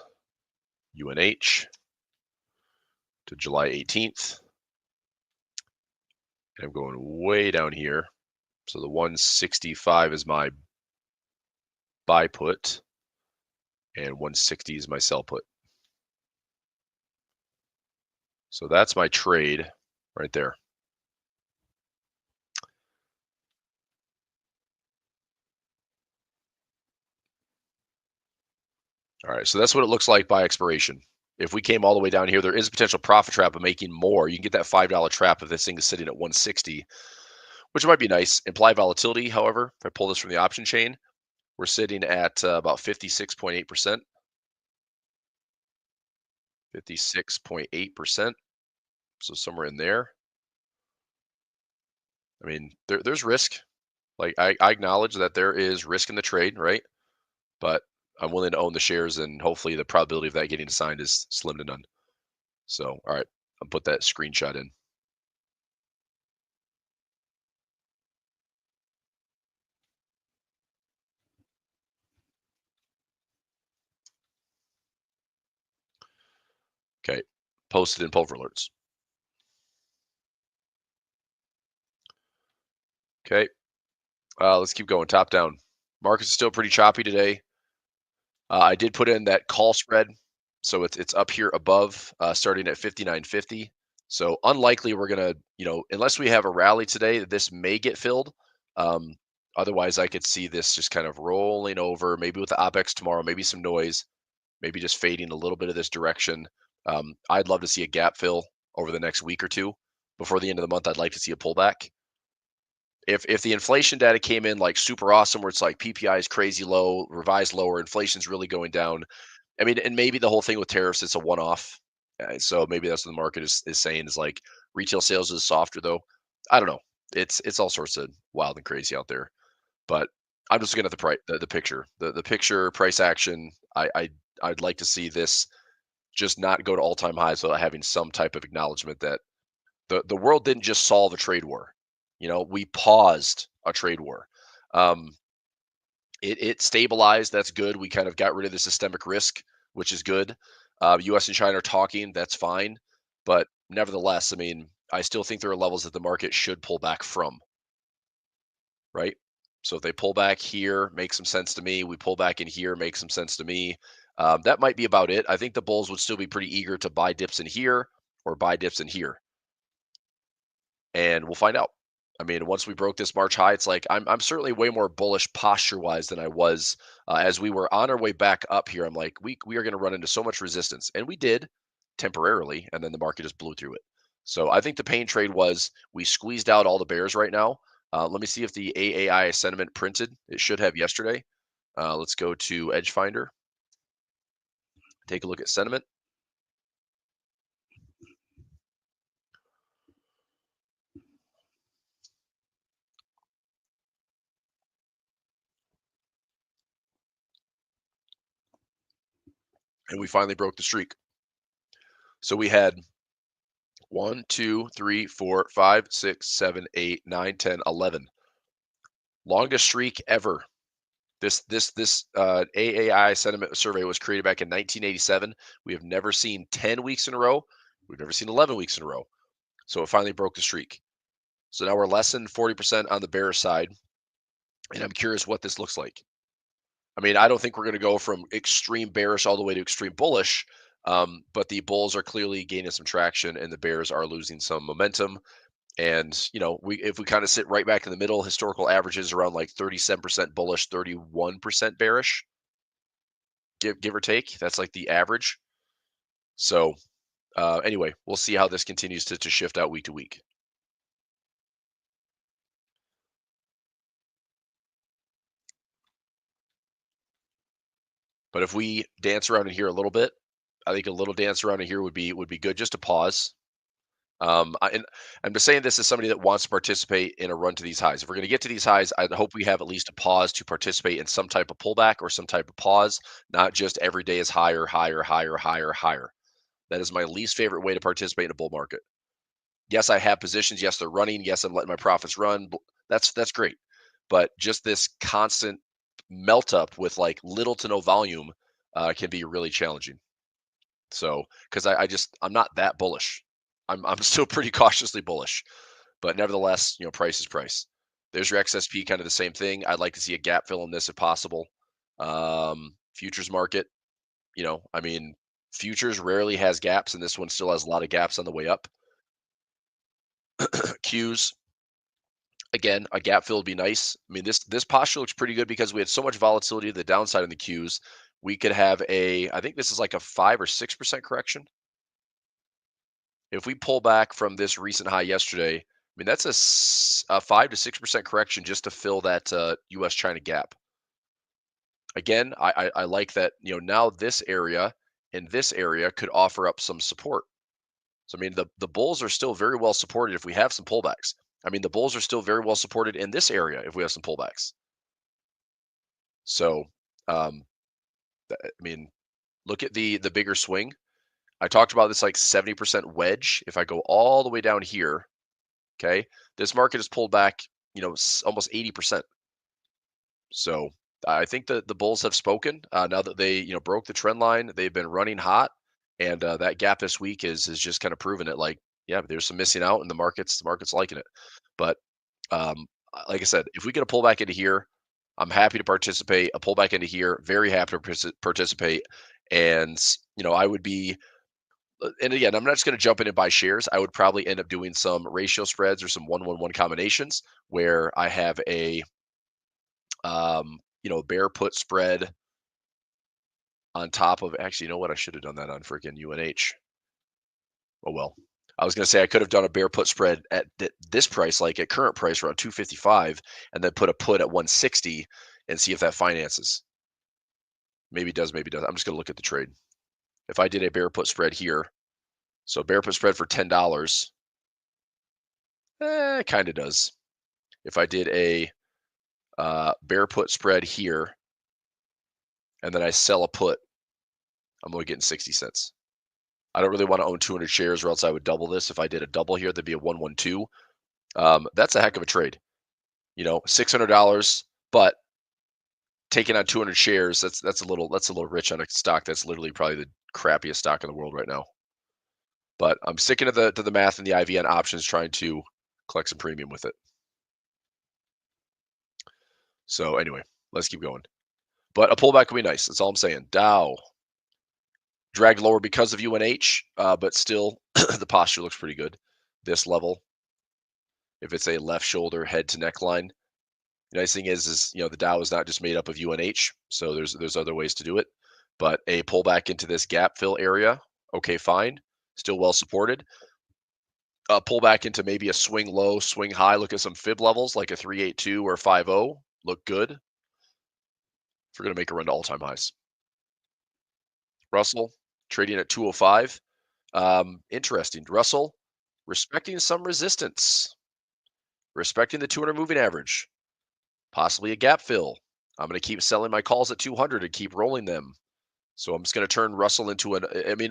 UNH to July 18th. And I'm going way down here. So the 165 is my buy put and 160 is my sell put. So that's my trade right there. All right, so that's what it looks like by expiration. If we came all the way down here, there is a potential profit trap of making more. You can get that $5 trap if this thing is sitting at 160, which might be nice. Implied volatility, however, if I pull this from the option chain, we're sitting at about 56.8%. 56.8%. So somewhere in there. I mean, there's risk. Like I acknowledge that there is risk in the trade, right? But I'm willing to own the shares, and hopefully the probability of that getting assigned is slim to none. So, all right, I'll put that screenshot in. Okay, posted in Pulver Alerts. Okay, let's keep going. Top down. Markets is still pretty choppy today. I did put in that call spread, so it's up here above, starting at 59.50. So unlikely we're gonna, unless we have a rally today, this may get filled. Otherwise, I could see this just kind of rolling over, maybe with the OPEX tomorrow, maybe some noise, maybe just fading a little bit of this direction. I'd love to see a gap fill over the next week or two. Before the end of the month, I'd like to see a pullback. If the inflation data came in like super awesome, where it's like PPI is crazy low, revised lower, inflation's really going down. I mean, and maybe the whole thing with tariffs, it's a one-off. So maybe that's what the market is saying is like retail sales is softer though. I don't know. It's all sorts of wild and crazy out there. But I'm just looking at the picture. The picture price action. I'd like to see this just not go to all-time highs without having some type of acknowledgement that the world didn't just solve a trade war. We paused a trade war. It stabilized. That's good. We kind of got rid of the systemic risk, which is good. U.S. and China are talking. That's fine. But nevertheless, I mean, I still think there are levels that the market should pull back from. Right? So if they pull back here, makes some sense to me. We pull back in here, makes some sense to me. That might be about it. I think the bulls would still be pretty eager to buy dips in here or buy dips in here. And we'll find out. I mean, once we broke this March high, it's like I'm certainly way more bullish posture-wise than I was as we were on our way back up here. I'm like, we are going to run into so much resistance, and we did temporarily, and then the market just blew through it. So I think the pain trade was we squeezed out all the bears right now. Let me see if the AAI sentiment printed. It should have yesterday. Let's go to Edge Finder. Take a look at sentiment. And we finally broke the streak. So we had 1, 2, 3, 4, 5, 6, 7, 8, 9, 10, 11. Longest streak ever. This AAI sentiment survey was created back in 1987. We have never seen 10 weeks in a row. We've never seen 11 weeks in a row. So it finally broke the streak. So now we're less than 40% on the bearish side. And I'm curious what this looks like. I mean, I don't think we're going to go from extreme bearish all the way to extreme bullish. But the bulls are clearly gaining some traction and the bears are losing some momentum. And, if we kind of sit right back in the middle, historical averages around like 37% bullish, 31% bearish, give or take. That's like the average. So anyway, we'll see how this continues to shift out week to week. But if we dance around in here a little bit, I think a little dance around in here would be good just to pause. And I'm just saying this as somebody that wants to participate in a run to these highs. If we're going to get to these highs, I hope we have at least a pause to participate in some type of pullback or some type of pause, not just every day is higher, higher, higher, higher, higher. That is my least favorite way to participate in a bull market. Yes, I have positions. Yes, they're running. Yes, I'm letting my profits run. That's great. But just this constant melt up with like little to no volume can be really challenging. So, because I'm not that bullish. I'm still pretty cautiously bullish, but nevertheless, price is price. There's your XSP, kind of the same thing. I'd like to see a gap fill in this if possible. Futures market, I mean, futures rarely has gaps, and this one still has a lot of gaps on the way up. Qs, again, a gap fill would be nice. I mean, this posture looks pretty good because we had so much volatility to the downside in the Qs. We could have I think this is like a 5 or 6% correction. If we pull back from this recent high yesterday, I mean, that's a 5 to 6% correction just to fill that US-China gap. Again, I like that, now this area and this area could offer up some support. So, I mean, the bulls are still very well supported if we have some pullbacks. I mean, the bulls are still very well supported in this area if we have some pullbacks. So, I mean, look at the bigger swing. I talked about this like 70% wedge. If I go all the way down here, okay, this market has pulled back, almost 80%. So I think the bulls have spoken now that they, broke the trend line. They've been running hot, and that gap this week is just kind of proven it. Like, yeah, there's some missing out, and the market's liking it. But like I said, if we get a pullback into here, I'm happy to participate. A pullback into here, very happy to participate. And I would be. And again, I'm not just going to jump in and buy shares. I would probably end up doing some ratio spreads or some 1-1-1 combinations where I have a bear put spread on top of, actually, you know what? I should have done that on freaking UNH. Oh, well, I was going to say I could have done a bear put spread at this price, like at current price around 255, and then put a put at 160 and see if that finances. Maybe it does, maybe it doesn't. I'm just going to look at the trade. If I did a bear put spread here, so bear put spread for $10, it kind of does. If I did a bear put spread here, and then I sell a put, I'm only getting 60 cents. I don't really want to own 200 shares, or else I would double this. If I did a double here, that'd be a 112. That's a heck of a trade. $600, but taking on 200 shares, that's a little rich on a stock that's literally probably the crappiest stock in the world right now. But I'm sticking to the math and the IV on options, trying to collect some premium with it. So anyway, let's keep going. But a pullback would be nice. That's all I'm saying. Dow dragged lower because of UNH, but still the posture looks pretty good. This level, if it's a left shoulder head to neckline. The nice thing is the Dow is not just made up of UNH, so there's other ways to do it. But a pullback into this gap fill area, okay, fine, still well supported. Pull back into maybe a swing low, swing high. Look at some fib levels like a 382 or 50. Look good. If we're going to make a run to all-time highs. Russell trading at 205. Interesting. Russell respecting some resistance. Respecting the 200 moving average. Possibly a gap fill. I'm going to keep selling my calls at 200 and keep rolling them. So I'm just going to turn Russell into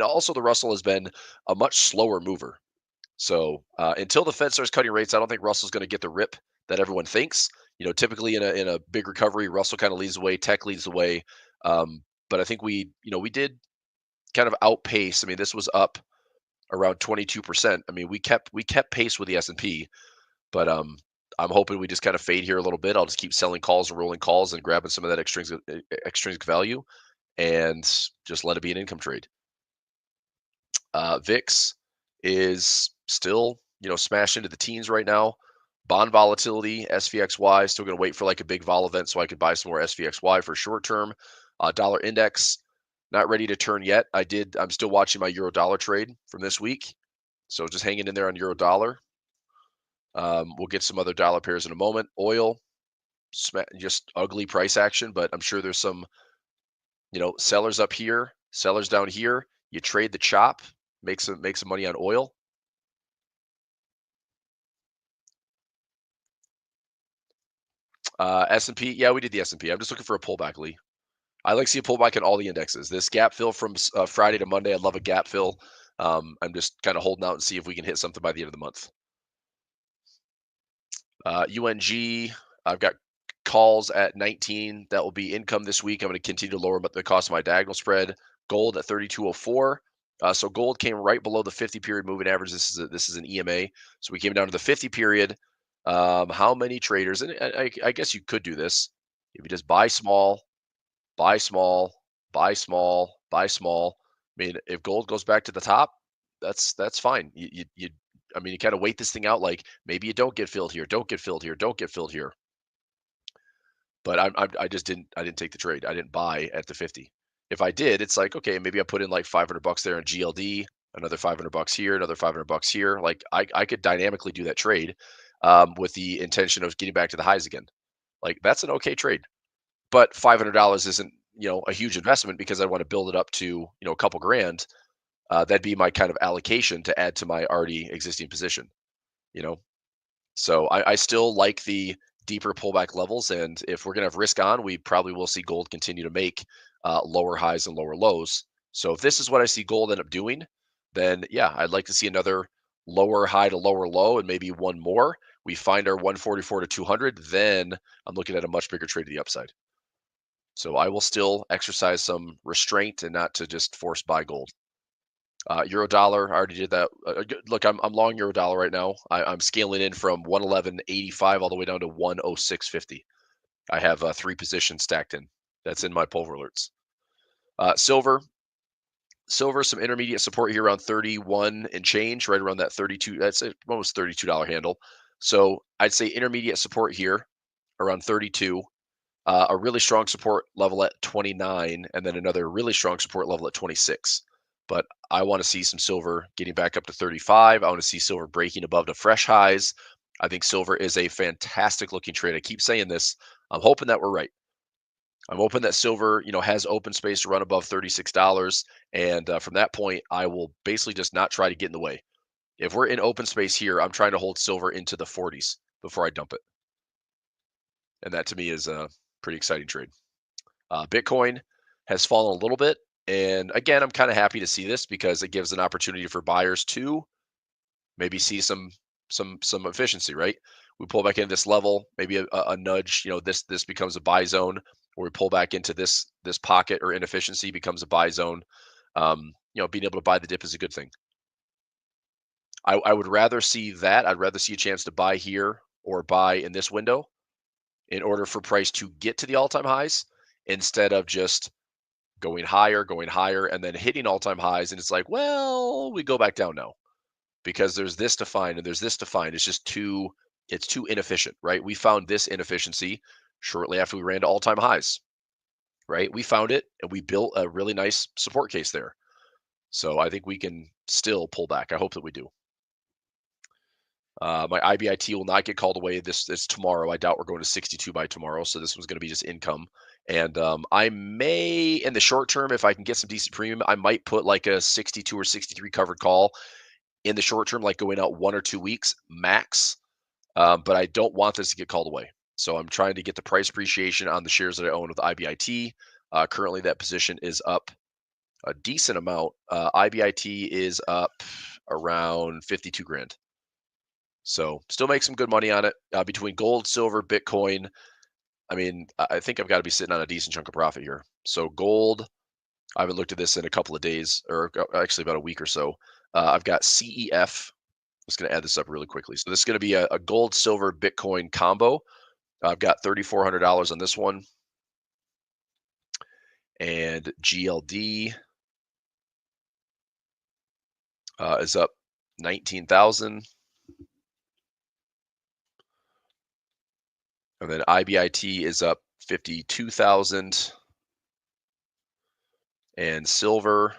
also the Russell has been a much slower mover. So until the Fed starts cutting rates, I don't think Russell's going to get the rip that everyone thinks. Typically in a big recovery, Russell kind of leads the way, tech leads the way. But I think we did kind of outpace. I mean, this was up around 22%. I mean, we kept pace with the S&P, but I'm hoping we just kind of fade here a little bit. I'll just keep selling calls and rolling calls and grabbing some of that extrinsic value and just let it be an income trade. VIX is still, smashed into the teens right now. Bond volatility, SPX5, still going to wait for like a big vol event so I could buy some more SPX5 for short term. Dollar index, not ready to turn yet. I'm still watching my euro dollar trade from this week. So just hanging in there on euro dollar. We'll get some other dollar pairs in a moment. Oil, just ugly price action, but I'm sure there's some, sellers up here, sellers down here. You trade the chop, make some money on oil. S&P, yeah, we did the S&P. I'm just looking for a pullback, Lee. I like to see a pullback in all the indexes. This gap fill from Friday to Monday, I love a gap fill. I'm just kind of holding out and see if we can hit something by the end of the month. UNG, I've got calls at 19. That will be income this week. I'm going to continue to lower the cost of my diagonal spread. Gold at 32.04. So gold came right below the 50 period moving average. This is an EMA. So we came down to the 50 period. How many traders? And I guess you could do this if you just buy small, buy small, buy small, buy small. I mean, if gold goes back to the top, that's fine. You kind of wait this thing out. Like maybe you don't get filled here, don't get filled here, don't get filled here. But I just didn't take the trade. I didn't buy at the 50. If I did, it's like, okay, maybe I put in like $500 there in GLD, another $500 here, another $500 here. Like I could dynamically do that trade with the intention of getting back to the highs again. Like that's an okay trade. But $500 isn't, a huge investment because I want to build it up to, a couple grand. That'd be my kind of allocation to add to my already existing position, So I still like the deeper pullback levels. And if we're going to have risk on, we probably will see gold continue to make lower highs and lower lows. So if this is what I see gold end up doing, then yeah, I'd like to see another lower high to lower low and maybe one more. We find our 144 to 200, then I'm looking at a much bigger trade to the upside. So I will still exercise some restraint and not to just force buy gold. Euro dollar, I already did that. Look, I'm long euro dollar right now. I'm scaling in from 111.85 all the way down to 106.50. I have 3 positions stacked in. That's in my pulver alerts. Silver, some intermediate support here around 31 and change, right around that 32. That's almost $32 handle. So I'd say intermediate support here around 32. A really strong support level at 29, and then another really strong support level at 26. But I want to see some silver getting back up to 35. I want to see silver breaking above the fresh highs. I think silver is a fantastic looking trade. I keep saying this. I'm hoping that we're right. I'm hoping that silver, has open space to run above $36. And from that point, I will basically just not try to get in the way. If we're in open space here, I'm trying to hold silver into the 40s before I dump it. And that to me is a pretty exciting trade. Bitcoin has fallen a little bit. And again, I'm kind of happy to see this because it gives an opportunity for buyers to maybe see some efficiency, right? We pull back into this level, maybe a nudge, this becomes a buy zone, or we pull back into this pocket or inefficiency becomes a buy zone. Being able to buy the dip is a good thing. I would rather see that. I'd rather see a chance to buy here or buy in this window in order for price to get to the all-time highs instead of just going higher, and then hitting all-time highs. And it's like, well, we go back down now because there's this to find and there's this to find. It's just too inefficient, right? We found this inefficiency shortly after we ran to all-time highs, right? We found it and we built a really nice support case there. So I think we can still pull back. I hope that we do. My IBIT will not get called away this tomorrow. I doubt we're going to 62 by tomorrow. So this one's going to be just income. And I may, in the short term, if I can get some decent premium, I might put like a 62 or 63 covered call in the short term, like going out 1 or 2 weeks max. But I don't want this to get called away. So I'm trying to get the price appreciation on the shares that I own with IBIT. Currently, that position is up a decent amount. IBIT is up around 52 grand. So still make some good money on it. Between gold, silver, Bitcoin, I mean, I think I've got to be sitting on a decent chunk of profit here. So gold, I haven't looked at this in a couple of days, or actually about a week or so. I've got CEF. I'm just going to add this up really quickly. So this is going to be a gold, silver, Bitcoin combo. I've got $3,400 on this one. And GLD is up 19,000. And then IBIT is up 52,000. And silver,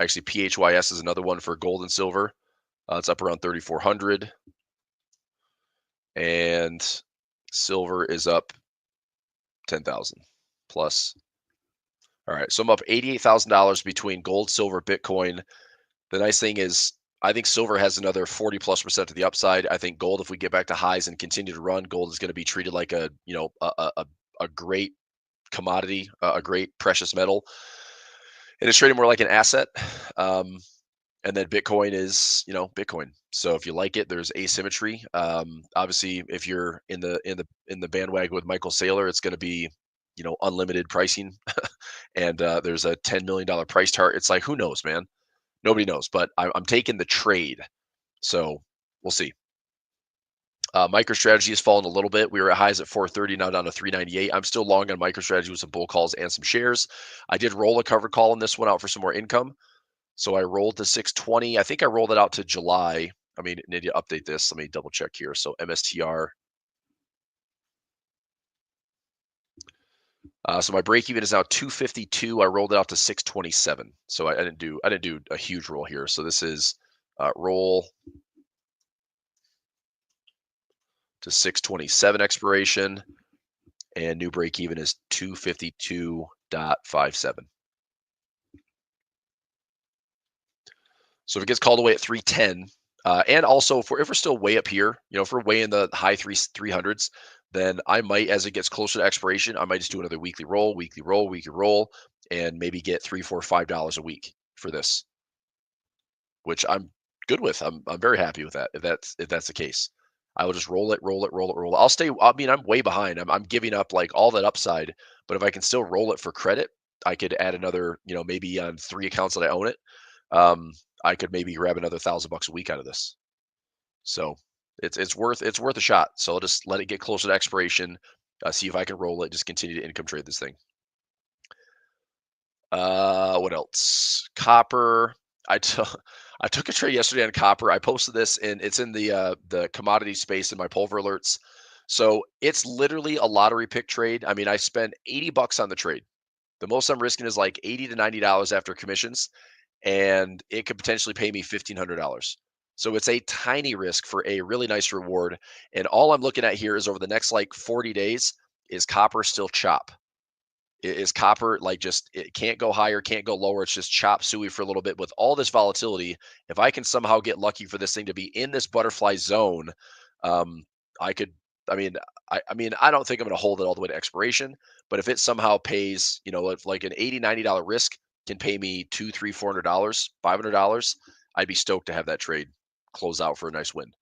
actually PHYS is another one for gold and silver. It's up around 3,400. And silver is up 10,000 plus. All right, so I'm up $88,000 between gold, silver, Bitcoin. The nice thing is I think silver has another 40+% to the upside. I think gold, if we get back to highs and continue to run, gold is going to be treated like a great commodity, a great precious metal. And it's trading more like an asset. And then Bitcoin is, Bitcoin. So if you like it, there's asymmetry. Obviously, if you're in the bandwagon with Michael Saylor, it's going to be, unlimited pricing, and there's a $10 million price target. It's like, who knows, man? Nobody knows. But I'm taking the trade, so we'll see. MicroStrategy has fallen a little bit. We were at highs at 430, now down to 398. I'm still long on MicroStrategy with some bull calls and some shares. I did roll a covered call on this one out for some more income. So I rolled to 620. I think I rolled it out to July. I need to update this. Let me double check here. So MSTR. So my break even is now 252. I rolled it out to 627. So I didn't do a huge roll here. So this is roll to 627 expiration, and new break even is 252.57. So if it gets called away at 310, and also if we're still way up here, if we're way in the high 300s, then I might, as it gets closer to expiration, I might just do another weekly roll, and maybe get $3, $4, $5 a week for this, which I'm good with. I'm very happy with that. If that's the case, I will just roll it. I'll stay. I'm way behind. I'm giving up like all that upside, but if I can still roll it for credit, I could add another, maybe on 3 accounts that I own it. I could maybe grab another $1,000 a week out of this. So it's worth a shot. So I'll just let it get closer to expiration, see if I can roll it, just continue to income trade this thing. What else? Copper. I took a trade yesterday on copper. I posted this, and it's in the commodity space in my pulver alerts. So it's literally a lottery pick trade. I spend $80 on the trade. The most I'm risking is like $80 to $90 after commissions, and it could potentially pay me $1,500. So it's a tiny risk for a really nice reward. And all I'm looking at here is over the next like 40 days, is copper still chop? Is copper it can't go higher, can't go lower. It's just chop suey for a little bit with all this volatility. If I can somehow get lucky for this thing to be in this butterfly zone, I could, I don't think I'm going to hold it all the way to expiration, but if it somehow pays, if like an $80, $90 risk can pay me $200, $300, $400, $500, I'd be stoked to have that trade close out for a nice win.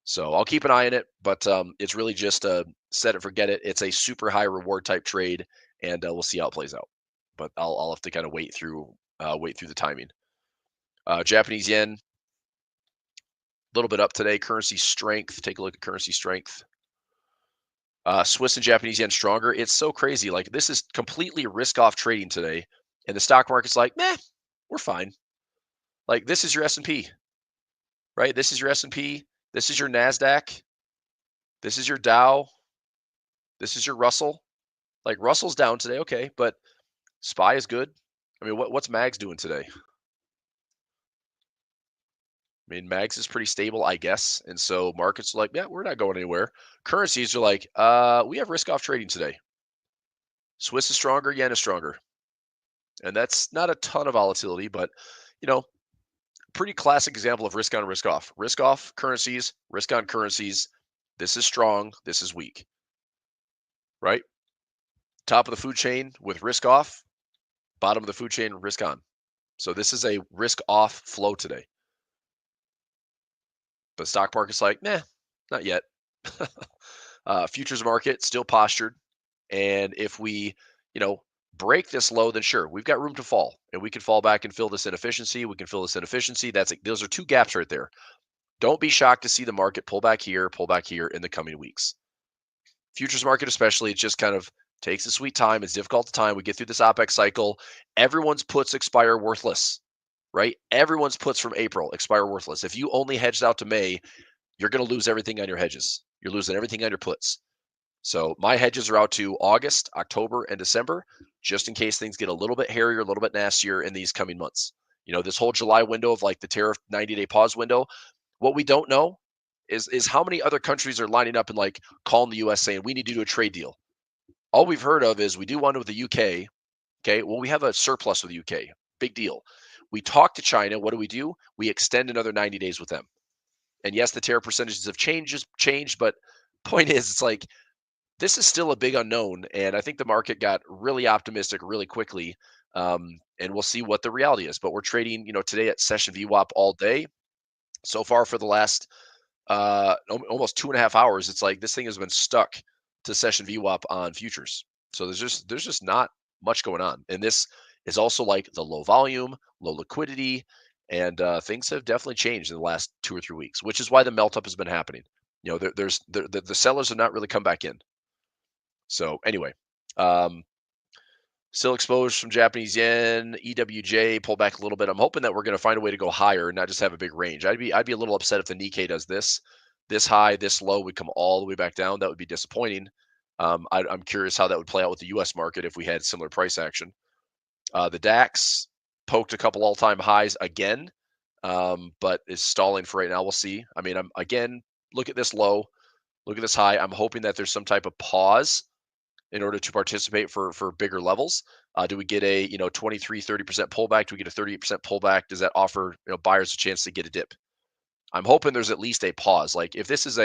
So I'll keep an eye on it, but it's really just a set it, forget it. It's a super high reward type trade, and we'll see how it plays out. But I'll have to kind of wait through the timing. Japanese yen, a little bit up today. Currency strength. Take a look at currency strength. Swiss and Japanese yen stronger. It's so crazy. Like, this is completely risk-off trading today, and the stock market's like, meh, we're fine. Like, this is your S&P, right? This is your S&P. This is your NASDAQ. This is your Dow. This is your Russell. Like, Russell's down today, okay, but SPY is good. What's MAGS doing today? MAGS is pretty stable, I guess. And so markets are like, yeah, we're not going anywhere. Currencies are like, we have risk-off trading today. Swiss is stronger, yen is stronger. And that's not a ton of volatility, but, pretty classic example of risk on, risk off. Risk off currencies, risk on currencies. This is strong, this is weak. Right? Top of the food chain with risk off, bottom of the food chain, risk on. So this is a risk off flow today. But stock market's like, nah, not yet. Futures market still postured. And if we, break this low, then sure, we've got room to fall, and we can fall back and fill this inefficiency. We can fill this inefficiency. Those are 2 gaps right there. Don't be shocked to see the market pull back here in the coming weeks. Futures market especially, it just kind of takes a sweet time. It's difficult to time. We get through this OPEX cycle. Everyone's puts expire worthless, right? Everyone's puts from April expire worthless. If you only hedged out to May, you're going to lose everything on your hedges. You're losing everything on your puts. So my hedges are out to August, October, and December, just in case things get a little bit hairier, a little bit nastier in these coming months. This whole July window of like the tariff 90-day pause window, what we don't know is how many other countries are lining up and like calling the U.S. saying we need to do a trade deal. All we've heard of is we do one with the UK. Okay, well, we have a surplus with the UK. Big deal. We talk to China. What do? We extend another 90 days with them. And yes, the tariff percentages have changed, but point is, it's like, this is still a big unknown, and I think the market got really optimistic really quickly And we'll see what the reality is. But we're trading, today at session VWAP all day. So far for the last almost 2.5 hours, it's like this thing has been stuck to session VWAP on futures. So there's just not much going on. And this is also like the low volume, low liquidity, and things have definitely changed in the last 2 or 3 weeks, which is why the melt up has been happening. The sellers have not really come back in. So anyway, still exposed from Japanese yen, EWJ pull back a little bit. I'm hoping that we're going to find a way to go higher and not just have a big range. I'd be a little upset if the Nikkei does this high, this low, we come all the way back down. That would be disappointing. I'm curious how that would play out with the U.S. market if we had similar price action. The DAX poked a couple all-time highs again, but is stalling for right now. We'll see. I mean, look at this low, look at this high. I'm hoping that there's some type of pause in order to participate for bigger levels. Do we get a 23-30% pullback? Do we get a 38% pullback? Does that offer buyers a chance to get a dip? I'm hoping there's at least a pause. Like if this is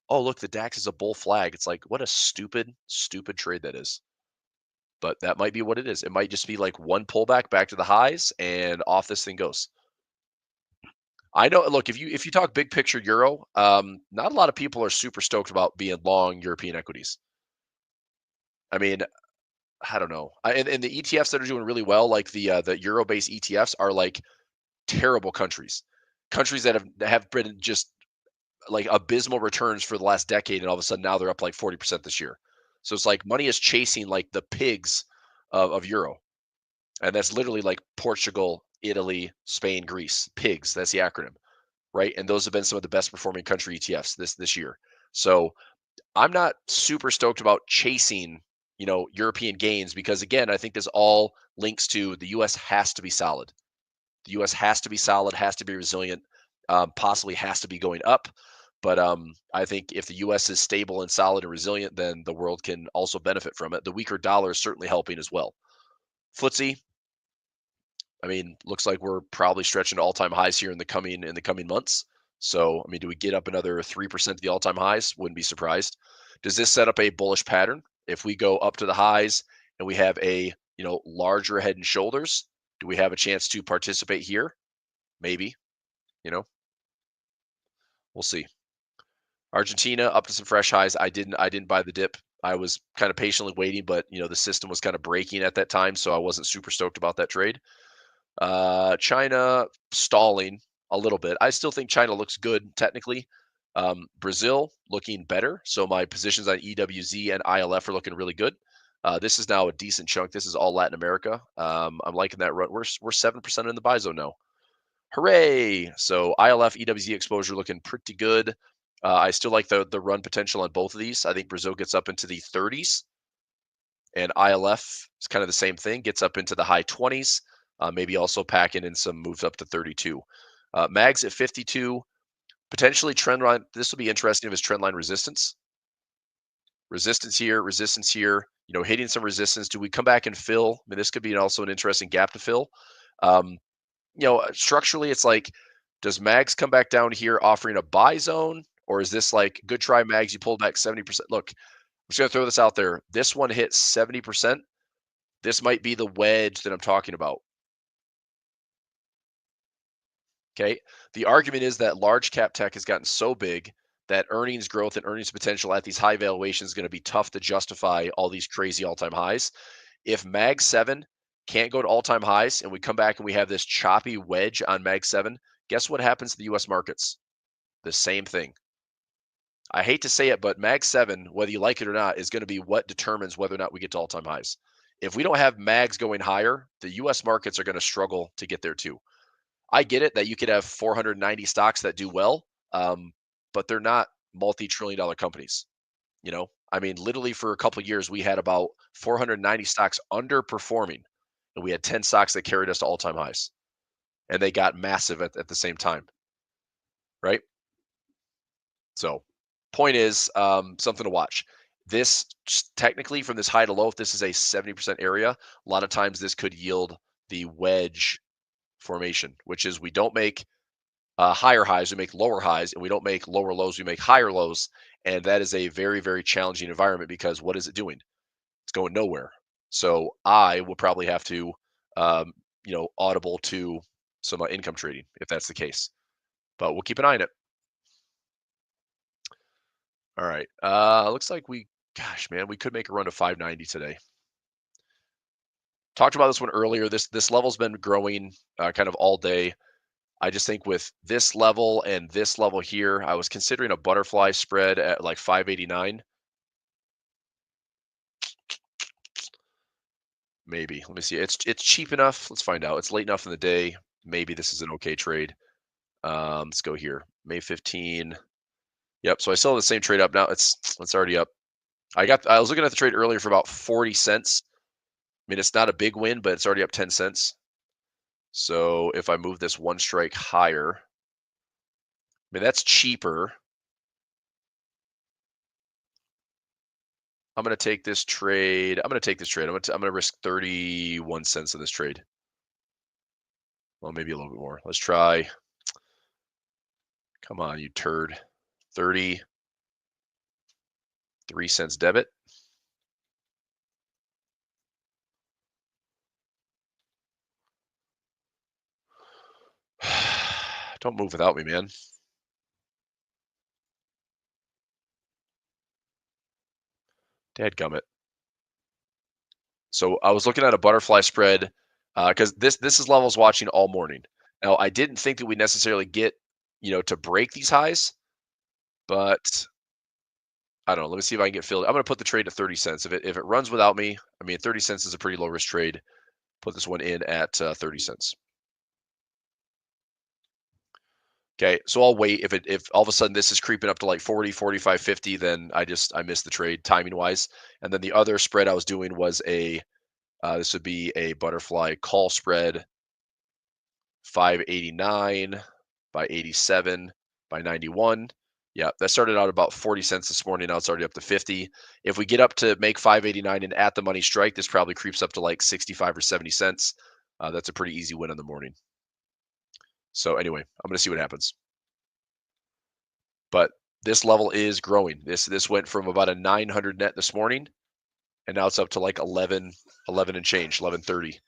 oh look, the DAX is a bull flag. It's like what a stupid trade that is. But that might be what it is. It might just be like one pullback back to the highs and off this thing goes. I know. Look, if you talk big picture euro, not a lot of people are super stoked about being long European equities. I mean, I don't know. And the ETFs that are doing really well, like the euro-based ETFs, are like terrible countries that have been just like abysmal returns for the last decade, and all of a sudden now they're up like 40% this year. So it's like money is chasing like the pigs of euro, and that's literally like Portugal, Italy, Spain, Greece. Pigs. That's the acronym, right? And those have been some of the best performing country ETFs this year. So I'm not super stoked about chasing European gains because again, I think this all links to the U.S. has to be solid. The U.S. has to be solid, has to be resilient, possibly has to be going up. But I think if the U.S. is stable and solid and resilient, then the world can also benefit from it. The weaker dollar is certainly helping as well. FTSE, I mean, looks like we're probably stretching to all-time highs here in the coming months. So, I mean, do we get up another 3% to the all-time highs? Wouldn't be surprised. Does this set up a bullish pattern? If we go up to the highs and we have a larger head and shoulders, do we have a chance to participate here? Maybe. We'll see. Argentina up to some fresh highs. I didn't buy the dip. I was kind of patiently waiting, but the system was kind of breaking at that time, so I wasn't super stoked about that trade. China stalling a little bit. I still think China looks good technically. Brazil looking better. So my positions on EWZ and ILF are looking really good. This is now a decent chunk. This is all Latin America. I'm liking that run. We're 7% in the buy zone now. Hooray! So ILF, EWZ exposure looking pretty good. I still like the run potential on both of these. I think Brazil gets up into the 30s, and ILF is kind of the same thing, gets up into the high 20s. Maybe also packing in some moves up to 32. Mags at 52. Potentially trend line. This will be interesting if it's trend line resistance. Resistance here, hitting some resistance. Do we come back and fill? I mean, this could be also an interesting gap to fill. Structurally, it's like, does Mags come back down here offering a buy zone? Or is this like, good try, Mags, you pulled back 70%? Look, I'm just going to throw this out there. This one hit 70%. This might be the wedge that I'm talking about. Okay. The argument is that large cap tech has gotten so big that earnings growth and earnings potential at these high valuations is going to be tough to justify all these crazy all-time highs. If Mag 7 can't go to all-time highs and we come back and we have this choppy wedge on Mag 7, guess what happens to the U.S. markets? The same thing. I hate to say it, but Mag 7, whether you like it or not, is going to be what determines whether or not we get to all-time highs. If we don't have Mags going higher, the U.S. markets are going to struggle to get there too. I get it that you could have 490 stocks that do well, but they're not multi-trillion-dollar companies. I mean, literally for a couple of years, we had about 490 stocks underperforming, and we had 10 stocks that carried us to all-time highs, and they got massive at the same time, right? So, point is, something to watch. This technically from this high to low, if this is a 70% area, a lot of times this could yield the wedge formation, which is we don't make higher highs, we make lower highs, and we don't make lower lows, we make higher lows. And that is a very, very challenging environment because what is it doing? It's going nowhere. So I will probably have to audible to some income trading if that's the case. But we'll keep an eye on it. All right. Looks like we could make a run to 590 today. Talked about this one earlier. This level's been growing kind of all day. I just think with this level and this level here, I was considering a butterfly spread at like 589. Maybe. Let me see. It's cheap enough. Let's find out. It's late enough in the day. Maybe this is an okay trade. Let's go here. May 15. Yep. So I still have the same trade up now. It's already up. I was looking at the trade earlier for about 40 cents. I mean, it's not a big win, but it's already up 10 cents. So if I move this one strike higher, I mean, that's cheaper. I'm going to take this trade. I'm going to risk 31 cents in this trade. Well, maybe a little bit more. Let's try. Come on, you turd. 33 cents debit. Don't move without me, man. Dadgummit. So I was looking at a butterfly spread because this is levels watching all morning. Now, I didn't think that we necessarily get, to break these highs, but I don't know. Let me see if I can get filled. I'm going to put the trade at 30 cents. If it runs without me, I mean, 30 cents is a pretty low risk trade. Put this one in at 30 cents. Okay, so I'll wait. If all of a sudden this is creeping up to like 40, 45, 50, then I missed the trade timing wise. And then the other spread I was doing was this would be a butterfly call spread, 589 by 87 by 91. Yeah, that started out about 40 cents this morning. Now it's already up to 50. If we get up to make 589 and at the money strike, this probably creeps up to like 65 or 70 cents. That's a pretty easy win in the morning. So anyway, I'm going to see what happens. But this level is growing. This went from about a 900 net this morning, and now it's up to like 11 and change, 1130.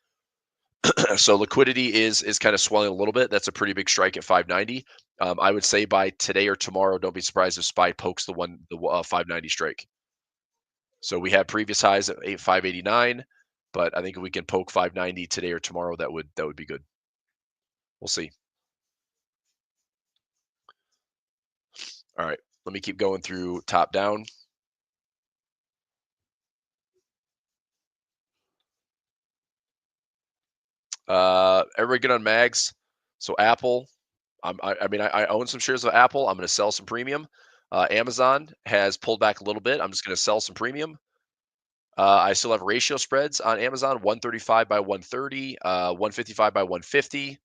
So liquidity is kind of swelling a little bit. That's a pretty big strike at 590. I would say by today or tomorrow, don't be surprised if SPY pokes the 590 strike. So we had previous highs at 589, but I think if we can poke 590 today or tomorrow, that would be good. We'll see. All right, let me keep going through top down. Everybody good on mags? So Apple, I own some shares of Apple. I'm going to sell some premium. Amazon has pulled back a little bit. I'm just going to sell some premium. I still have ratio spreads on Amazon, 135 by 130, 155 by 150.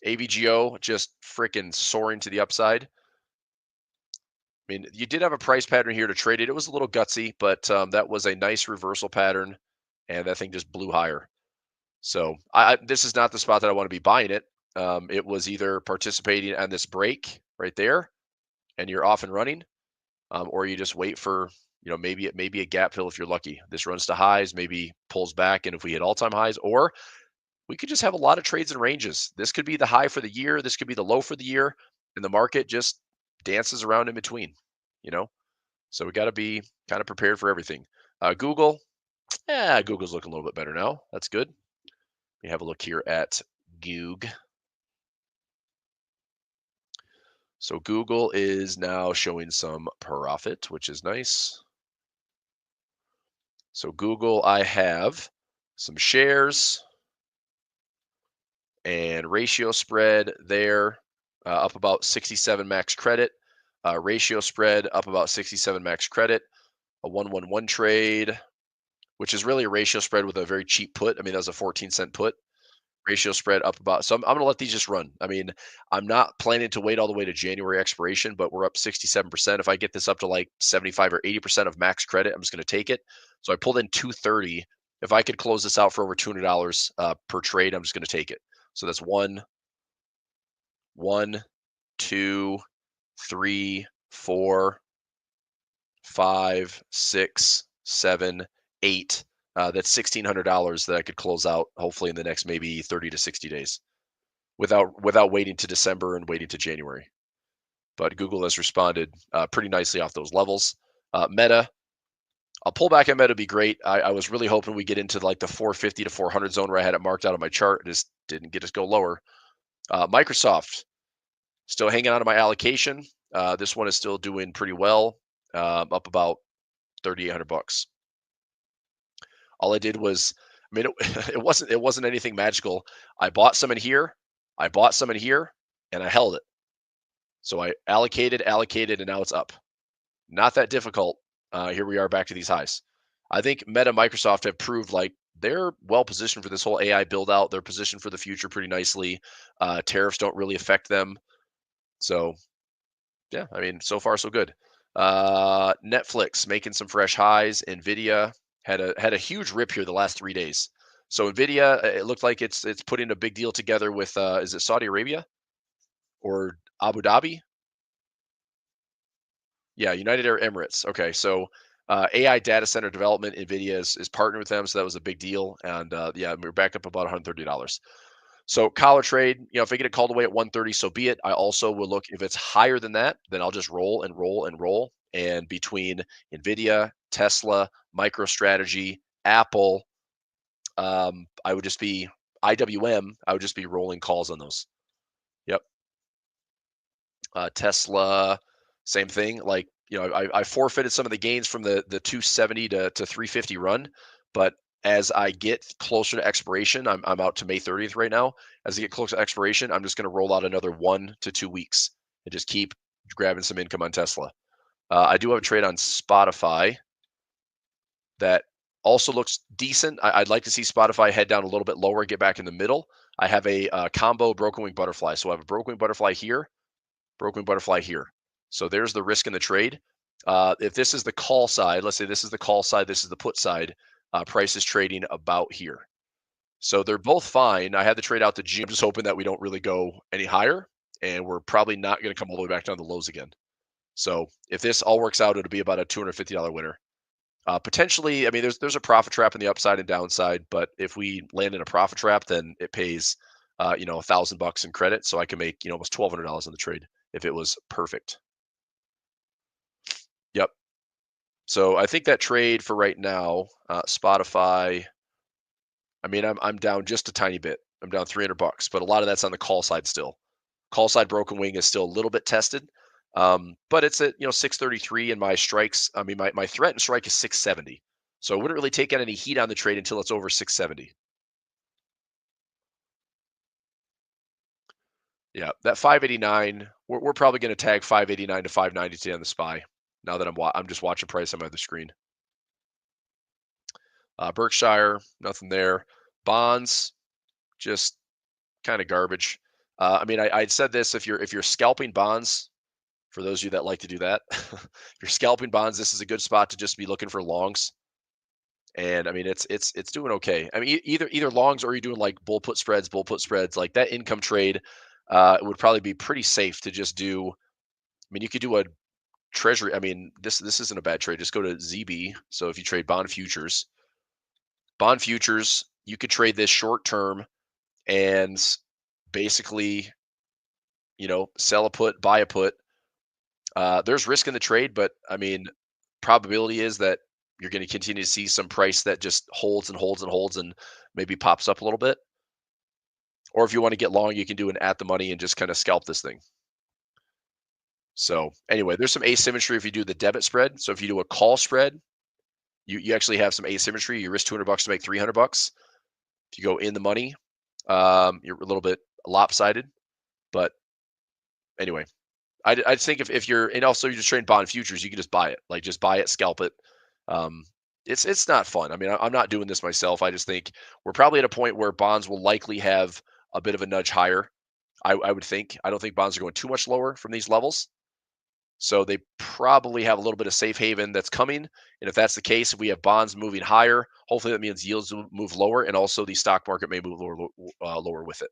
AVGO just freaking soaring to the upside. I mean, you did have a price pattern here to trade it. It was a little gutsy, but that was a nice reversal pattern, and that thing just blew higher. So this is not the spot that I want to be buying it. It was either participating on this break right there, and you're off and running, or you just wait for maybe a gap fill if you're lucky. This runs to highs, maybe pulls back, and if we hit all-time highs, or we could just have a lot of trades and ranges. This could be the high for the year. This could be the low for the year, and the market just dances around in between. So we got to be kind of prepared for everything. Google, Google's looking a little bit better now. That's good. We have a look here at Goog. So Google is now showing some profit, which is nice. So Google, I have some shares and ratio spread there, up about 67 max credit. Ratio spread up about 67 max credit. A 111 trade, which is really a ratio spread with a very cheap put. I mean, that was a 14-cent put. Ratio spread up about. So I'm going to let these just run. I mean, I'm not planning to wait all the way to January expiration, but we're up 67%. If I get this up to like 75 or 80% of max credit, I'm just going to take it. So I pulled in 230. If I could close this out for over $200 per trade, I'm just going to take it. So that's 1, 2, 3, 4, 5, 6, 7, 8. that's $1,600 that I could close out hopefully in the next maybe 30 to 60 days without waiting to December and waiting to January. But Google has responded pretty nicely off those levels. Meta, a pullback at Meta would be great. I was really hoping we get into like the 450 to 400 zone where I had it marked out on my chart. It just didn't get us go lower. Microsoft, still hanging on to my allocation. This one is still doing pretty well, up about $3,800. All I did was, I mean, it wasn't anything magical. I bought some in here, I bought some in here, and I held it. So I allocated, and now it's up. Not that difficult. Here we are back to these highs. I think Meta, Microsoft have proved like they're well positioned for this whole AI build out. They're positioned for the future pretty nicely. Tariffs don't really affect them. So yeah, I mean, so far so good. Netflix making some fresh highs. Nvidia had a huge rip here the last 3 days. So Nvidia, it looked like it's putting a big deal together with is it Saudi Arabia or Abu Dhabi? Yeah, United Arab Emirates. Okay, so AI data center development, Nvidia is partnering with them, so that was a big deal. And yeah, we're back up about $130. So collar trade, if I get it called away at 130, so be it. I also will look if it's higher than that, then I'll just roll and roll and roll. And between Nvidia, Tesla, MicroStrategy, Apple, I would just be IWM. I would just be rolling calls on those. Yep. Tesla, same thing. Like I forfeited some of the gains from the 270 to 350 run, but as I get closer to expiration, I'm out to May 30th right now. As I get closer to expiration, I'm just going to roll out another 1 to 2 weeks and just keep grabbing some income on Tesla. I do have a trade on Spotify that also looks decent. I'd like to see Spotify head down a little bit lower, get back in the middle. I have a combo broken wing butterfly. So I have a broken wing butterfly here, broken wing butterfly here. So there's the risk in the trade. If this is the call side, let's say this is the call side, this is the put side, price is trading about here. So they're both fine. I had the trade out to June. I'm just hoping that we don't really go any higher, and we're probably not going to come all the way back down to the lows again. So if this all works out, it'll be about a $250 winner. Potentially, I mean, there's a profit trap in the upside and downside, but if we land in a profit trap, then it pays, $1,000 in credit, so I can make almost $1,200 on the trade if it was perfect. Yep. So I think that trade for right now, Spotify. I mean, I'm down just a tiny bit. I'm down $300, but a lot of that's on the call side still. Call side broken wing is still a little bit tested, but it's at 633, and my strikes. I mean, my threat and strike is 670. So I wouldn't really take out any heat on the trade until it's over 670. Yeah, that 589. We're probably going to tag 589 to 590 today on the SPY. Now that I'm just watching price on my other screen. Berkshire, nothing there. Bonds, just kind of garbage. I mean, I said this: if you're scalping bonds, for those of you that like to do that, if you're scalping bonds, this is a good spot to just be looking for longs. And I mean, it's doing okay. I mean, either longs or you're doing like bull put spreads, like that income trade. It would probably be pretty safe to just do. I mean, you could do a treasury. I mean, this isn't a bad trade. Just go to ZB. So if you trade bond futures, you could trade this short term and basically, sell a put, buy a put. There's risk in the trade, but I mean, probability is that you're going to continue to see some price that just holds and holds and holds and maybe pops up a little bit. Or if you want to get long, you can do an at the money and just kind of scalp this thing. So anyway, there's some asymmetry if you do the debit spread. So if you do a call spread, you actually have some asymmetry. You risk $200 to make $300. If you go in the money, you're a little bit lopsided. But anyway, I think if you're, and also you're just trading bond futures, you can just buy it. Like just buy it, scalp it. It's not fun. I mean, I'm not doing this myself. I just think we're probably at a point where bonds will likely have a bit of a nudge higher. I would think. I don't think bonds are going too much lower from these levels. So they probably have a little bit of safe haven that's coming. And if that's the case, if we have bonds moving higher, hopefully that means yields will move lower, and also the stock market may move lower with it.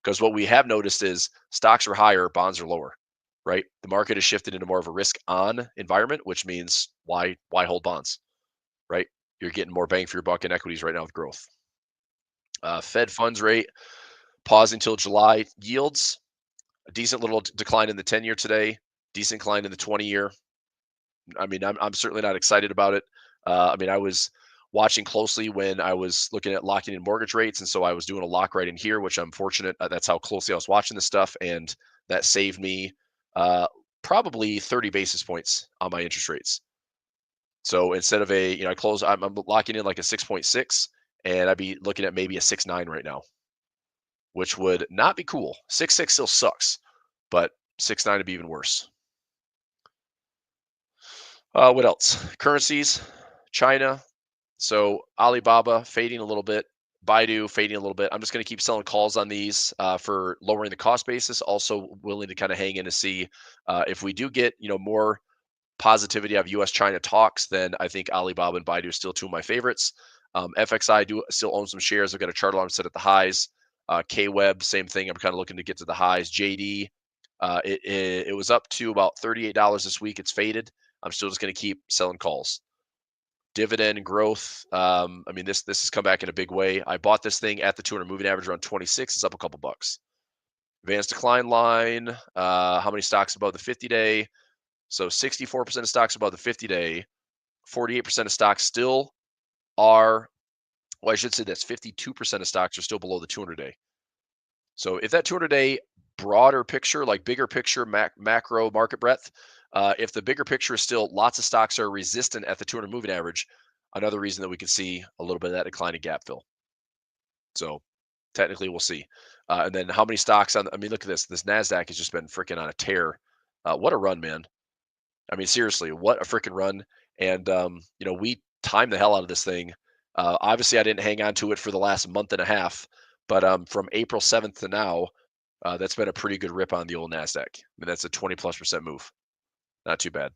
Because what we have noticed is stocks are higher, bonds are lower, right? The market has shifted into more of a risk-on environment, which means why hold bonds, right? you're getting more bang for your buck in equities right now with growth. Fed funds rate pausing until July. Yields, a decent little decline in the 10-year today, decent decline in the 20-year. I mean, I'm certainly not excited about it. I mean, I was watching closely when I was looking at locking in mortgage rates, and so I was doing a lock right in here, which I'm fortunate. That's how closely I was watching this stuff, and that saved me probably 30 basis points on my interest rates. So instead of a, I'm locking in like a 6.6, and I'd be looking at maybe a 6.9 right now, which would not be cool. 6.6 still sucks, but 6.9 would be even worse. What else? Currencies, China. So Alibaba fading a little bit, Baidu fading a little bit. I'm just going to keep selling calls on these for lowering the cost basis. Also willing to kind of hang in to see if we do get, more positivity of U.S.-China talks, then I think Alibaba and Baidu are still two of my favorites. FXI do still own some shares. I've got a chart alarm set at the highs. K-Web, same thing. I'm kind of looking to get to the highs. JD, it was up to about $38 this week. It's faded. I'm still just going to keep selling calls. Dividend growth. I mean, this has come back in a big way. I bought this thing at the 200 moving average around 26. It's up a couple bucks. Advanced decline line. How many stocks above the 50-day? So 64% of stocks above the 50-day. 48% of stocks still are. Well, I should say that's 52% of stocks are still below the 200-day. So if that 200-day broader picture, like bigger picture, macro market breadth, if the bigger picture is still lots of stocks are resistant at the 200 moving average, another reason that we could see a little bit of that decline in gap fill. So technically we'll see. And then how many stocks I mean, look at this. This NASDAQ has just been freaking on a tear. What a run, man. I mean, seriously, what a freaking run. And, we timed the hell out of this thing. Obviously, I didn't hang on to it for the last month and a half, but from April 7th to now, that's been a pretty good rip on the old NASDAQ. I mean, that's a 20+% move. Not too bad.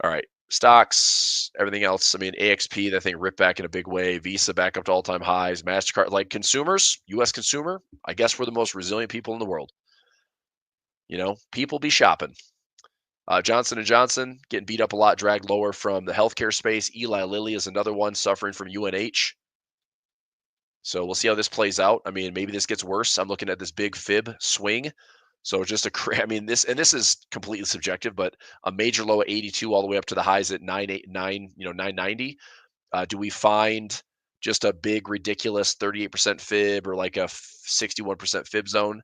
All right. Stocks, everything else. I mean, AXP, that thing ripped back in a big way. Visa back up to all-time highs. MasterCard, like consumers, U.S. consumer, I guess we're the most resilient people in the world. People be shopping. Johnson & Johnson getting beat up a lot, dragged lower from the healthcare space. Eli Lilly is another one suffering from UNH. So we'll see how this plays out. I mean, maybe this gets worse. I'm looking at this big fib swing. So just this is completely subjective, but a major low at 82 all the way up to the highs at 989, 990. Do we find just a big, ridiculous 38% fib or like a 61% fib zone?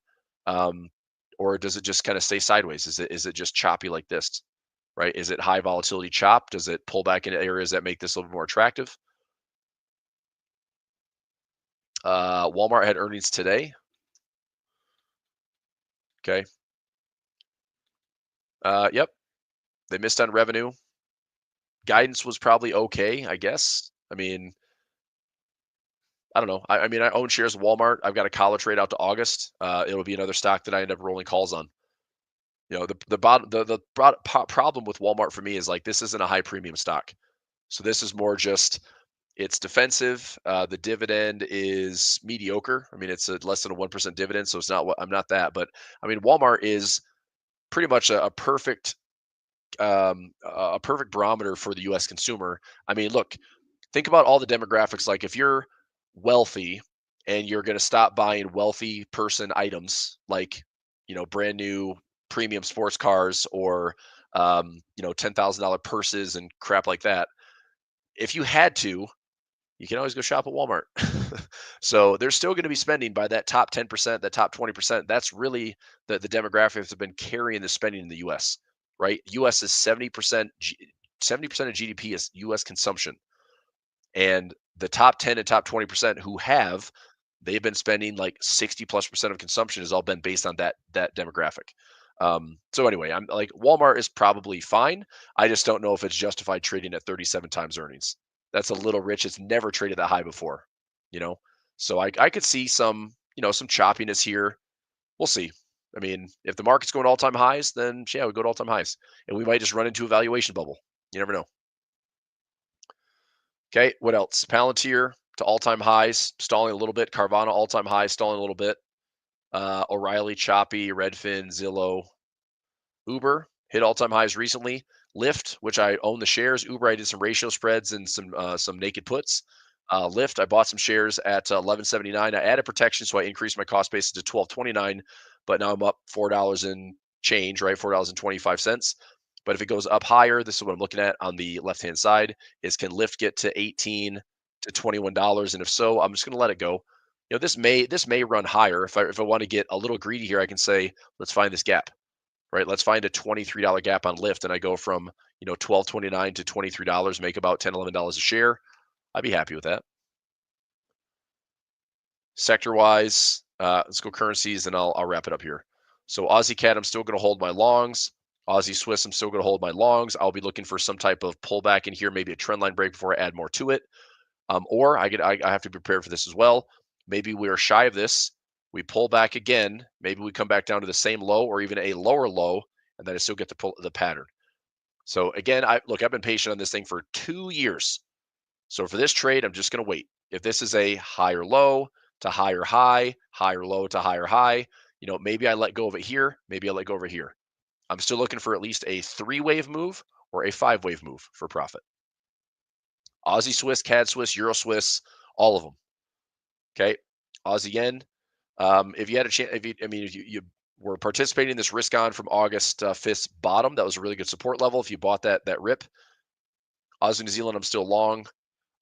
Or does it just kind of stay sideways? Is it just choppy like this, right? Is it high volatility chop? Does it pull back into areas that make this a little bit more attractive? Walmart had earnings today. Okay. Yep. They missed on revenue. Guidance was probably okay, I guess. I mean, I don't know. I mean, I own shares of Walmart. I've got a collar trade out to August. It'll be another stock that I end up rolling calls on. The problem with Walmart for me is like this isn't a high premium stock. So this is more just it's defensive. The dividend is mediocre. I mean, it's a less than a 1% dividend, so it's not what I'm not that. But I mean, Walmart is pretty much a perfect barometer for the U.S. consumer. I mean, look, think about all the demographics. Like if you're wealthy and you're going to stop buying wealthy person items, like brand new premium sports cars or $10,000 purses and crap like that. If you had to, you can always go shop at Walmart. So they're still going to be spending by that top 10%, that top 20%. That's really the demographics that have been carrying the spending in the U.S., right? U.S. is 70% of GDP is U.S. consumption. And the top 10 and top 20% who they've been spending like 60+% of consumption has all been based on that demographic. So anyway, I'm like Walmart is probably fine. I just don't know if it's justified trading at 37 times earnings. That's a little rich. It's never traded that high before, So I could see some choppiness here. We'll see. I mean, if the market's going all-time highs, then yeah, we go to all-time highs, and we might just run into a valuation bubble. You never know. Okay, what else? Palantir to all-time highs, stalling a little bit. Carvana all-time highs, stalling a little bit. O'Reilly choppy. Redfin, Zillow, Uber hit all-time highs recently. Lyft, which I own the shares. Uber, I did some ratio spreads and some naked puts. Lyft, I bought some shares at $11.79. I added protection, so I increased my cost basis to $12.29. But now I'm up $4 and change, right? $4.25. But if it goes up higher, this is what I'm looking at on the left-hand side, is can Lyft get to $18 to $21? And if so, I'm just going to let it go. You know, this may run higher. If I want to get a little greedy here, I can say, let's find this gap, right? Let's find a $23 gap on Lyft, and I go from, you know, $12.29 to $23, make about $10, $11 a share. I'd be happy with that. Sector-wise, let's go currencies, and I'll wrap it up here. So Aussie CAD, I'm still going to hold my longs. Aussie Swiss, I'm still going to hold my longs. I'll be looking for some type of pullback in here, maybe a trend line break before I add more to it. Or I have to be prepared for this as well. Maybe we are shy of this. We pull back again. Maybe we come back down to the same low or even a lower low, and then I still get the pattern. So again, I've been patient on this thing for 2 years. So for this trade, I'm just going to wait. If this is a higher low to higher high, higher low to higher high, you know, maybe I let go of it here. Maybe I let go over here. I'm still looking for at least a 3-wave move or a 5-wave move for profit. Aussie Swiss, CAD Swiss, Euro Swiss, all of them. Okay, Aussie Yen. If you had a chance, if you were participating in this risk on from August 5th's bottom, that was a really good support level. If you bought that rip. Aussie New Zealand, I'm still long.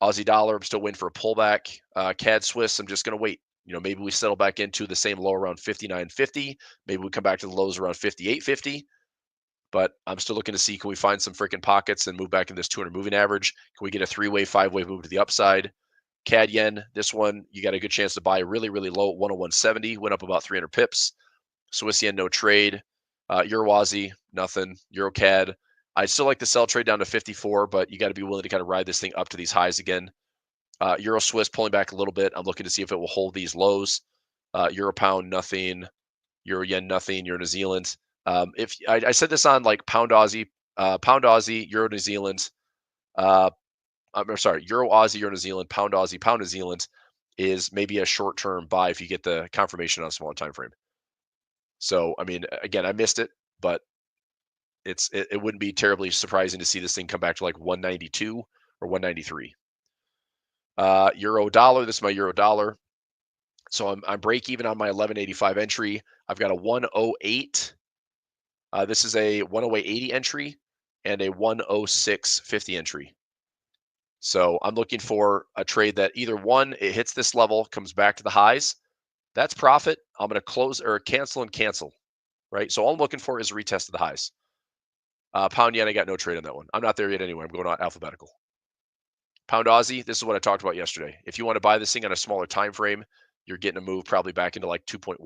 Aussie dollar, I'm still waiting for a pullback. CAD Swiss, I'm just going to wait. You know, maybe we settle back into the same low around 59.50. Maybe we come back to the lows around 58.50. But I'm still looking to see, can we find some freaking pockets and move back in this 200 moving average? Can we get a 3-wave, 5-wave move to the upside? CAD Yen, this one, you got a good chance to buy really, really low at 101.70, went up about 300 pips. Swiss Yen, no trade. Euro Aussie, nothing. Euro CAD, I still like to sell trade down to 54, but you got to be willing to kind of ride this thing up to these highs again. Euro Swiss pulling back a little bit. I'm looking to see if it will hold these lows. Euro Pound, nothing. Euro Yen, nothing. Euro New Zealand. If I said this on like Pound Aussie, Euro New Zealand, I'm sorry, Euro Aussie, Euro New Zealand, Pound Aussie, Pound New Zealand is maybe a short-term buy if you get the confirmation on a smaller time frame. So, I mean, again, I missed it, but it wouldn't be terribly surprising to see this thing come back to like 192 or 193. Euro dollar, this is my Euro dollar. So I'm break even on my 1185 entry. I've got a 108. This is a 108.80 entry and a 106.50 entry. So I'm looking for a trade that either one, it hits this level, comes back to the highs. That's profit. I'm going to close or cancel and cancel, right? So all I'm looking for is a retest of the highs. Pound Yen, I got no trade on that one. I'm not there yet anyway. I'm going on alphabetical. Pound Aussie, this is what I talked about yesterday. If you want to buy this thing on a smaller time frame, you're getting a move probably back into like 2.1.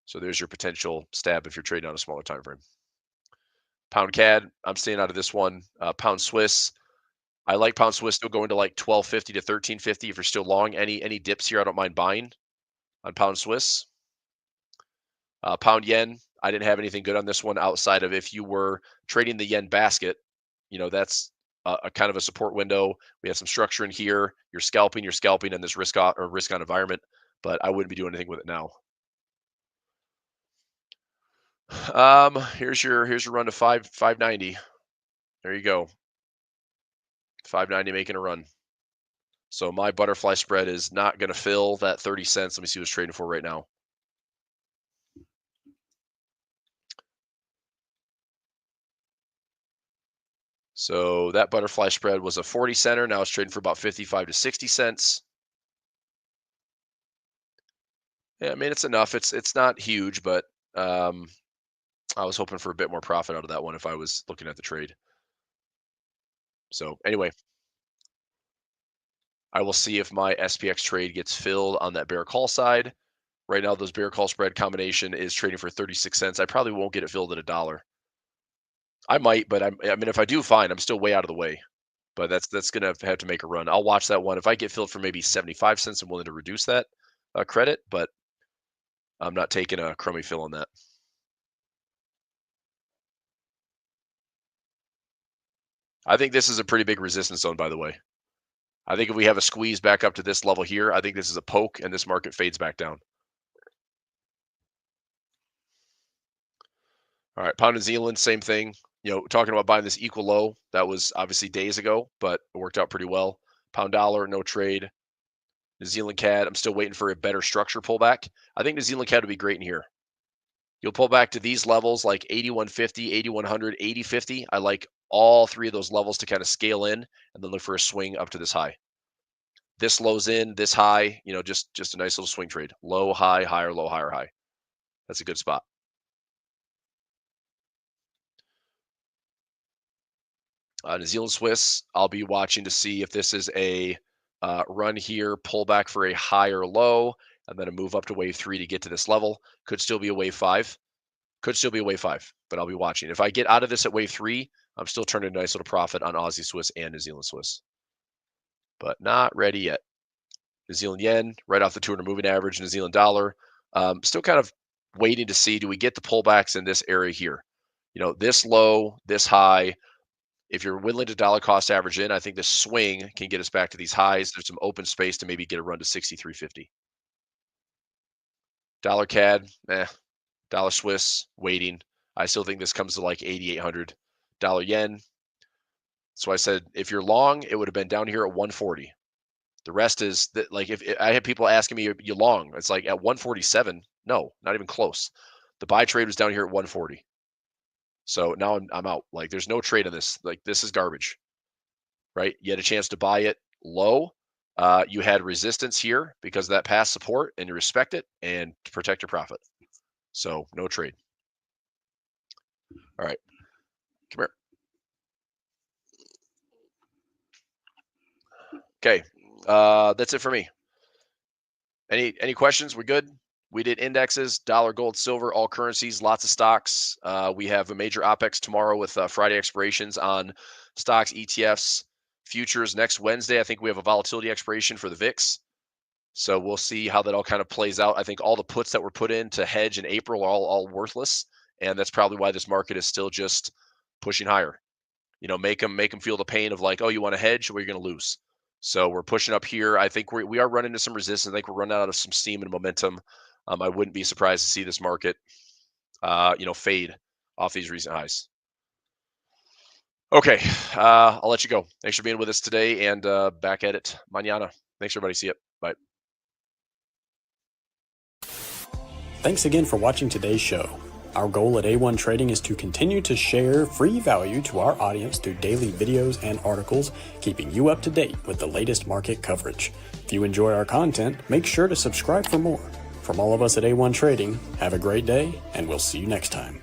So there's your potential stab if you're trading on a smaller time frame. Pound CAD, I'm staying out of this one. Pound Swiss, I like Pound Swiss still going to like 12.50 to 13.50 if you're still long. Any dips here, I don't mind buying on Pound Swiss. Pound Yen, I didn't have anything good on this one outside of if you were trading the yen basket, you know, that's a kind of a support window. We have some structure in here. You're scalping in this risk on environment, but I wouldn't be doing anything with it now. Here's your run to 590. There you go. 590 making a run. So my butterfly spread is not going to fill that 30 cents. Let me see what it's trading for right now. So that butterfly spread was a 40 center. Now it's trading for about 55 to 60 cents. Yeah, I mean, it's enough. It's not huge, but I was hoping for a bit more profit out of that one if I was looking at the trade. So anyway, I will see if my SPX trade gets filled on that bear call side. Right now, those bear call spread combination is trading for 36 cents. I probably won't get it filled at $1. I might, but I mean, if I do, fine. I'm still way out of the way. But that's going to have to make a run. I'll watch that one. If I get filled for maybe 75 cents, I'm willing to reduce that credit, but I'm not taking a crummy fill on that. I think this is a pretty big resistance zone, by the way. I think if we have a squeeze back up to this level here, I think this is a poke and this market fades back down. All right, Pound New Zealand, same thing. talking about buying this equal low, that was obviously days ago, but it worked out pretty well. Pound dollar, no trade. New Zealand CAD, I'm still waiting for a better structure pullback. I think New Zealand CAD would be great in here. You'll pull back to these levels like 8150, 8100, 8050. I like all three of those levels to kind of scale in and then look for a swing up to this high. This low's in, this high, just a nice little swing trade. Low, high, higher, low, higher, high. That's a good spot. New Zealand Swiss, I'll be watching to see if this is a run here, pull back for a higher low, and then a move up to wave 3 to get to this level. Could still be a wave 5. Could still be a wave 5, but I'll be watching. If I get out of this at wave 3, I'm still turning a nice little profit on Aussie Swiss and New Zealand Swiss. But not ready yet. New Zealand yen, right off the 200 moving average, New Zealand dollar. Still kind of waiting to see, do we get the pullbacks in this area here? This low, this high. If you're willing to dollar cost average in, I think the swing can get us back to these highs. There's some open space to maybe get a run to 63.50. Dollar CAD, dollar Swiss, waiting. I still think this comes to like 8,800. Dollar yen. So I said, if you're long, it would have been down here at 140. The rest is that, like, if I had people asking me, you long? It's like at 147. No, not even close. The buy trade was down here at 140. So now I'm out. Like, there's no trade on this. Like, this is garbage, right? You had a chance to buy it low. You had resistance here because of that past support, and you respect it and to protect your profit. So no trade. All right, come here. Okay, that's it for me. Any questions? We're good. We did indexes, dollar, gold, silver, all currencies, lots of stocks. We have a major OPEX tomorrow with Friday expirations on stocks, ETFs, futures. Next Wednesday, I think we have a volatility expiration for the VIX. So we'll see how that all kind of plays out. I think all the puts that were put in to hedge in April are all worthless. And that's probably why this market is still just pushing higher. Make them feel the pain of like, oh, you want to hedge, or you're going to lose. So we're pushing up here. I think we are running into some resistance. I think we're running out of some steam and momentum. I wouldn't be surprised to see this market, fade off these recent highs. Okay, I'll let you go. Thanks for being with us today, and back at it mañana. Thanks, everybody. See you. Bye. Thanks again for watching today's show. Our goal at A1 Trading is to continue to share free value to our audience through daily videos and articles, keeping you up to date with the latest market coverage. If you enjoy our content, make sure to subscribe for more. From all of us at A1 Trading, have a great day, and we'll see you next time.